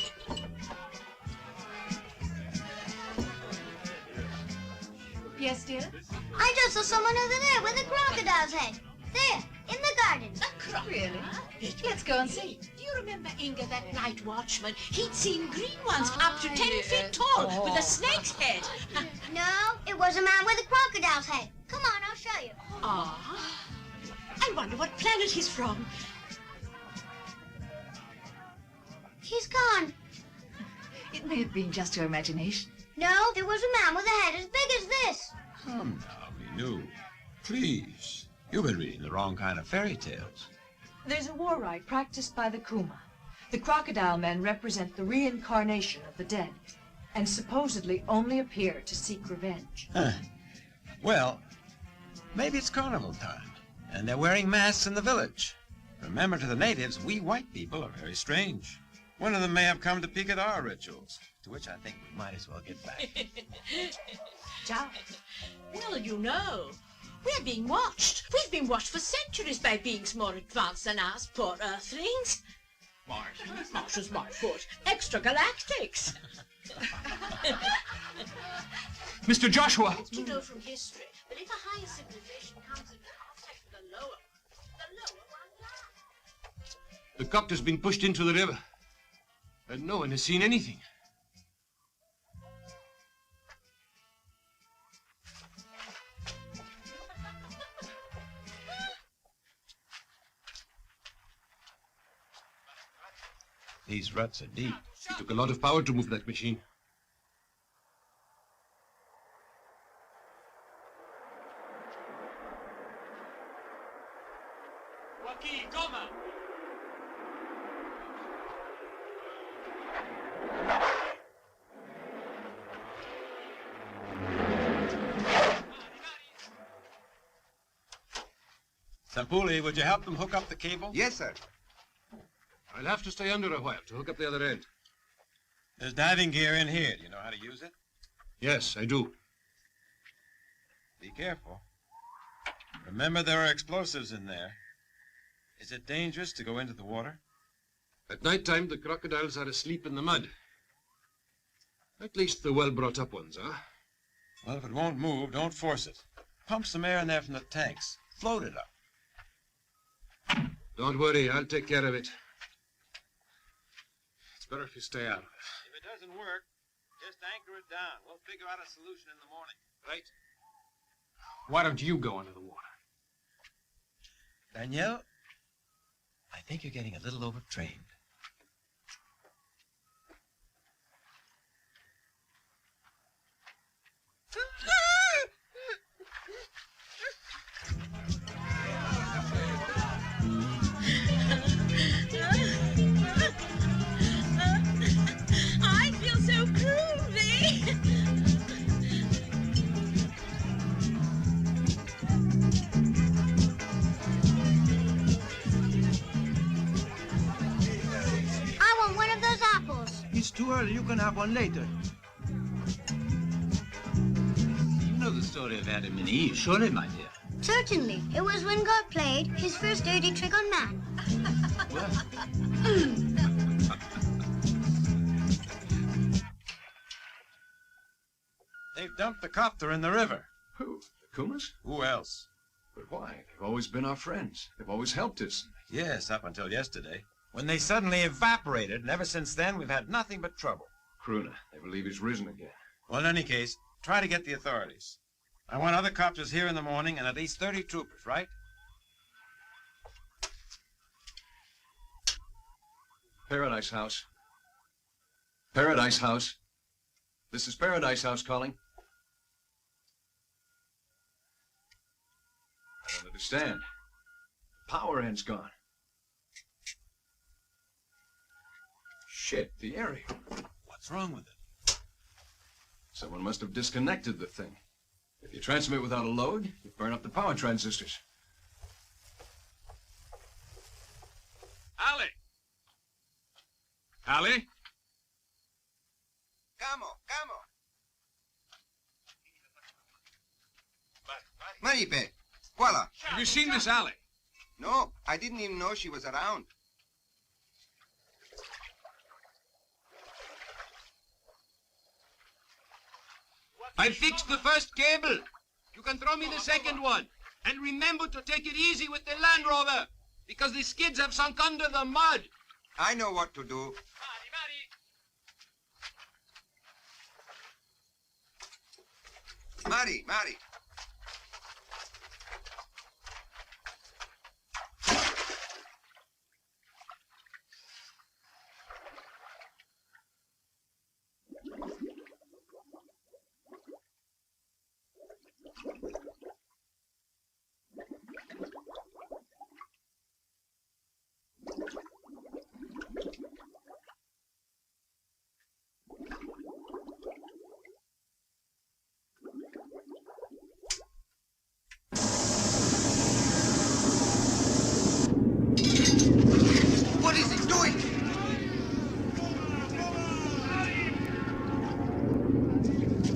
Yes, dear? I just saw someone over there with a crocodile's head. There, in the garden. Really? Let's go and see. Do you remember, Inga, that night watchman? He'd seen green ones up to 10 feet tall with a snake's head. No, it was a man with a crocodile's head. Come on, I'll show you. Ah, I wonder what planet he's from. He's gone. It may have been just your imagination. No, there was a man with a head as big as this. Come now, Minu. Please. You've been reading the wrong kind of fairy tales. There's a war rite practiced by the Kuma. The crocodile men represent the reincarnation of the dead, and supposedly only appear to seek revenge. Huh. Well, maybe it's carnival time, and they're wearing masks in the village. Remember, to the natives, we white people are very strange. One of them may have come to peek at our rituals, to which I think we might as well get back. Ciao. Well, you know, we're being watched. We've been watched for centuries by beings more advanced than us, poor earthlings. Martians, my foot. Extragalactics. Mr. Joshua! It's to know from history. But if a higher civilization comes into contact with a lower one dies. The copter's been pushed into the river, and no one has seen anything. These ruts are deep. It took a lot of power to move that machine. Sampuli, would you help them hook up the cable? Yes, sir. I'll have to stay under a while to hook up the other end. There's diving gear in here. Do you know how to use it? Yes, I do. Be careful. Remember, there are explosives in there. Is it dangerous to go into the water? At night time, the crocodiles are asleep in the mud. At least the well-brought-up ones are. Well, if it won't move, don't force it. Pump some air in there from the tanks. Float it up. Don't worry, I'll take care of it. It's better if you stay out of it. If it doesn't work, just anchor it down. We'll figure out a solution in the morning. Right? Why don't you go into the water? Danielle, I think you're getting a little overtrained. I feel so groovy. I want one of those apples. It's too early. You can have one later. You know the story of Adam and Eve, surely, my dear. Certainly. It was when God played his first dirty trick on man. They've dumped the copter in the river. Who? The Kumas? Who else? But why? They've always been our friends. They've always helped us. Yes, up until yesterday, when they suddenly evaporated, and ever since then, we've had nothing but trouble. Kruna, they believe he's risen again. Well, in any case, try to get the authorities. I want other copters here in the morning and at least 30 troopers, right? Paradise House. Paradise House. This is Paradise House calling. I don't understand. The power end's gone. Shit, the area. What's wrong with it? Someone must have disconnected the thing. If you transmit without a load, you burn up the power transistors. Allie! Allie? Come. Maripe, voila. Have you seen Miss Allie? No, I didn't even know she was around. I fixed the first cable. You can throw me the second one. And remember to take it easy with the Land Rover, because the skids have sunk under the mud. I know what to do. Mari. What is it doing?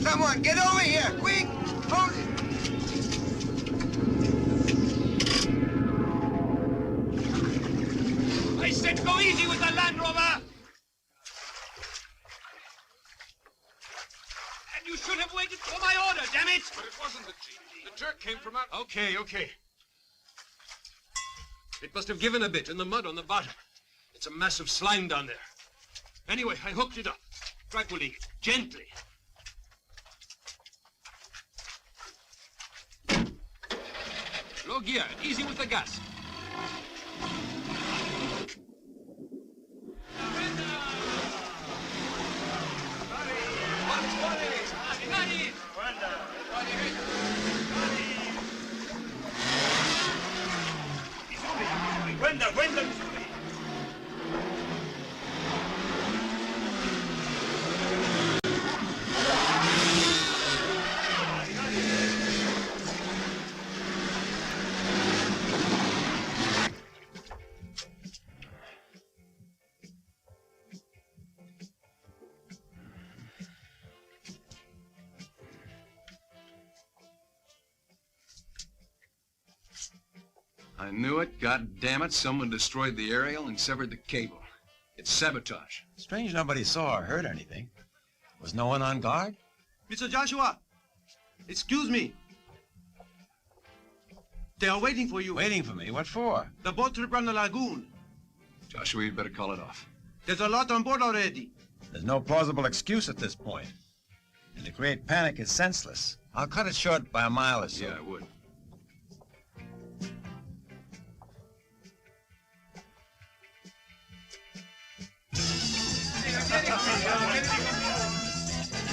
Someone, get over here, quick! Hold it! I said go easy with the Land Rover. You should have waited for my order, damn it! But it wasn't the jeep. The jerk came from out... Okay. It must have given a bit in the mud on the bottom. It's a mass of slime down there. Anyway, I hooked it up. Try pulling it. Gently. Low gear. Easy with the gas. Cuenta. I knew it. God damn it. Someone destroyed the aerial and severed the cable. It's sabotage. Strange nobody saw or heard anything. Was no one on guard? Mr. Joshua, excuse me. They are waiting for you. Waiting for me? What for? The boat trip around the lagoon. Joshua, you'd better call it off. There's a lot on board already. There's no plausible excuse at this point. And to create panic is senseless. I'll cut it short by a mile or so. Yeah, I would.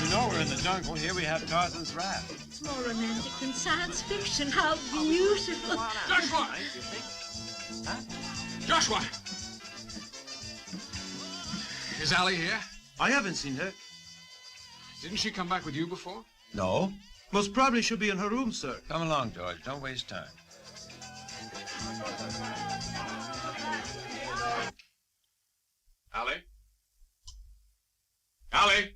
You know we're in the jungle. Here we have Tarzan's raft. It's more romantic than science fiction. How beautiful. Joshua! Joshua! Is Allie here? I haven't seen her. Didn't she come back with you before? No. Most probably she'll be in her room, sir. Come along, George. Don't waste time. Allie? Allie?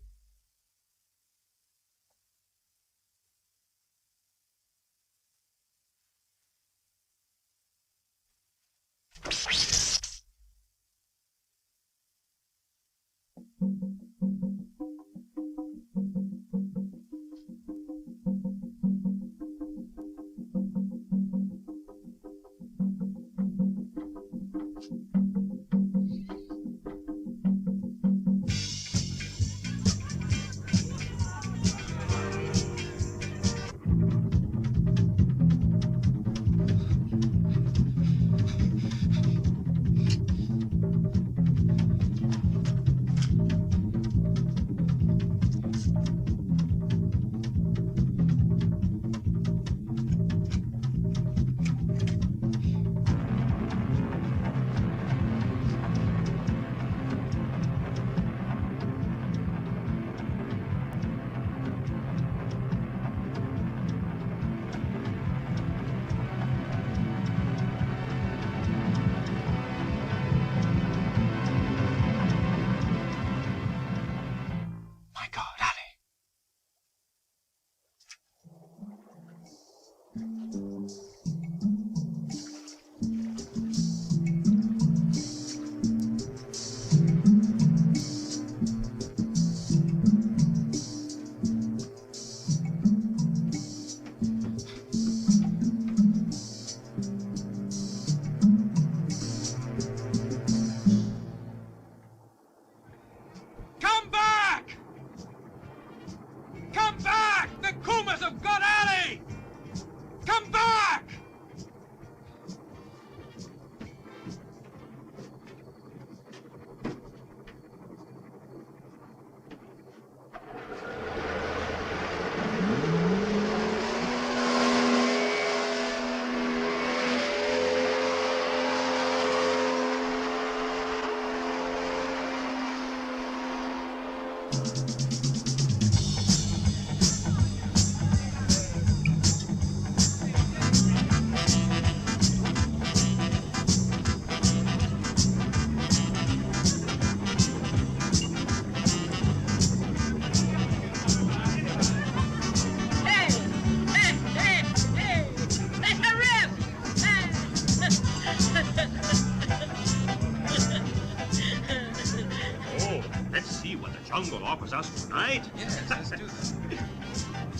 Offers us tonight. Yes, let's do that.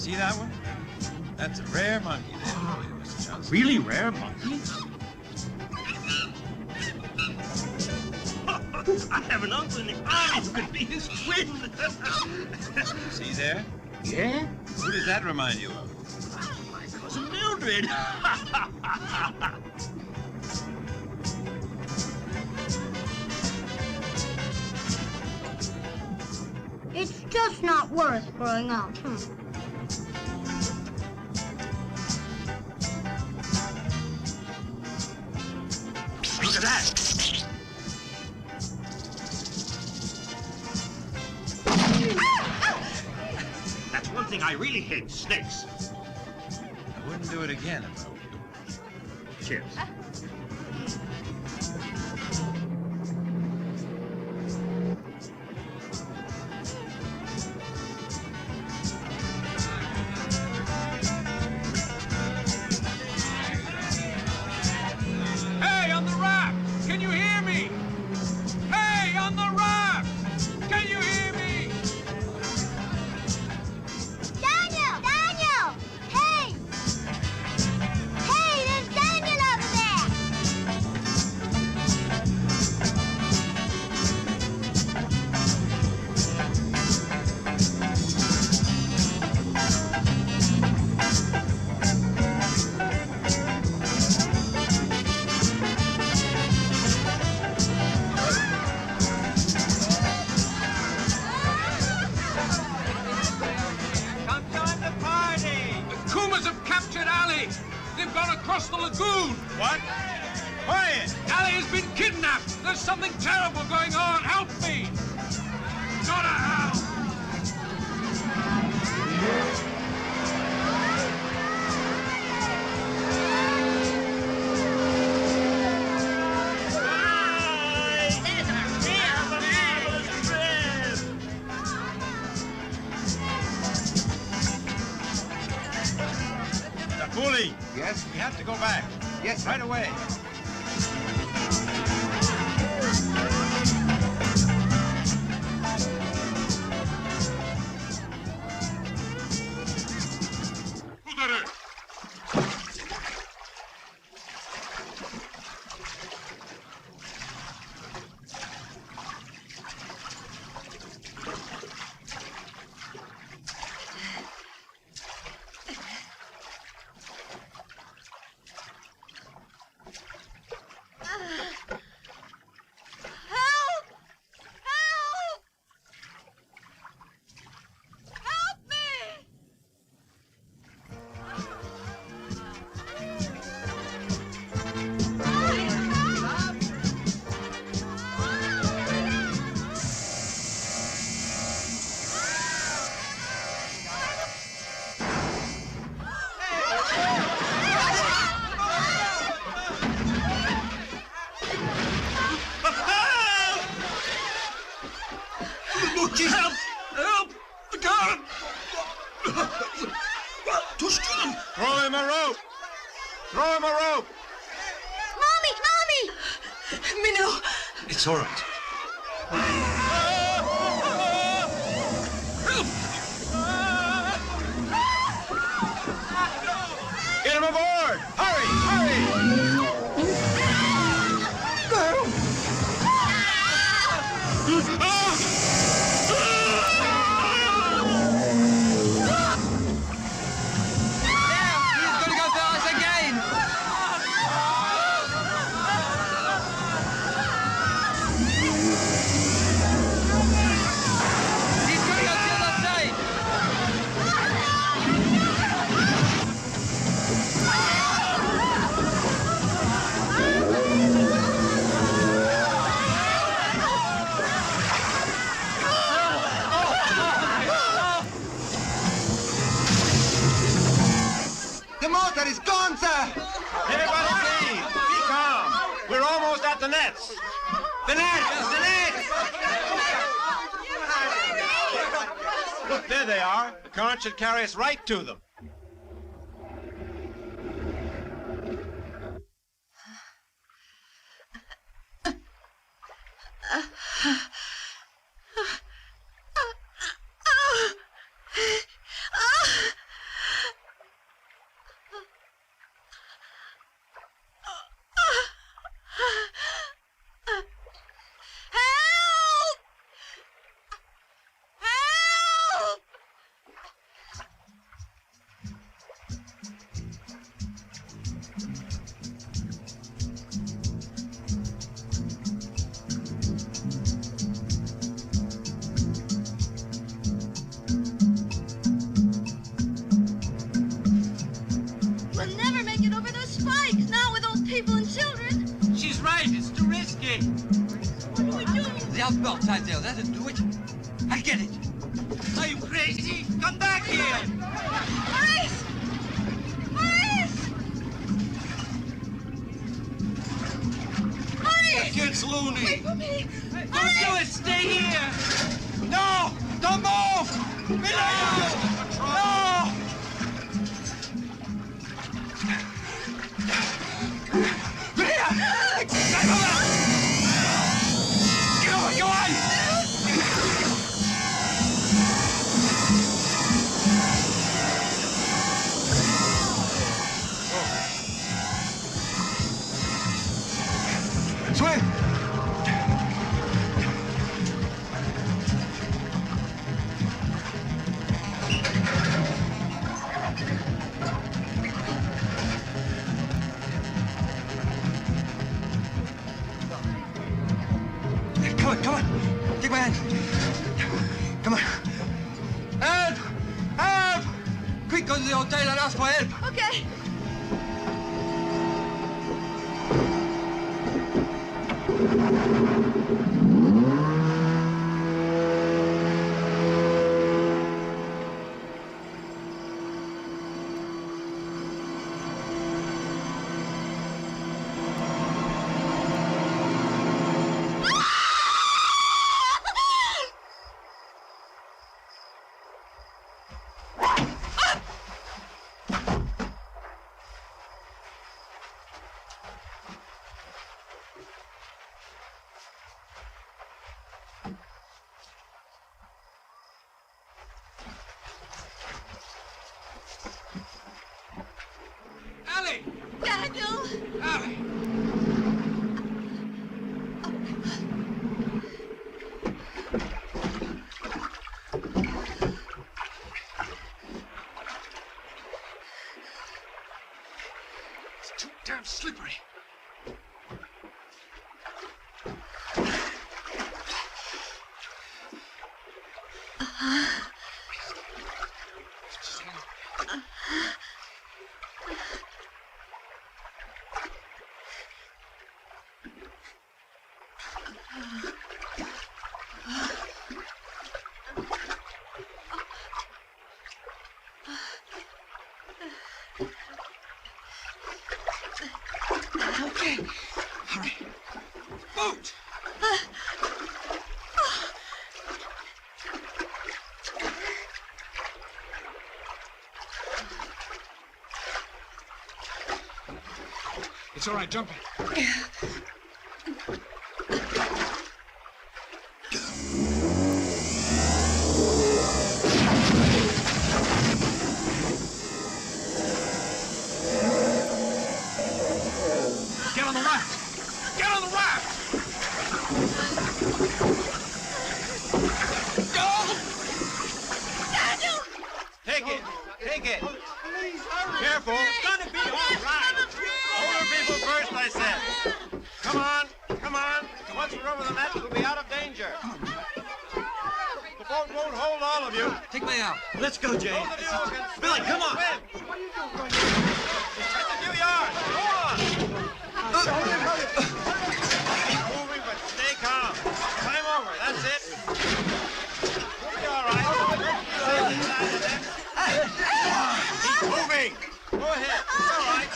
See that one? That's a rare monkey there for you, Mr. Johnson. Really rare monkey? I have an uncle in the army who could be his twin. See there? Yeah? Who does that remind you of? My cousin Mildred. It's just not worth growing up. Look at that. That's one thing I really hate, snakes. I wouldn't do it again if I were you. Cheers. Hey, on the raft! Can you hear me? Hey, on the raft! Can you hear me? Daniel! Daniel! Hey! Hey, there's Daniel over there! Come join the party! The Kumas have captured Ali! They've gone across the lagoon! What? Quiet! Ali has been kidnapped! There's something terrible going on! Help me! Go to hell! Bully! Yes? We have to go back. Yes, sir. Right away. Who that is? Help! Help! Help me! Help! Help! The guard! Tushkin! Throw him a rope! Throw him a rope! Mommy! Mommy! Minnow! It's all right. Get him aboard! Hurry! Hurry! He's gonna go for us again! He's gonna go to the other side! The motor is gone, sir! Everybody please! Be calm! We're almost at the nets! The net! The net! Look, there they are. The current should carry us right to them. We'll never make it over those spikes, not with old people and children. She's right. It's too risky. What do we do? The outboard side there. That'll do it. I'll get it. Are you crazy? Come back here. Maurice! Maurice! Maurice! That kid's loony. Wait for me. Don't do it. Stay here. No! Don't move! Below! No! Go on! Swim! Come on. Take my hand. Come on. Help! Help! Quick, go to the hotel and ask for help. Okay. Allie! Daniel! Allie! It's too damn slippery. Okay. Hurry. Boat! It's all right, jump in. Get on the raft! Get on the raft! Go! Daniel! Take it. Take it. Please, hurry. Careful. It's gonna be all right. Older people first, I said. Come on. Come on. Once we're over the net, we'll be out of danger. The boat won't hold all of you. Take my arm. Let's go, James. Both of you can Billy, come on. Swim. What are you doing? Just a few yards. Hold on. Keep moving, but stay calm. Climb over. That's it. You'll be all right. Safe inside the net. Keep moving. Go ahead. It's all right.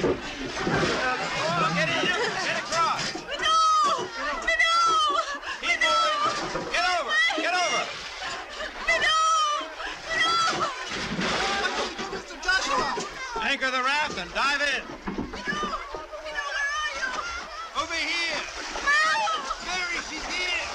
Go on, get in. Get across. No! No! Keep moving. Get over. Get over. Anchor the raft and dive in. Over here. Mary, she's here.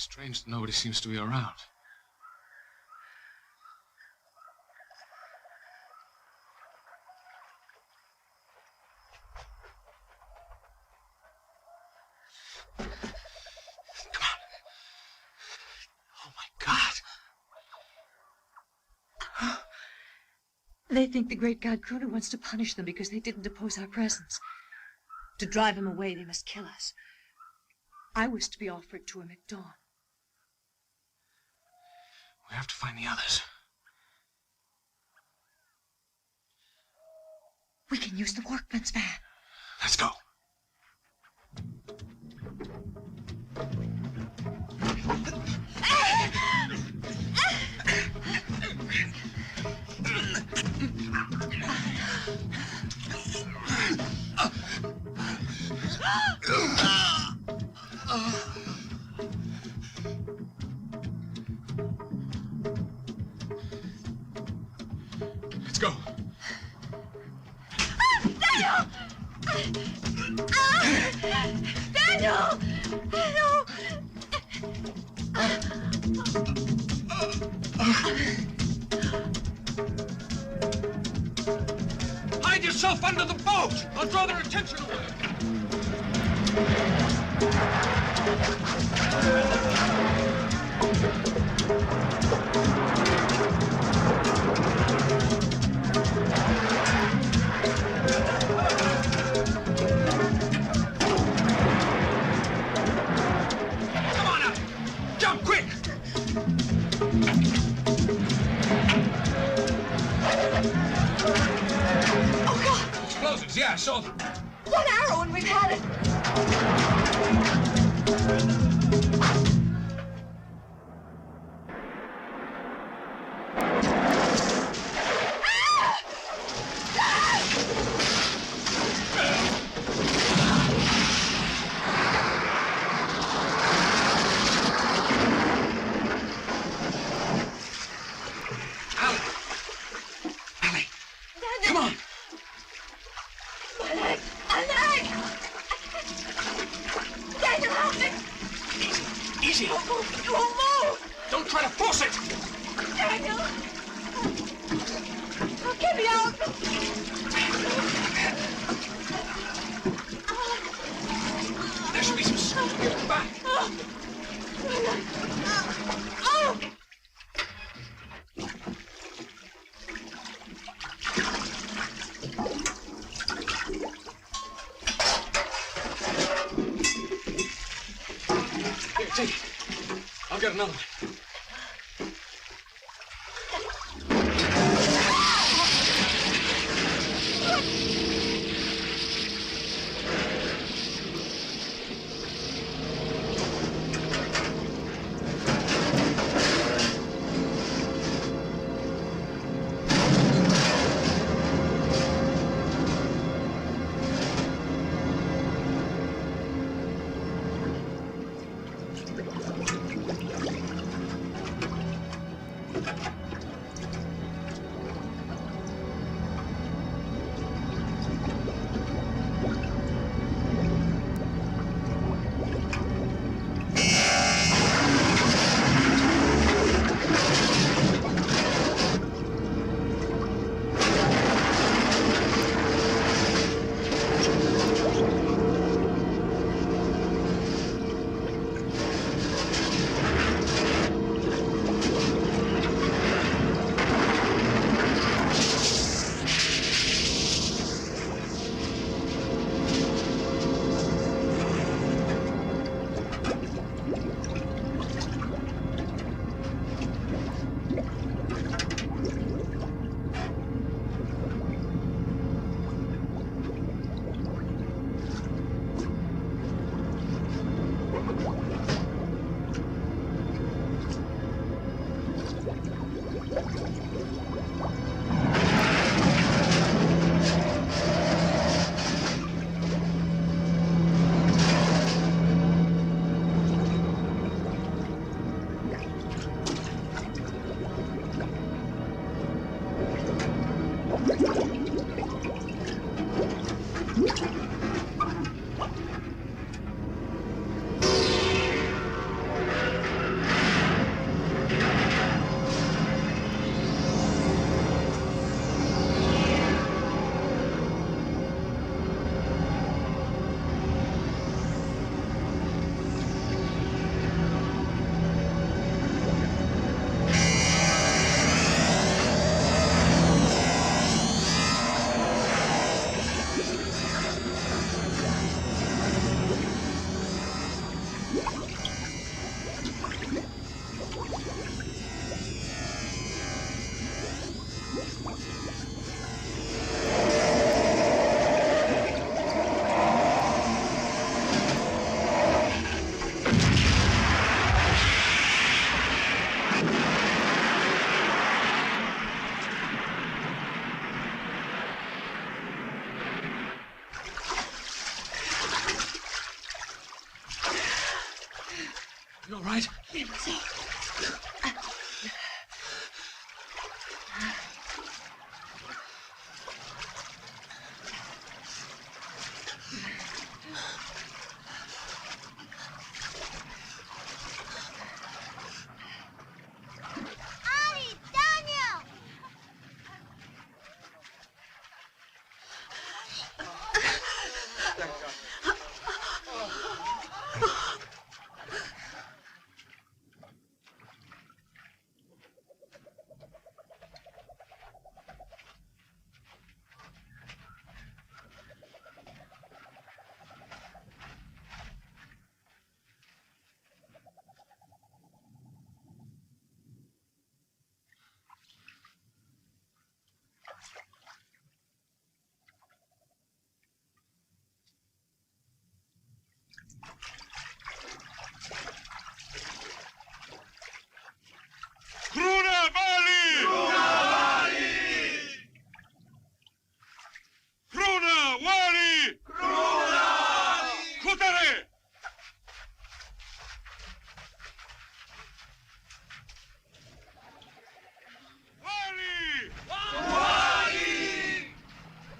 Strange that nobody seems to be around. They think the great god Kruna wants to punish them because they didn't oppose our presence. To drive him away, they must kill us. I was to be offered to him at dawn. We have to find the others. We can use the workman's van. Let's go. Let's go. Daniel! Daniel! Daniel! Hide yourself under the boat! I'll draw their attention away! Come on out! Jump quick! Oh, God! Explosives, yeah, I saw them. One arrow and we've had it! Come on! My leg! My leg! Daniel, help me! Easy! You won't move! You won't move! Don't try to force it! Daniel! Oh, get me out! There should be some smoke near the back. Oh! Here, take it. I'll get another one. You all right?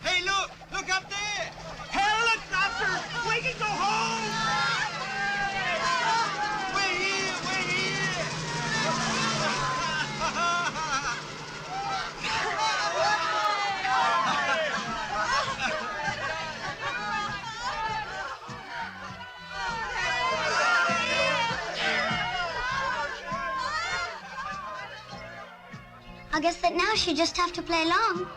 Hey, look! Look up there! Helicopter! We can go home! We're here! We're here! I guess that now she just have to play along.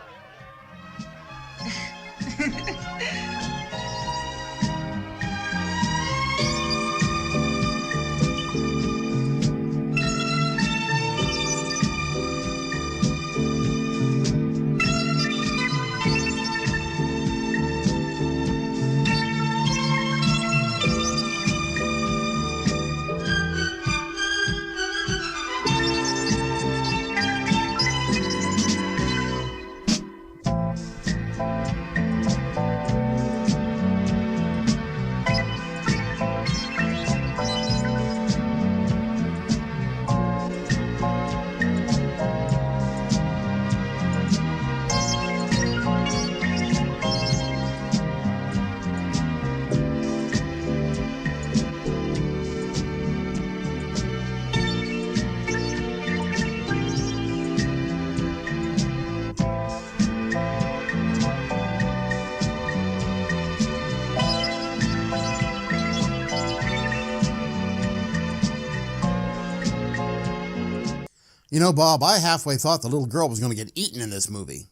You know, Bob, I halfway thought the little girl was going to get eaten in this movie.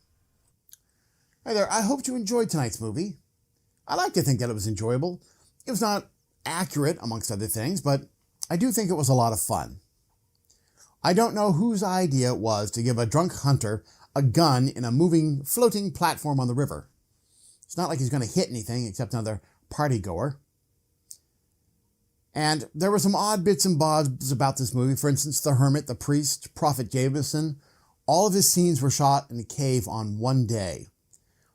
Hey there, I hope you enjoyed tonight's movie. I like to think that it was enjoyable. It was not accurate, amongst other things, but I do think it was a lot of fun. I don't know whose idea it was to give a drunk hunter a gun in a moving, floating platform on the river. It's not like he's going to hit anything except another party goer. And there were some odd bits and bobs about this movie. For instance, the hermit, the priest, Prophet Jameson. All of his scenes were shot in a cave on one day.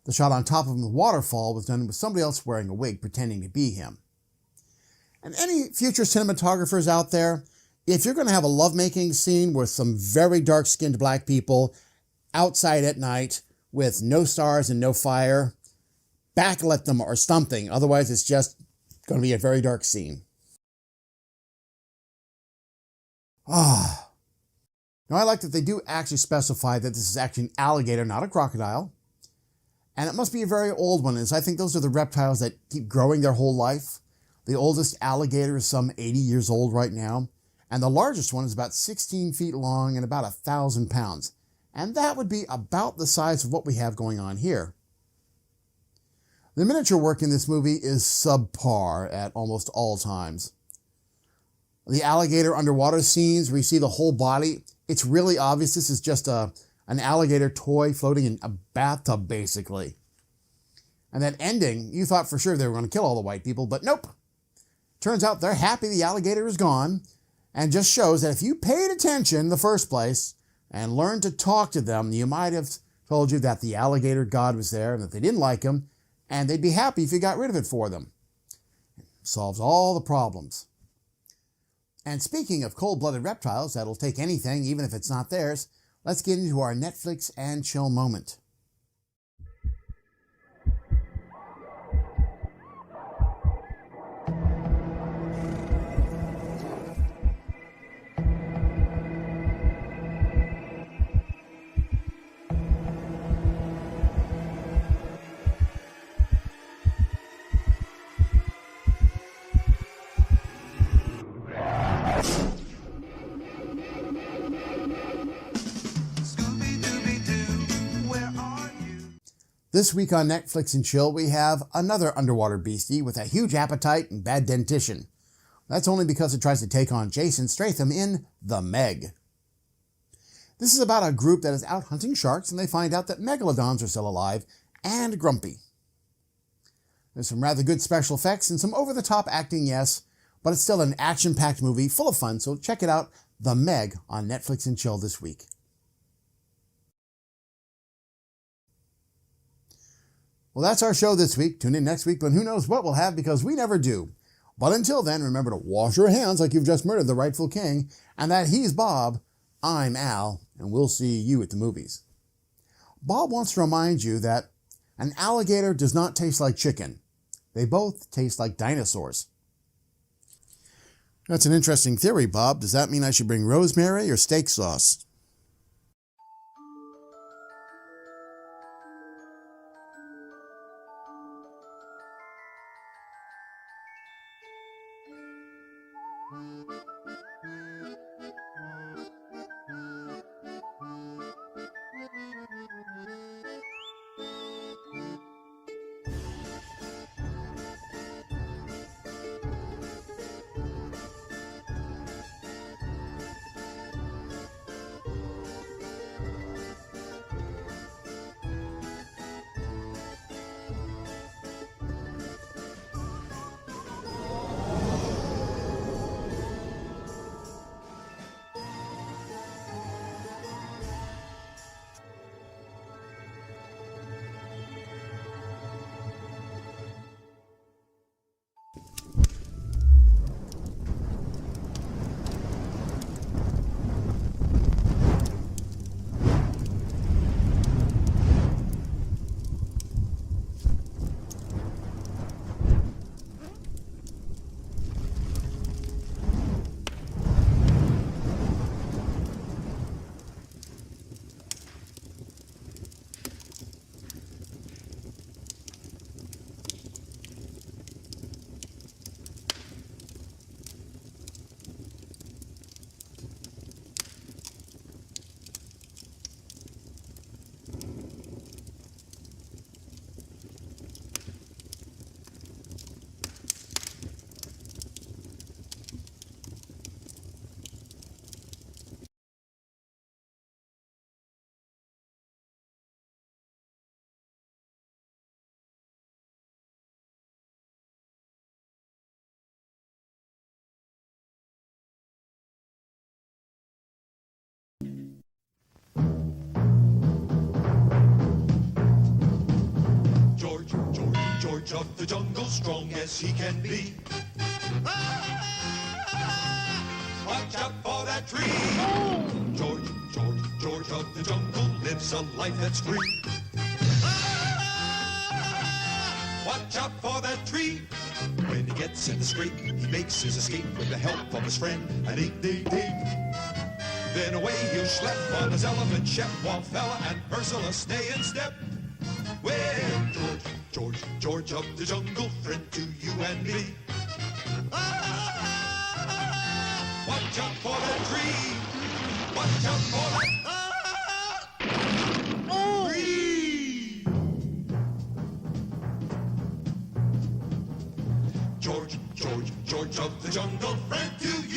The shot on top of the waterfall was done with somebody else wearing a wig pretending to be him. And any future cinematographers out there, if you're going to have a lovemaking scene with some very dark-skinned black people outside at night with no stars and no fire, backlit them or something. Otherwise, it's just going to be a very dark scene. Now, I like that they do actually specify that this is actually an alligator, not a crocodile. And it must be a very old one, as I think those are the reptiles that keep growing their whole life. The oldest alligator is some 80 years old right now. And the largest one is about 16 feet long and about 1,000 pounds. And that would be about the size of what we have going on here. The miniature work in this movie is subpar at almost all times. The alligator underwater scenes where you see the whole body, it's really obvious this is just an alligator toy floating in a bathtub, basically. And that ending, you thought for sure they were going to kill all the white people, but nope. Turns out they're happy the alligator is gone, and just shows that if you paid attention in the first place and learned to talk to them, you might have told you that the alligator god was there and that they didn't like him, and they'd be happy if you got rid of it for them. It solves all the problems. And speaking of cold-blooded reptiles that'll take anything, even if it's not theirs, let's get into our Netflix and chill moment. This week on Netflix and Chill, we have another underwater beastie with a huge appetite and bad dentition. That's only because it tries to take on Jason Statham in The Meg. This is about a group that is out hunting sharks, and they find out that megalodons are still alive and grumpy. There's some rather good special effects and some over-the-top acting, yes, but it's still an action-packed movie full of fun, so check it out, The Meg, on Netflix and Chill this week. Well, that's our show this week. Tune in next week, but who knows what we'll have, because we never do. But until then, remember to wash your hands like you've just murdered the rightful king, and that he's Bob, I'm Al, and we'll see you at the movies. Bob wants to remind you that an alligator does not taste like chicken. They both taste like dinosaurs. That's an interesting theory, Bob. Does that mean I should bring rosemary or steak sauce? George of the jungle, strong as he can be. Watch out for that tree. George of the jungle lives a life that's free. Watch out for that tree. When he gets in the scrape, he makes his escape with the help of his friend, an 888. Then away he'll schlep on his elephant ship, while Fella and Ursula stay in step. Well, George of the jungle, friend to you and me. Watch out for that tree. Watch out for that tree. George of the jungle, friend to you.